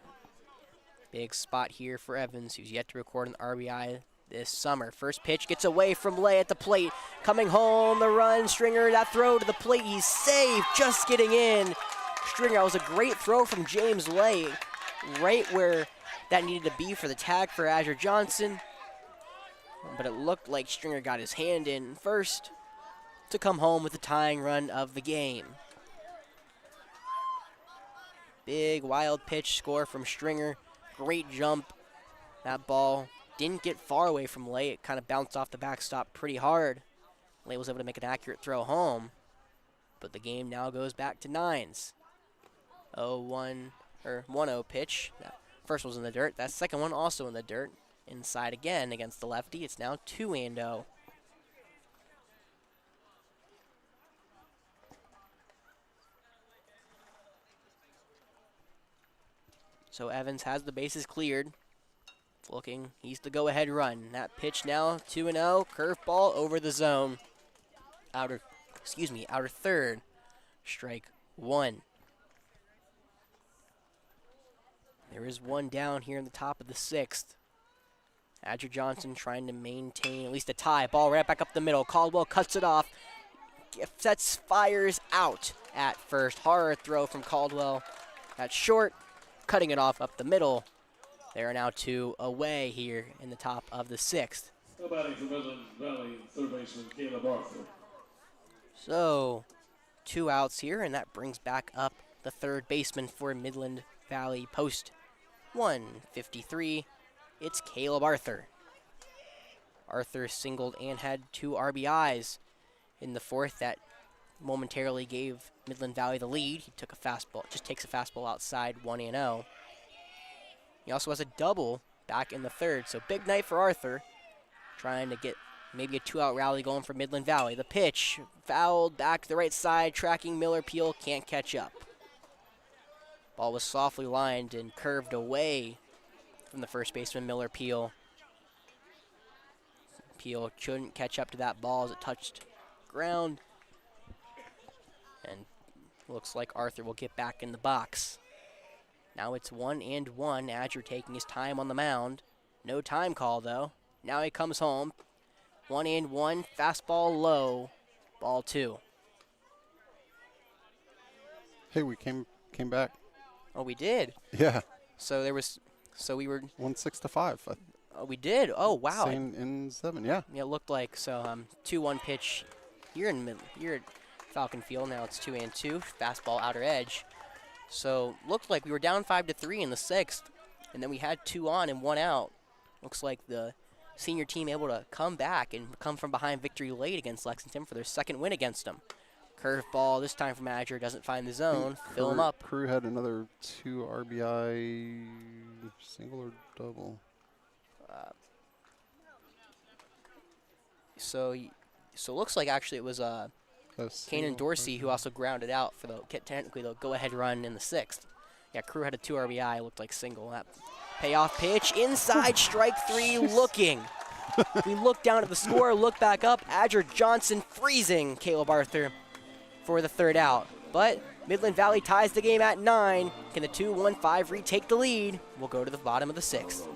Big spot here for Evans, who's yet to record an RBI this summer. First pitch gets away from Lay at the plate. Coming home, the run, Stringer, that throw to the plate, he's safe, just getting in. Stringer, that was a great throw from James Lay, right where that needed to be for the tag for Adger Johnson. But it looked like Stringer got his hand in first to come home with the tying run of the game. Big wild pitch score from Stringer. Great jump. That ball didn't get far away from Lay. It kind of bounced off the backstop pretty hard. Lay was able to make an accurate throw home. But the game now goes back to 9s. 1-0 pitch. That first was in the dirt. That second one also in the dirt. Inside again against the lefty. It's now 2-0. So Evans has the bases cleared. Looking, he's the go-ahead run. That pitch now, 2-0, curveball over the zone. Outer third, strike 1. There is 1 down here in the top of the 6th. Adger Johnson trying to maintain at least a tie. Ball right back up the middle. Caldwell cuts it off. Fires out at first. Hard throw from Caldwell. That's short. Cutting it off up the middle. There are now 2 away here in the top of the 6th. No batting for Midland Valley, third baseman Caleb Arthur. So 2 outs here, and that brings back up the third baseman for Midland Valley post 153. It's Caleb Arthur. Arthur singled and had 2 RBIs in the 4th that momentarily gave Midland Valley the lead. He took a fastball, just takes a fastball outside, 1-0. He also has a double back in the 3rd, so big night for Arthur. Trying to get maybe a 2-out rally going for Midland Valley. The pitch, fouled back to the right side, tracking Miller Peel, can't catch up. Ball was softly lined and curved away from the first baseman, Miller Peel. Peel couldn't catch up to that ball as it touched ground. And looks like Arthur will get back in the box. Now it's 1-1. Adger taking his time on the mound. No time call, though. Now he comes home. 1-1, fastball low, ball 2. Hey, we came back. Oh, we did. Yeah. So we were. 1-6 to 5. Oh, we did. Oh, wow. Same in 7, yeah. Yeah, it looked like so. 2-1 pitch here in here at Falcon Field. Now it's 2-2. Fastball outer edge. So looked like we were down 5-3 in the 6th, and then we had 2 on and 1 out. Looks like the senior team able to come back and come from behind victory late against Lexington for their 2nd win against them. Curveball this time from Adger, doesn't find the zone. Fill him up. Crew had another 2 RBI, single or double. So it looks like actually it was Kanan Dorsey who also grounded out for the technically the go-ahead run in the 6th. Yeah, Crew had a 2 RBI, looked like single. That payoff pitch inside, strike 3, looking. We look down at the score, look back up. Adger Johnson freezing Caleb Arthur for the 3rd out. But Midland Valley ties the game at 9. Can the 2-1-5 retake the lead? We'll go to the bottom of the 6th.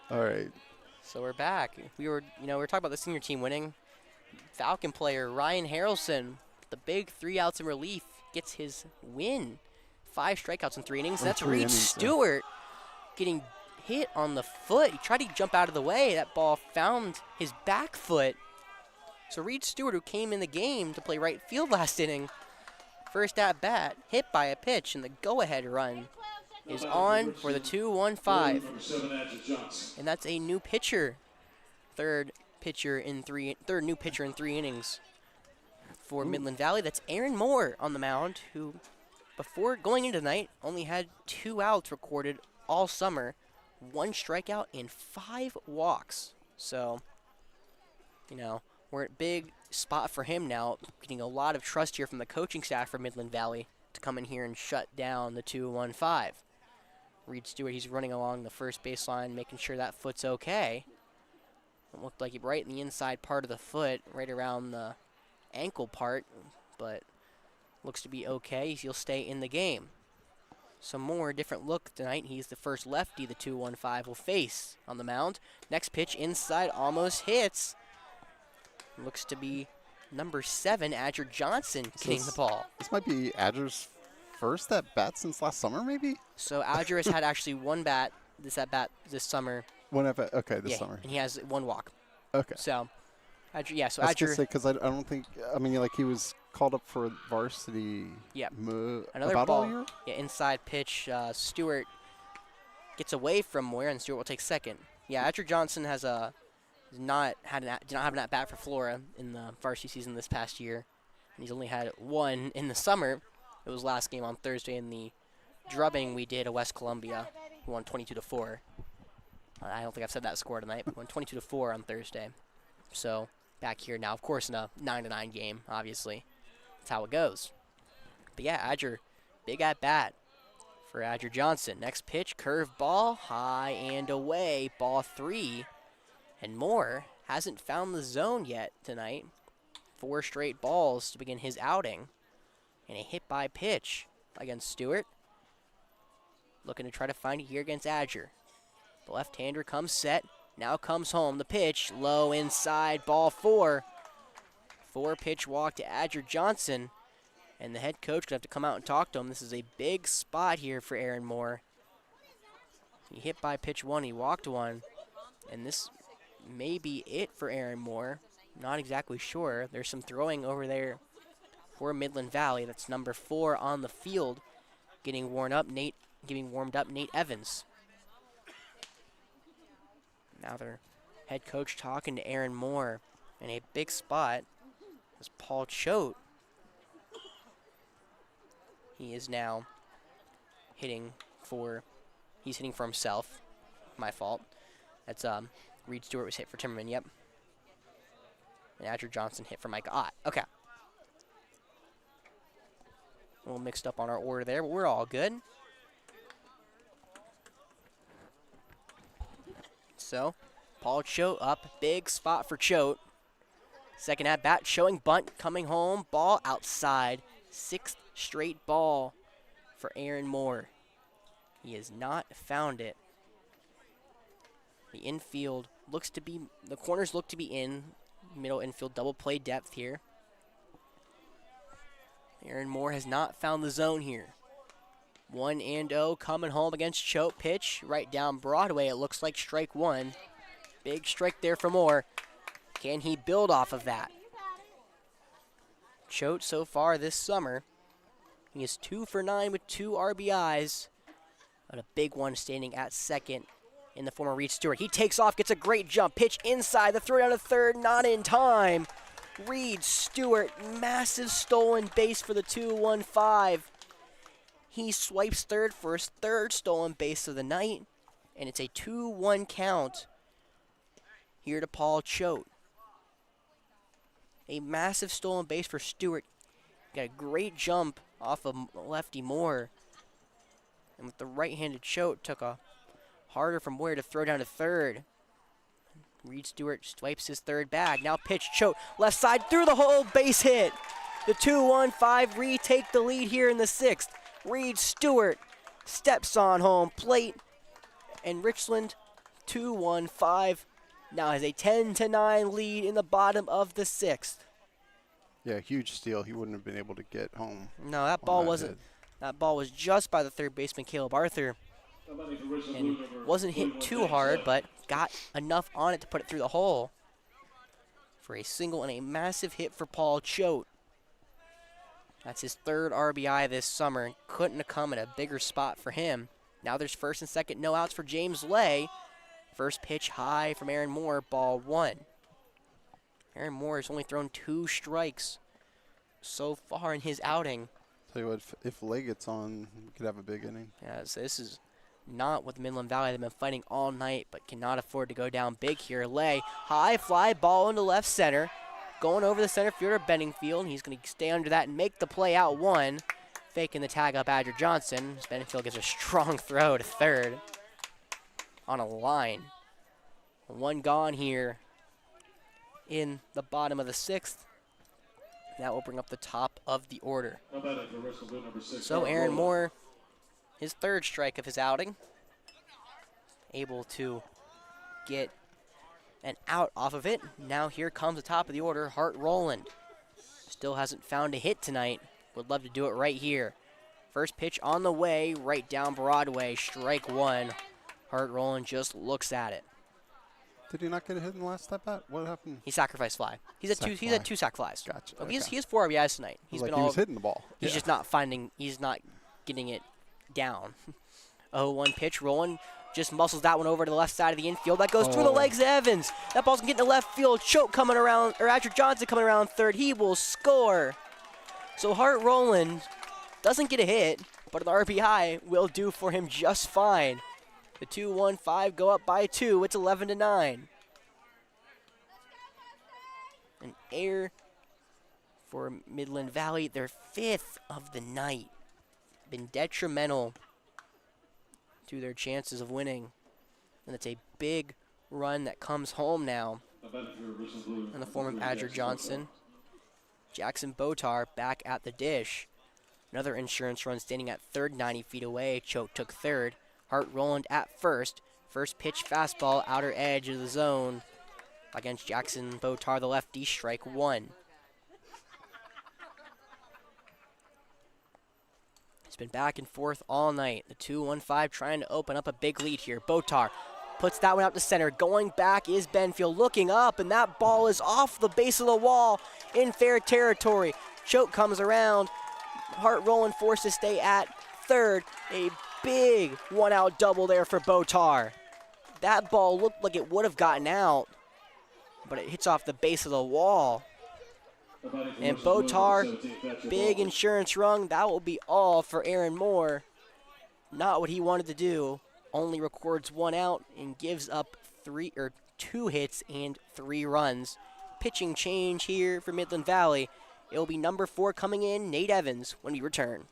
All right. So we're back. We were talking about the senior team winning. Falcon player Ryan Harrelson, the big 3 outs in relief, gets his win. 5 strikeouts in 3 innings. That's Reed Stewart getting hit on the foot. He tried to jump out of the way. That ball found his back foot. So Reed Stewart, who came in the game to play right field last inning, first at bat, hit by a pitch, and the go-ahead run is on for the 2-1-5. And that's a new pitcher. Third new pitcher in 3 innings for Midland Valley. That's Aaron Moore on the mound, who before going into tonight only had 2 outs recorded all summer, 1 strikeout and 5 walks. So, we're at big spot for him now, getting a lot of trust here from the coaching staff for Midland Valley to come in here and shut down the 2-1-5. Reed Stewart, he's running along the first baseline, making sure that foot's okay. It looked like he right in the inside part of the foot, right around the ankle part, but looks to be okay. He'll stay in the game. Some more different look tonight. He's the first lefty the 2-1-5 will face on the mound. Next pitch inside, almost hits. Looks to be number 7, Adger Johnson, So getting the ball. This might be Adger's first at bat since last summer, maybe? So Adger has had actually one bat, at bat this summer. One at bat, okay, this summer. And he has 1 walk. Okay. So, Adger, yeah, so I was Adger. gonna say, because I don't think, I mean, like, he was called up for varsity Another about ball. all year? Yeah, inside pitch. Stewart gets away from Moyer, and Stewart will take second. Yeah, Adger Johnson has did not have an at bat for Flora in the varsity season this past year, and he's only had 1 in the summer. It was last game on Thursday in the drubbing we did at West Columbia. We won 22-4. I don't think I've said that score tonight, but we won 22-4 on Thursday. So back here now, of course, in a 9-9 game. Obviously, that's how it goes. But yeah, Adger, big at bat for Adger Johnson. Next pitch, curve ball, high and away, ball 3. And Moore hasn't found the zone yet tonight. 4 straight balls to begin his outing. And a hit by pitch against Stewart. Looking to try to find it here against Adger. The left-hander comes set. Now comes home. The pitch, low inside, ball 4. 4-pitch walk to Adger Johnson. And the head coach going to have to come out and talk to him. This is a big spot here for Aaron Moore. He hit by pitch 1. He walked 1. And this may be it for Aaron Moore. Not exactly sure. There's some throwing over there for Midland Valley. That's number 4 on the field. Getting warmed up, Nate Evans. Now their head coach talking to Aaron Moore. And a big spot is Paul Choate. He is now hitting for himself. My fault. That's Reed Stewart was hit for Timmerman, yep. And Adger Johnson hit for Mike Ott. Okay. A little mixed up on our order there, but we're all good. So, Paul Choate up. Big spot for Choate. Second at bat, showing bunt, coming home. Ball outside. 6th straight ball for Aaron Moore. He has not found it. The infield looks to be, the corners look to be in. Middle infield double play depth here. Aaron Moore has not found the zone here. 1-0 coming home against Choate. Pitch right down Broadway. It looks like strike 1. Big strike there for Moore. Can he build off of that? Choate so far this summer, he is 2 for 9 with 2 RBIs. But a big one standing at second in the former Reed Stewart. He takes off, gets a great jump. Pitch inside, the throw down to third, not in time. Reed Stewart, massive stolen base for the 2-1-5. He swipes third for his 3rd stolen base of the night, and it's a 2-1 count here to Paul Choate. A massive stolen base for Stewart. Got a great jump off of lefty Moore. And with the right-handed Choate, took a harder from Moyer to throw down to third. Reed Stewart swipes his 3rd bag. Now pitch Choate, left side through the hole, base hit. The 2-1-5 retake the lead here in the 6th. Reed Stewart steps on home plate. And Richland, 2-1-5, now has a 10-9 lead in the bottom of the 6th. Yeah, huge steal. He wouldn't have been able to get home. No, that ball wasn't. That ball was just by the 3rd baseman, Caleb Arthur. And wasn't hit too hard, but got enough on it to put it through the hole for a single and a massive hit for Paul Choate. That's his 3rd RBI this summer. Couldn't have come at a bigger spot for him. Now there's 1st and 2nd no outs for James Lay. First pitch high from Aaron Moore, ball 1. Aaron Moore has only thrown 2 strikes so far in his outing. Tell you what, if Lay gets on, we could have a big inning. Yeah, so this is not what the Midland Valley have been fighting all night, but cannot afford to go down big here. Lay, high fly ball into left center. Going over the center fielder, Benningfield. He's going to stay under that and make the play out 1. Faking the tag up Adger Johnson. Benningfield gets a strong throw to third on a line. 1 gone here in the bottom of the 6th. That will bring up the top of the order. So Aaron Moore, his 3rd strike of his outing, able to get an out off of it. Now here comes the top of the order, Hart Rowland. Still hasn't found a hit tonight. Would love to do it right here. First pitch on the way, right down Broadway, strike one. Hart Roland just looks at it. Did he not get a hit in the last at bat? What happened? He sacrificed fly. He's at Sac two fly. 2 sack flies. Gotcha. Oh, Okay. he has 4 RBIs tonight. He's Like been he all was hitting the ball. he's Yeah. just not he's not getting it down. 0-1 pitch, Roland just muscles that one over to the left side of the infield. That goes through the Oh. legs of Evans. That ball's getting to left field. Choate coming around, or Adrian Johnson coming around third. He will score. So Hart Roland doesn't get a hit, but an RBI will do for him just fine. The 2-1-5 go up by 2. It's 11-9. An error for Midland Valley, their 5th of the night. Been detrimental to their chances of winning. And it's a big run that comes home now in the form of Adrian Johnson. Jackson Botar back at the dish. Another insurance run standing at third, 90 feet away. Choate took third. Hart Roland at first. First pitch fastball, outer edge of the zone against Jackson Botar, the lefty, strike one. It's been back and forth all night. The 2-1-5 trying to open up a big lead here. Botar puts that one out to center. Going back is Benfield, looking up, and that ball is off the base of the wall in fair territory. Choate comes around. Hart Roland forced to stay at third. A big one-out double there for Botar. That ball looked like it would have gotten out, but it hits off the base of the wall. And Botar, big insurance run. That will be all for Aaron Moore. Not what he wanted to do. Only records 1 out and gives up 2 hits and 3 runs. Pitching change here for Midland Valley. It will be number 4 coming in, Nate Evans, when we return.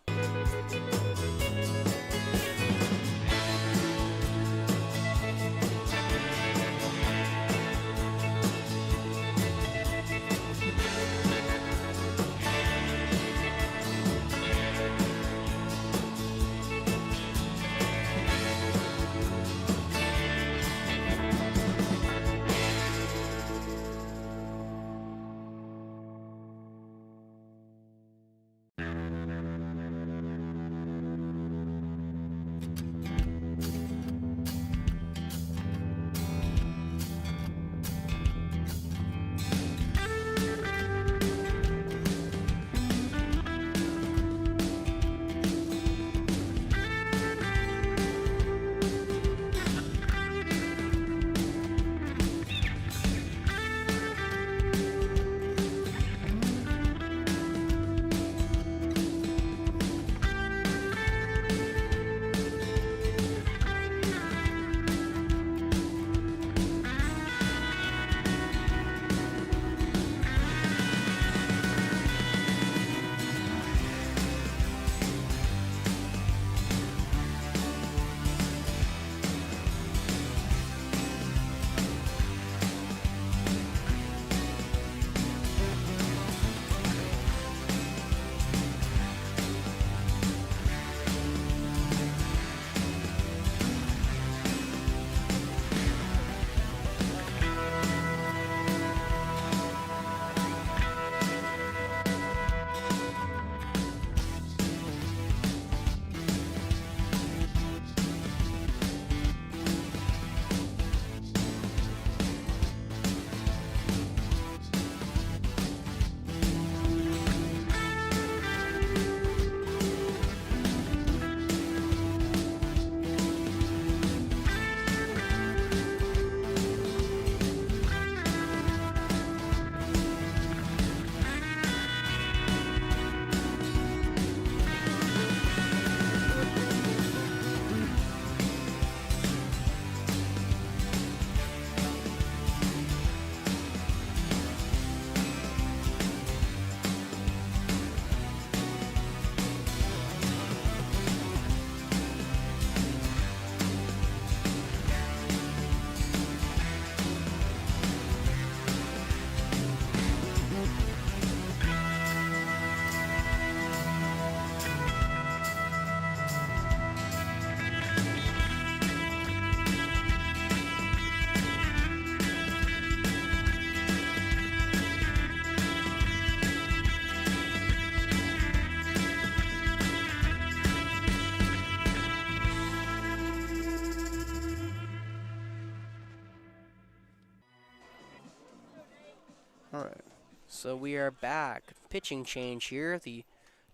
So we are back. Pitching change here. The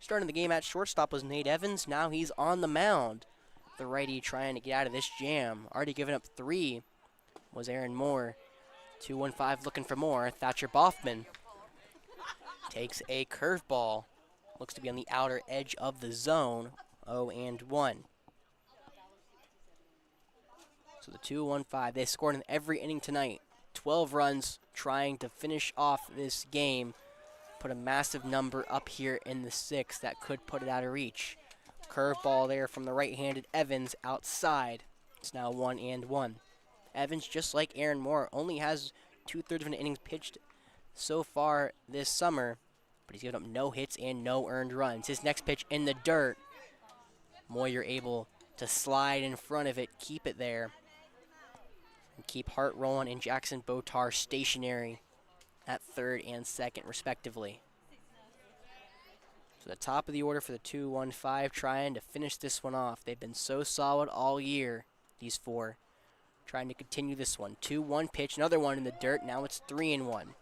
starting the game at shortstop was Nate Evans. Now he's on the mound. The righty trying to get out of this jam. Already given up 3 was Aaron Moore. 2-1-5 looking for more. Thatcher Boffman takes a curveball. Looks to be on the outer edge of the zone. 0-1. So the 2-1-5. They scored in every inning tonight. 12 runs trying to finish off this game. Put a massive number up here in the 6th that could put it out of reach. Curveball there from the right-handed Evans outside. It's now 1-1. Evans, just like Aaron Moore, only has 2/3 of an innings pitched so far this summer, but he's given up no hits and no earned runs. His next pitch in the dirt. Moyer able to slide in front of it, keep it there, and keep Hart rolling and Jackson Botar stationary at 3rd and 2nd, respectively. So the top of the order for the 2-1-5, trying to finish this one off. They've been so solid all year, these 4. Trying to continue this one. 2-1 pitch, another one in the dirt. Now it's 3-1.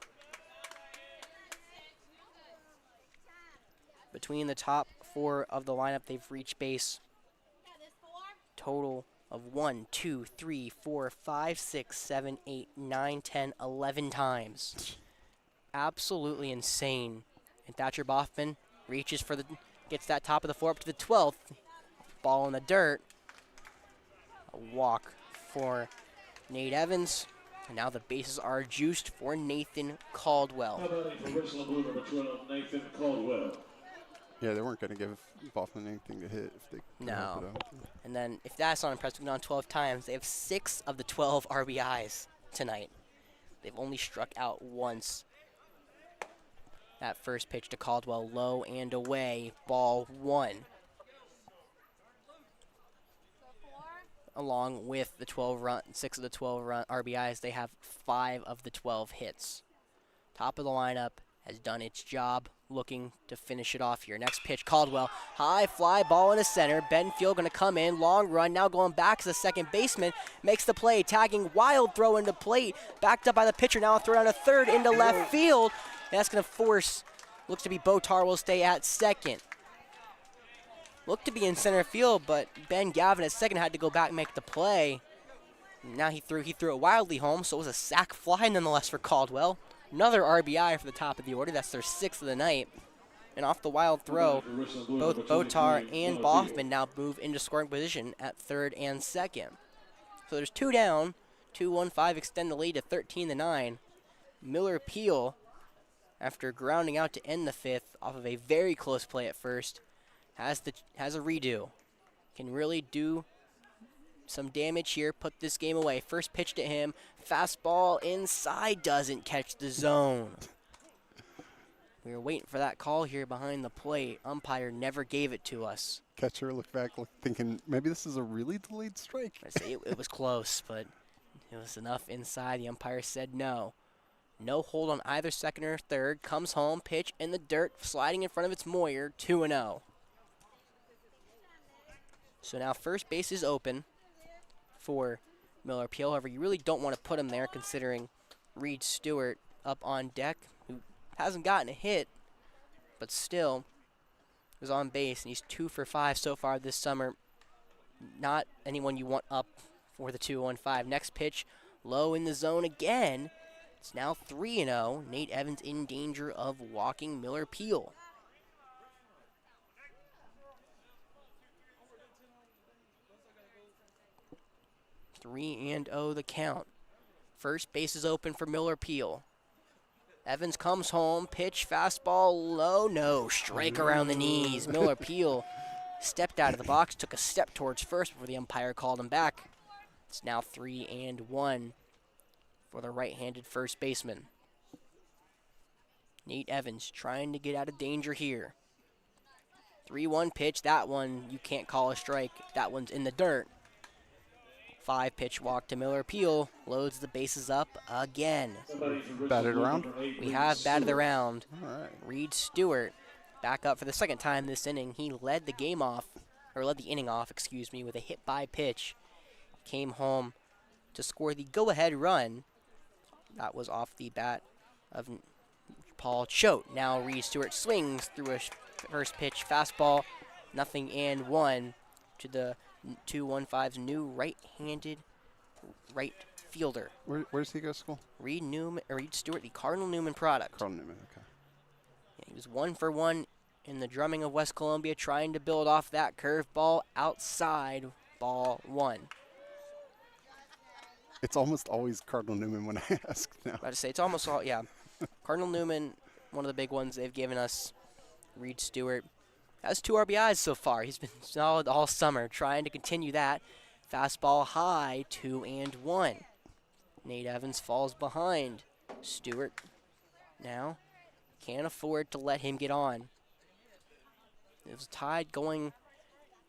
Between the top 4 of the lineup, they've reached base total of 1, 2, 3, 4, 5, 6, 7, 8, 9, 10, 11 times. Absolutely insane. And Thatcher Boffman reaches for gets that top of the 4 up to the 12th. Ball in the dirt. A walk for Nate Evans. And now the bases are juiced for Nathan Caldwell. How about it for Richland Blue, number 12, Nathan Caldwell. Yeah, they weren't going to give Boffman anything to hit if they could help No. it out. And then, if that's not impressive, gone 12 times. They have 6 of the 12 RBIs tonight. They've only struck out once. That first pitch to Caldwell, low and away, ball 1. Along with the 6 of the 12 RBIs, they have 5 of the 12 hits. Top of the lineup has done its job, looking to finish it off here. Next pitch, Caldwell, high fly ball in the center. Benfield going to come in, long run, now going back to the second baseman, makes the play, tagging, wild throw into plate, backed up by the pitcher, now a throw down to 3rd into left field. That's going to force, looks to be Botar will stay at 2nd. Looked to be in center field, but Ben Gavin at 2nd had to go back and make the play. Now he threw it wildly home, so it was a sac fly nonetheless for Caldwell. Another RBI for the top of the order. That's their 6th of the night. And off the wild throw, both Botar and Boffman now move into scoring position at 3rd and 2nd. So there's 2 down. 2-1-5 extend the lead to 13-9. Miller Peel, after grounding out to end the 5th off of a very close play at first, has a redo. Can really do some damage here, put this game away. First pitch to him, fastball inside, doesn't catch the zone. We were waiting for that call here behind the plate. Umpire never gave it to us. Catcher looked back thinking, maybe this is a really delayed strike. I say it was close, but it was enough inside. The umpire said no. No hold on either 2nd or 3rd. Comes home, pitch in the dirt, sliding in front of its Moyer, 2-0. So now first base is open for Miller Peel. However, you really don't want to put him there considering Reed Stewart up on deck, who hasn't gotten a hit, but still is on base, and he's 2 for 5 so far this summer. Not anyone you want up for the 2-1-5. Next pitch, low in the zone again. It's now 3-0. Nate Evans in danger of walking Miller Peel. 3-0 the count. First base is open for Miller Peel. Evans comes home, pitch, fastball, low, no, strike around the knees. Miller Peel stepped out of the box, took a step towards first before the umpire called him back. It's now 3-1 for the right-handed first baseman. Nate Evans trying to get out of danger here. 3-1 pitch, that one you can't call a strike. That one's in the dirt. 5-pitch walk to Miller Peel, loads the bases up again. Batted around? We have batted around. All right. Reed Stewart back up for the 2nd time this inning. He led the inning off, with a hit by pitch. Came home to score the go-ahead run. That was off the bat of Paul Choate. Now Reed Stewart swings through a first pitch fastball, 0-1 to the 2-1-5's new right-handed right fielder. Where does he go to school? Reed Stewart, the Cardinal Newman product. Cardinal Newman, okay. Yeah, he was 1 for 1 in the drumming of West Columbia, trying to build off that curveball outside, ball 1. It's almost always Cardinal Newman when I ask now. About to say, it's almost all, yeah. Cardinal Newman, one of the big ones they've given us. Reed Stewart has 2 RBIs so far. He's been solid all summer, trying to continue that. Fastball high, 2-1. Nate Evans falls behind. Stewart now can't afford to let him get on. It was tied going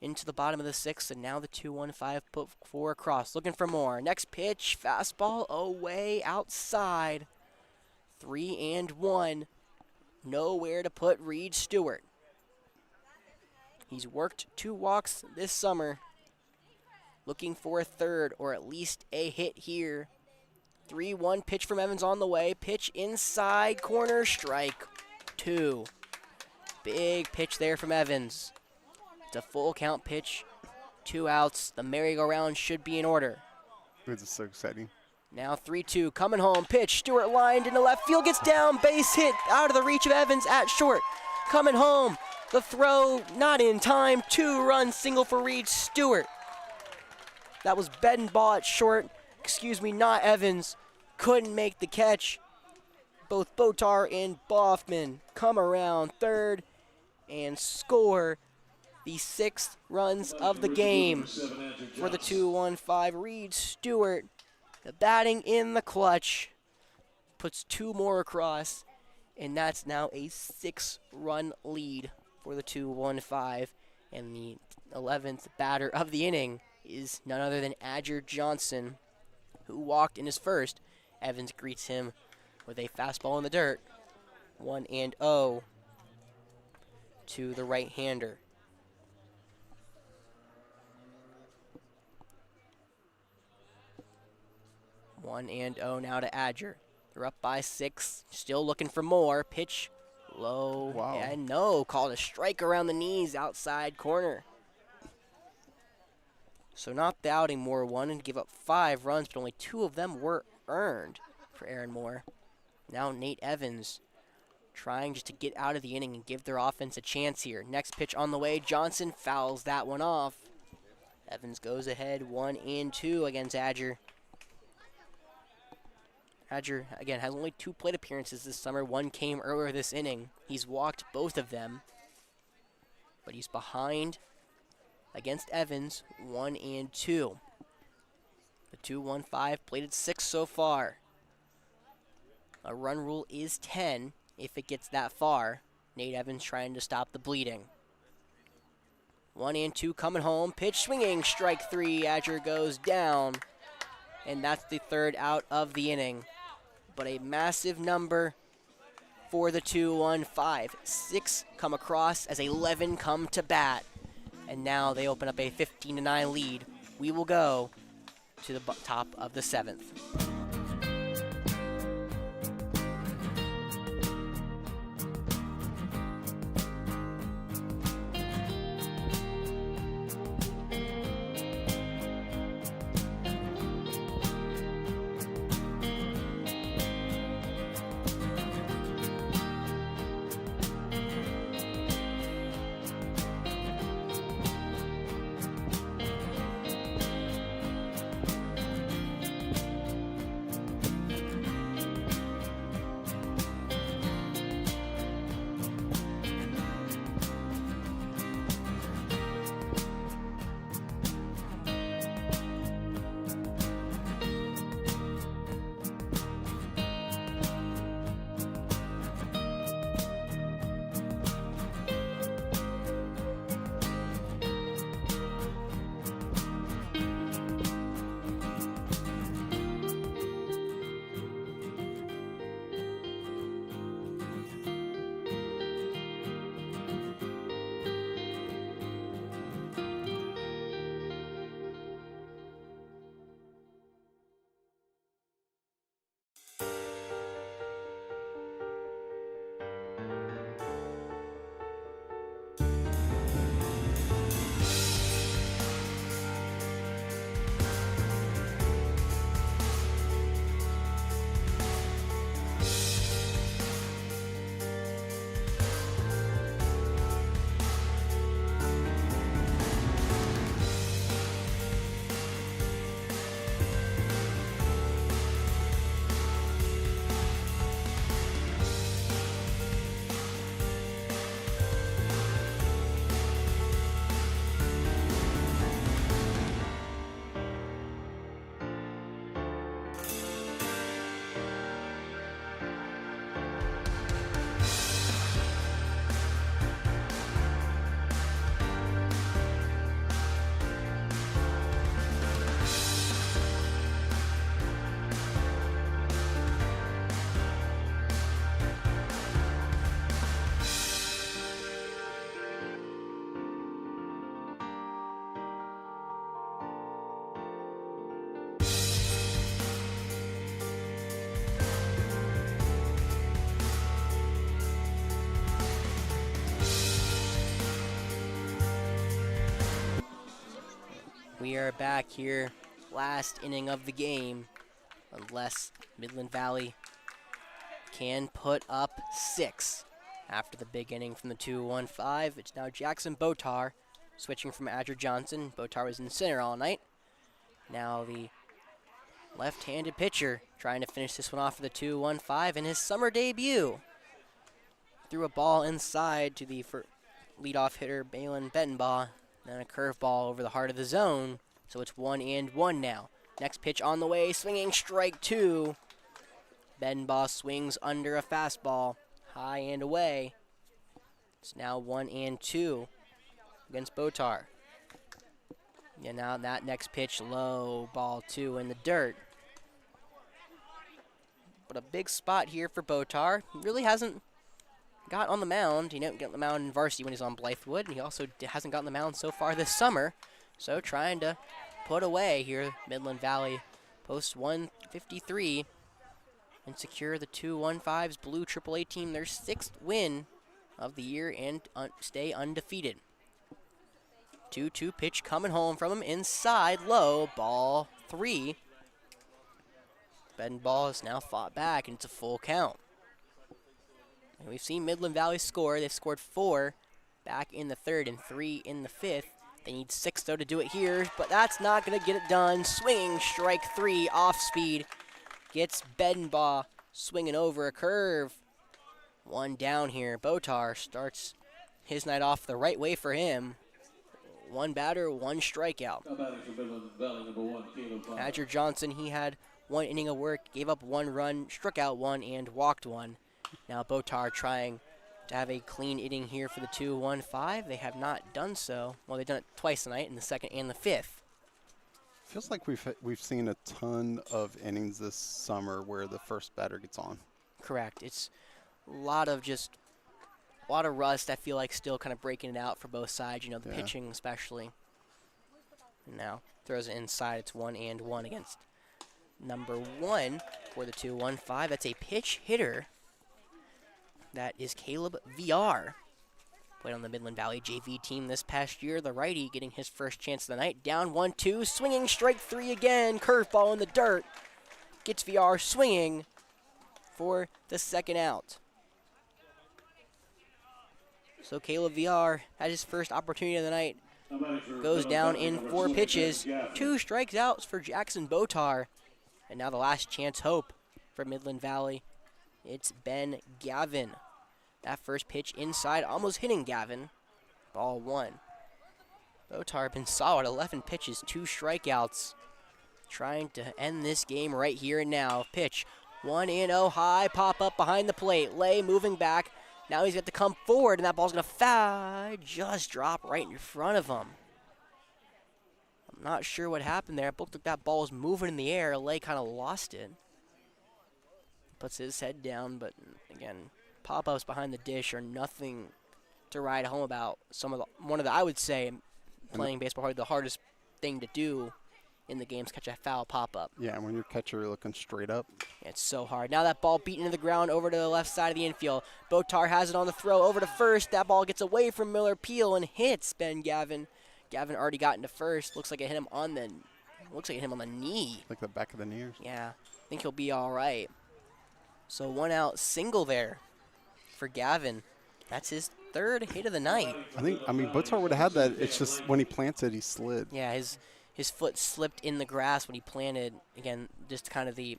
into the bottom of the 6th, and now the 2-1-5 put 4 across. Looking for more. Next pitch, fastball away outside. 3-1. Nowhere to put Reed Stewart. He's worked 2 walks this summer. Looking for a third or at least a hit here. 3-1 pitch from Evans on the way. Pitch inside corner, strike 2. Big pitch there from Evans. It's a full count pitch. 2 outs. The merry-go-round should be in order. This is so exciting. Now 3-2, coming home, pitch, Stewart lined into left field, gets down, base hit, out of the reach of Evans at short. Coming home, the throw, not in time, 2-run single for Reed Stewart. That was Bedenbaugh at short, not Evans, couldn't make the catch. Both Botar and Boffman come around third and score the 6th runs of the game for the 2-1-5. Reed Stewart, the batting in the clutch, puts 2 more across, and that's now a 6-run lead for the 2-1-5. And the 11th batter of the inning is none other than Adger Johnson, who walked in his first. Evans greets him with a fastball in the dirt. 1-0 to the right-hander. 1-0 now to Adger. They're up by 6, still looking for more. Pitch low, Wow. and no, called a strike around the knees, outside corner. So not the outing Moore won and give up 5 runs, but only 2 of them were earned for Aaron Moore. Now Nate Evans trying just to get out of the inning and give their offense a chance here. Next pitch on the way, Johnson fouls that one off. Evans goes ahead 1-2 against Adger. Adger, again, has only 2 plate appearances this summer. 1 came earlier this inning. He's walked both of them, but he's behind against Evans, 1-2. The 2-1-5 plated 6 so far. A run rule is 10 if it gets that far. Nate Evans trying to stop the bleeding. 1-2 coming home. Pitch swinging, strike 3. Adger goes down, and that's the 3rd out of the inning. But a massive number for the 2-1-5. 6 come across as 11 come to bat. And now they open up a 15-9 lead. We will go to the top of the 7th. We are back here, last inning of the game, unless Midland Valley can put up 6 after the big inning from the 2-1-5. It's now Jackson Botar switching from Adger Johnson. Botar was in center all night. Now the left-handed pitcher trying to finish this one off for the 2-1-5 in his summer debut. Threw a ball inside to the leadoff hitter, Balin Bettenbaugh. Then a curveball over the heart of the zone. So it's 1-1 now. Next pitch on the way, swinging strike 2. Bettenbaugh swings under a fastball, high and away. It's now 1-2 against Botar. Yeah, now that next pitch low, ball 2 in the dirt. But a big spot here for Botar. He really hasn't got on the mound. He didn't get on the mound in varsity when he's on Blythewood, and he also hasn't gotten the mound so far this summer. So trying to put away here, Midland Valley posts 153 and secure the 2-1-5's blue AAA team their 6th win of the year and stay undefeated. 2-2 pitch coming home from him, inside low, ball 3. Bettenbaugh has now fought back, and it's a full count. And we've seen Midland Valley score. They've scored 4 back in the 3rd and 3 in the 5th. They need 6, though, to do it here, but that's not going to get it done. Swinging strike 3 off speed. Gets Bettenbaugh swinging over a curve. 1 down here. Botar starts his night off the right way for him. 1 batter, 1 strikeout. Adger Johnson, he had 1 inning of work, gave up 1 run, struck out 1, and walked 1. Now Botar trying to have a clean inning here for the 2-1-5. They have not done so. Well, they've done it twice tonight, in the 2nd and the 5th. Feels like we've seen a ton of innings this summer where the first batter gets on. Correct. It's a lot of rust. I feel like still kind of breaking it out for both sides. You know, the pitching especially. And now throws it inside. It's 1-1 against number 1 for the 2-1-5. That's a pitch hitter. That is Caleb VR. Played on the Midland Valley JV team this past year. The righty getting his first chance of the night. Down 1-2, swinging strike 3 again. Curveball in the dirt. Gets VR swinging for the 2nd out. So Caleb VR had his first opportunity of the night. Goes down in 4 pitches. 2 strikeouts for Jackson Botar. And now the last chance hope for Midland Valley. It's Ben Gavin. That first pitch inside, almost hitting Gavin. Ball 1. Botar been solid, 11 pitches, 2 strikeouts. Trying to end this game right here and now. Pitch, 1-0 high, pop up behind the plate. Lay moving back. Now he's got to come forward, and that ball's going to just drop right in front of him. I'm not sure what happened there. It looked like that ball was moving in the air. Lay kind of lost it. Puts his head down, but again, pop-ups behind the dish are nothing to write home about. One of the, I would say, playing baseball, probably the hardest thing to do in the game is catch a foul pop-up. Yeah, and when your catcher looking straight up. Yeah, it's so hard. Now that ball beaten into the ground over to the left side of the infield. Botar has it on the throw over to first. That ball gets away from Miller Peel and hits Ben Gavin. Gavin already got into first. Looks like it hit him on the knee. Like the back of the knee or something. Yeah, I think he'll be all right. So 1 out single there for Gavin. That's his 3rd hit of the night. I mean, Botar would have had that. It's just when he planted, he slid. Yeah, his foot slipped in the grass when he planted. Again, just kind of the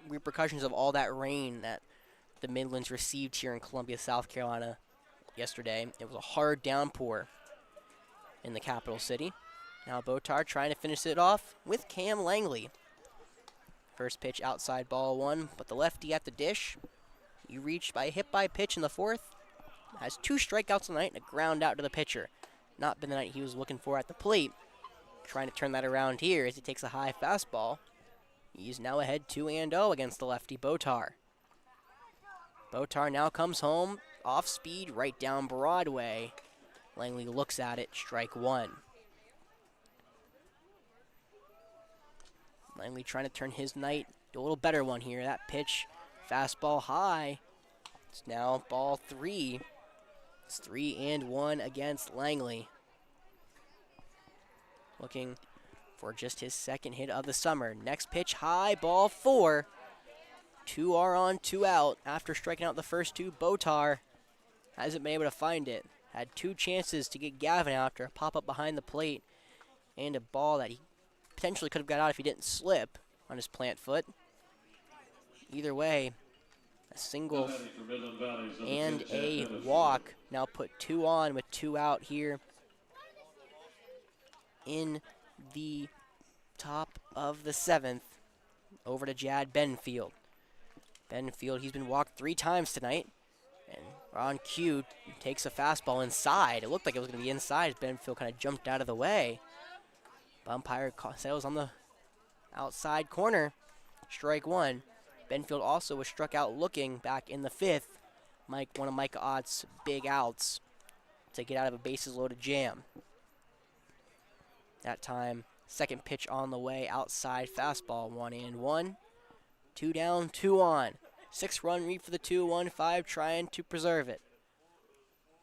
repercussions of all that rain that the Midlands received here in Columbia, South Carolina yesterday. It was a hard downpour in the capital city. Now Botar trying to finish it off with Cam Langley. First pitch outside, ball 1, but the lefty at the dish. He reached by a hit by pitch in the 4th. Has 2 strikeouts tonight and a ground out to the pitcher. Not been the night he was looking for at the plate. Trying to turn that around here as he takes a high fastball. He's now ahead 2-0 against the lefty Botar. Botar now comes home, off speed, right down Broadway. Langley looks at it, strike 1. Langley trying to turn his night to a little better one here. That pitch, fastball high. It's now ball 3. It's 3-1 against Langley. Looking for just his second hit of the summer. Next pitch, high, ball 4. 2 are on, 2 out. After striking out the first 2, Botar hasn't been able to find it. Had 2 chances to get Gavin after a pop-up behind the plate and a ball that he potentially could have got out if he didn't slip on his plant foot. Either way, a single and a walk. Now put 2 on with 2 out here in the top of the 7th. Over to Jad Benfield. Benfield, he's been walked 3 times tonight. And on cue, takes a fastball inside. It looked like it was going to be inside as Benfield kind of jumped out of the way. Umpire sails on the outside corner. Strike 1. Benfield also was struck out looking back in the 5th. One of Micah Ott's big outs to get out of a bases-loaded jam. That time, second pitch on the way, outside fastball, 1-1. 2 down, 2 on. 6-run lead for the 2-1-5, trying to preserve it.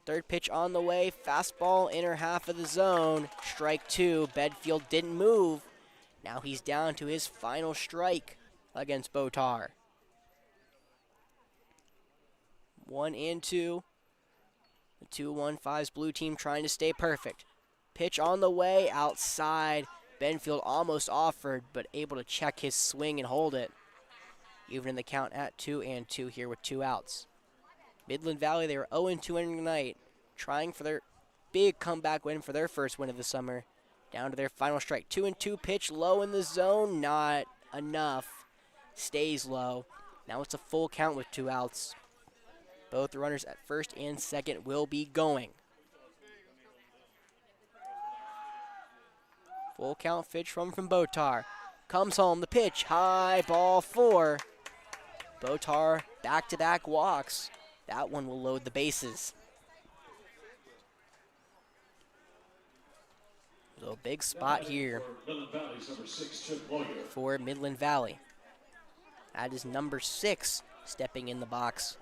Third pitch on the way, fastball, inner half of the zone. Strike 2, Bedfield didn't move. Now he's down to his final strike against Botar. 1-2. The 2-1-5's blue team trying to stay perfect. Pitch on the way, outside. Benfield almost offered, but able to check his swing and hold it. Even in the count at 2-2 here with 2 outs. Midland Valley, they were 0-2 ending the night, trying for their big comeback win for their first win of the summer. Down to their final strike. 2-2 pitch, low in the zone, not enough. Stays low. Now it's a full count with 2 outs. Both runners at first and second will be going. Full count pitch from Botar. Comes home, the pitch, high, ball 4. Botar back-to-back walks. That one will load the bases. So a big spot here for Midland Valley. That is number 6 stepping in the box.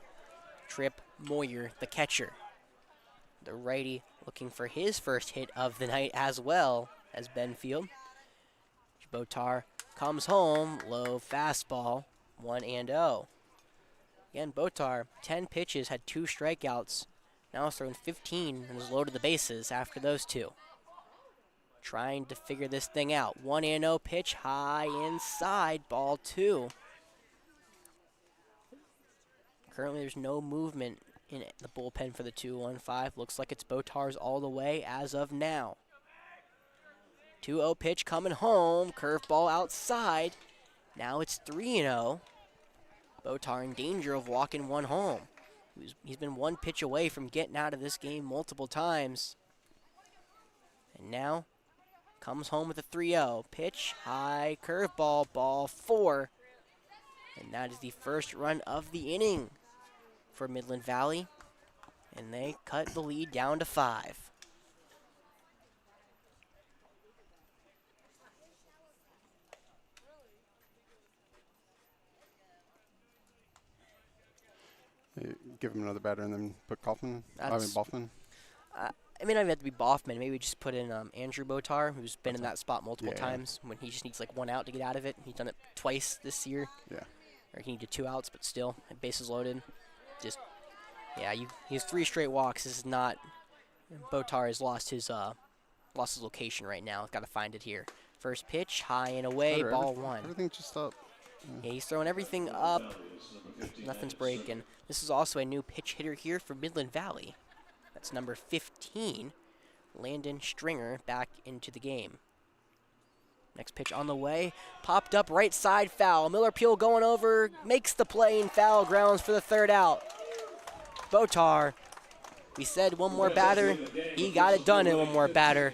Trip Moyer, the catcher. The righty looking for his first hit of the night as well as Benfield. Botar comes home, low fastball, 1-0. Again, Botar, 10 pitches, had 2 strikeouts. Now has thrown 15 and has loaded the bases after those 2. Trying to figure this thing out. 1-0 pitch, high inside, ball 2. Currently there's no movement in the bullpen for the 2-1-5. Looks like it's Botar's all the way as of now. 2-0 pitch coming home, curveball outside. Now it's 3-0. Botar in danger of walking one home. He's been 1 pitch away from getting out of this game multiple times. And now comes home with a 3-0. Pitch, high, curveball, ball 4. And that is the first run of the inning for Midland Valley. And they cut the lead down to 5. Give him another batter and then put Boffman. I mean, I have to be Boffman. Maybe just put in Andrew Botar, who's been in that spot multiple times when he just needs like 1 out to get out of it. He's done it twice this year. Yeah. Or he needed 2 outs, but still, bases loaded. Just, yeah, he has 3 straight walks. This is not. Botar has lost his location right now. Got to find it here. First pitch, high and away, ball 1. Everything's just up. Yeah, he's throwing everything up. Nothing's breaking. This is also a new pitch hitter here for Midland Valley. That's number 15, Landon Stringer, back into the game. Next pitch on the way. Popped up right side foul. Miller Peel going over, makes the play in foul grounds for the 3rd out. Botar, we said 1 more batter. He got it done in 1 more batter.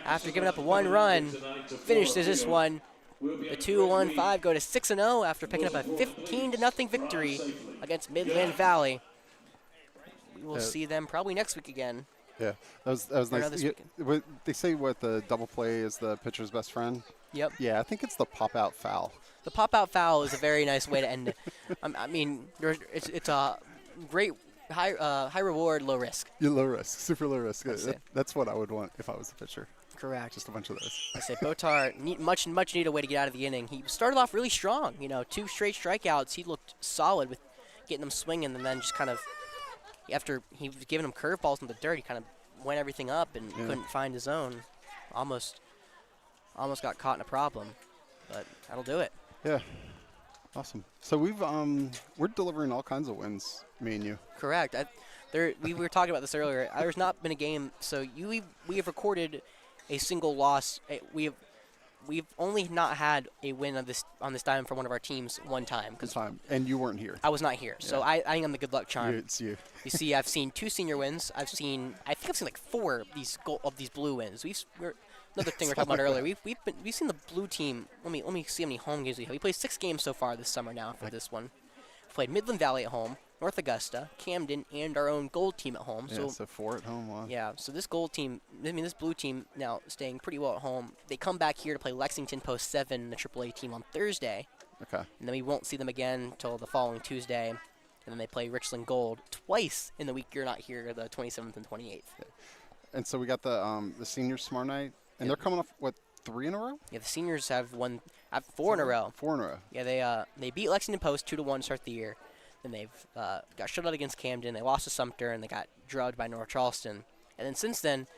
After giving up a 1 run, finishes this one. The 2-1-5 go to 6-0 after picking up a 15-0 victory against Midland Valley. We will see them probably next week again. Yeah, that was nice. They say what the double play is the pitcher's best friend. Yep. Yeah, I think it's the pop-out foul. The pop-out foul is a very nice way to end it. I mean, it's a great high reward, low risk. Yeah, low risk, super low risk. That's it. That's what I would want if I was a pitcher. Correct. Just a bunch of those. I say Botar much needed way to get out of the inning. He started off really strong. 2 straight strikeouts. He looked solid with getting them swinging, and then just kind of after he was giving him curveballs in the dirt, he kind of went everything up and couldn't find his own. Almost got caught in a problem, but that'll do it. Yeah. Awesome. So we're delivering all kinds of wins, me and you. Correct. We were talking about this earlier. There's not been a game. So we have recorded a single loss. We've only not had a win on this diamond for one of our teams one time. And you weren't here. I was not here, so I am the good luck charm. It's you. You see, I've seen 2 senior wins. I think I've seen like 4 of these blue wins. Another thing we were talking about earlier. We've seen the blue team. Let me see how many home games we have. We played 6 games so far this summer now for this one. We played Midland Valley at home, North Augusta, Camden, and our own gold team at home. Yeah, so 4 at home. Wow. Yeah, so this gold team, this blue team now staying pretty well at home. They come back here to play Lexington Post 7, the AAA team, on Thursday. Okay. And then we won't see them again until the following Tuesday. And then they play Richland Gold twice in the week you're not here, the 27th and 28th. Okay. And so we got the seniors tomorrow night, and they're coming off, what, 3 in a row? Yeah, the seniors have 4 in a row. 4 in a row. Yeah, they beat Lexington Post 2-1 to start the year. Then they've got shut out against Camden. They lost to Sumter, and they got drugged by North Charleston. And then since then,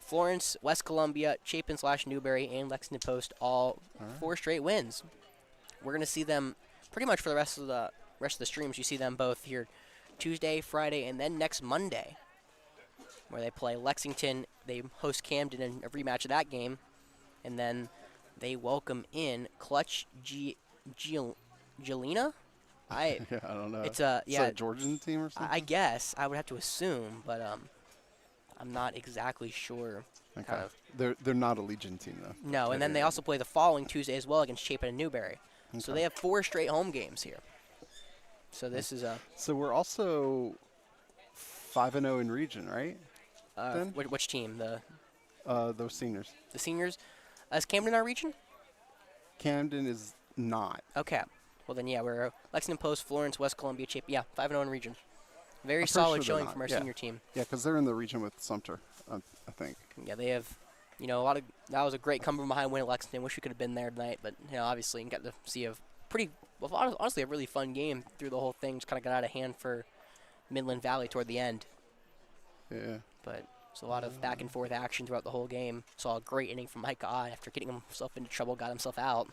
Florence, West Columbia, Chapin/Newberry, and Lexington Post all 4 straight wins. We're gonna see them pretty much for the rest of the streams. You see them both here Tuesday, Friday, and then next Monday, where they play Lexington. They host Camden in a rematch of that game, and then they welcome in Clutch Gelina. Yeah, I don't know. It's a Georgian team or something? I guess I would have to assume, but I'm not exactly sure. Okay. Kind of. They're not a Legion team though. No, and then they also play the following Tuesday as well against Chapin and Newberry. Okay. So they have 4 straight home games here. So this is a. So we're also 5-0 in region, right? Which team? Those seniors. The seniors. Is Camden our region? Camden is not. Okay. Well then, yeah, we're Lexington Post, Florence, West Columbia, Chapin. Yeah, 5-0 in region. Very I'm pretty solid sure showing from our senior team. Yeah, because they're in the region with Sumter, I think. Yeah, they have, a lot of. That was a great come from behind win at Lexington. Wish we could have been there tonight, but obviously, got to see honestly a really fun game through the whole thing. Just kind of got out of hand for Midland Valley toward the end. Yeah. But it's a lot of back and forth action throughout the whole game. Saw a great inning from Mike Odd after getting himself into trouble, got himself out.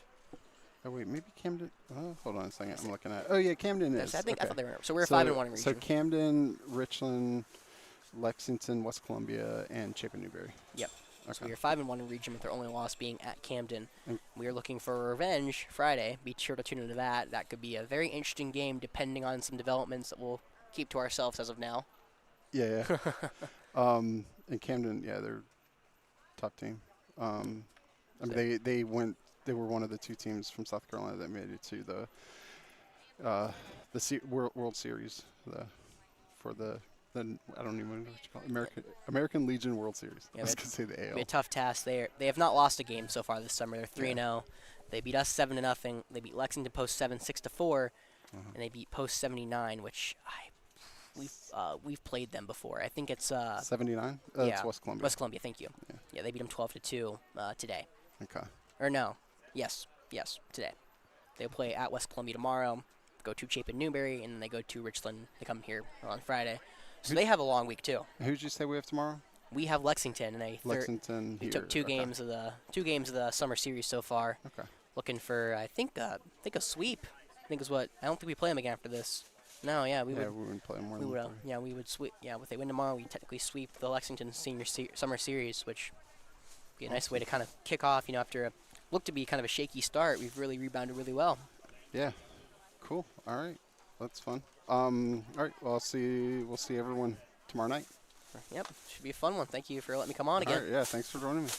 Oh wait, maybe Camden. Oh, hold on a second. I'm looking at. Oh yeah, Camden is. I thought they were. So we're 5-1 in region. So Camden, Richland, Lexington, West Columbia, and Chapin Newberry. Yep. Okay. So we are 5-1 in region, with their only loss being at Camden. We are looking for revenge Friday. Be sure to tune into that. That could be a very interesting game, depending on some developments that we'll keep to ourselves as of now. Yeah. And Camden, yeah, they're top team. I mean, they went. They were one of the 2 teams from South Carolina that made it to the World Series. For the I don't even know what you call it. American Legion World Series. Yeah, I was gonna say the AL. Be a tough task. They have not lost a game so far this summer. They're 3-0. They beat us 7-0. They beat Lexington Post 7 6-4, and they beat Post 79, which we've played them before. I think it's 79. Yeah, It's West Columbia. West Columbia. Thank you. Yeah, they beat them 12-2 today. Okay. Or no. Yes, today. They'll play at West Columbia tomorrow, go to Chapin Newberry, and then they go to Richland. They come here on Friday. So they have a long week, too. Who did you say we have tomorrow? We have Lexington in a Lexington We here. took 2 games of the summer series so far. Okay. Looking for, I think a sweep. I think is what. I don't think we play them again after this. No, yeah, we wouldn't play more. we would sweep. Yeah, if they win tomorrow, we technically sweep the Lexington summer series, which would be a nice way to kind of kick off. After a looked to be kind of a shaky start, we've really rebounded really well. Yeah. Cool. All right. That's fun. All right. Well, we'll see everyone tomorrow night. Yep. Should be a fun one. Thank you for letting me come on again. All right, yeah. Thanks for joining me.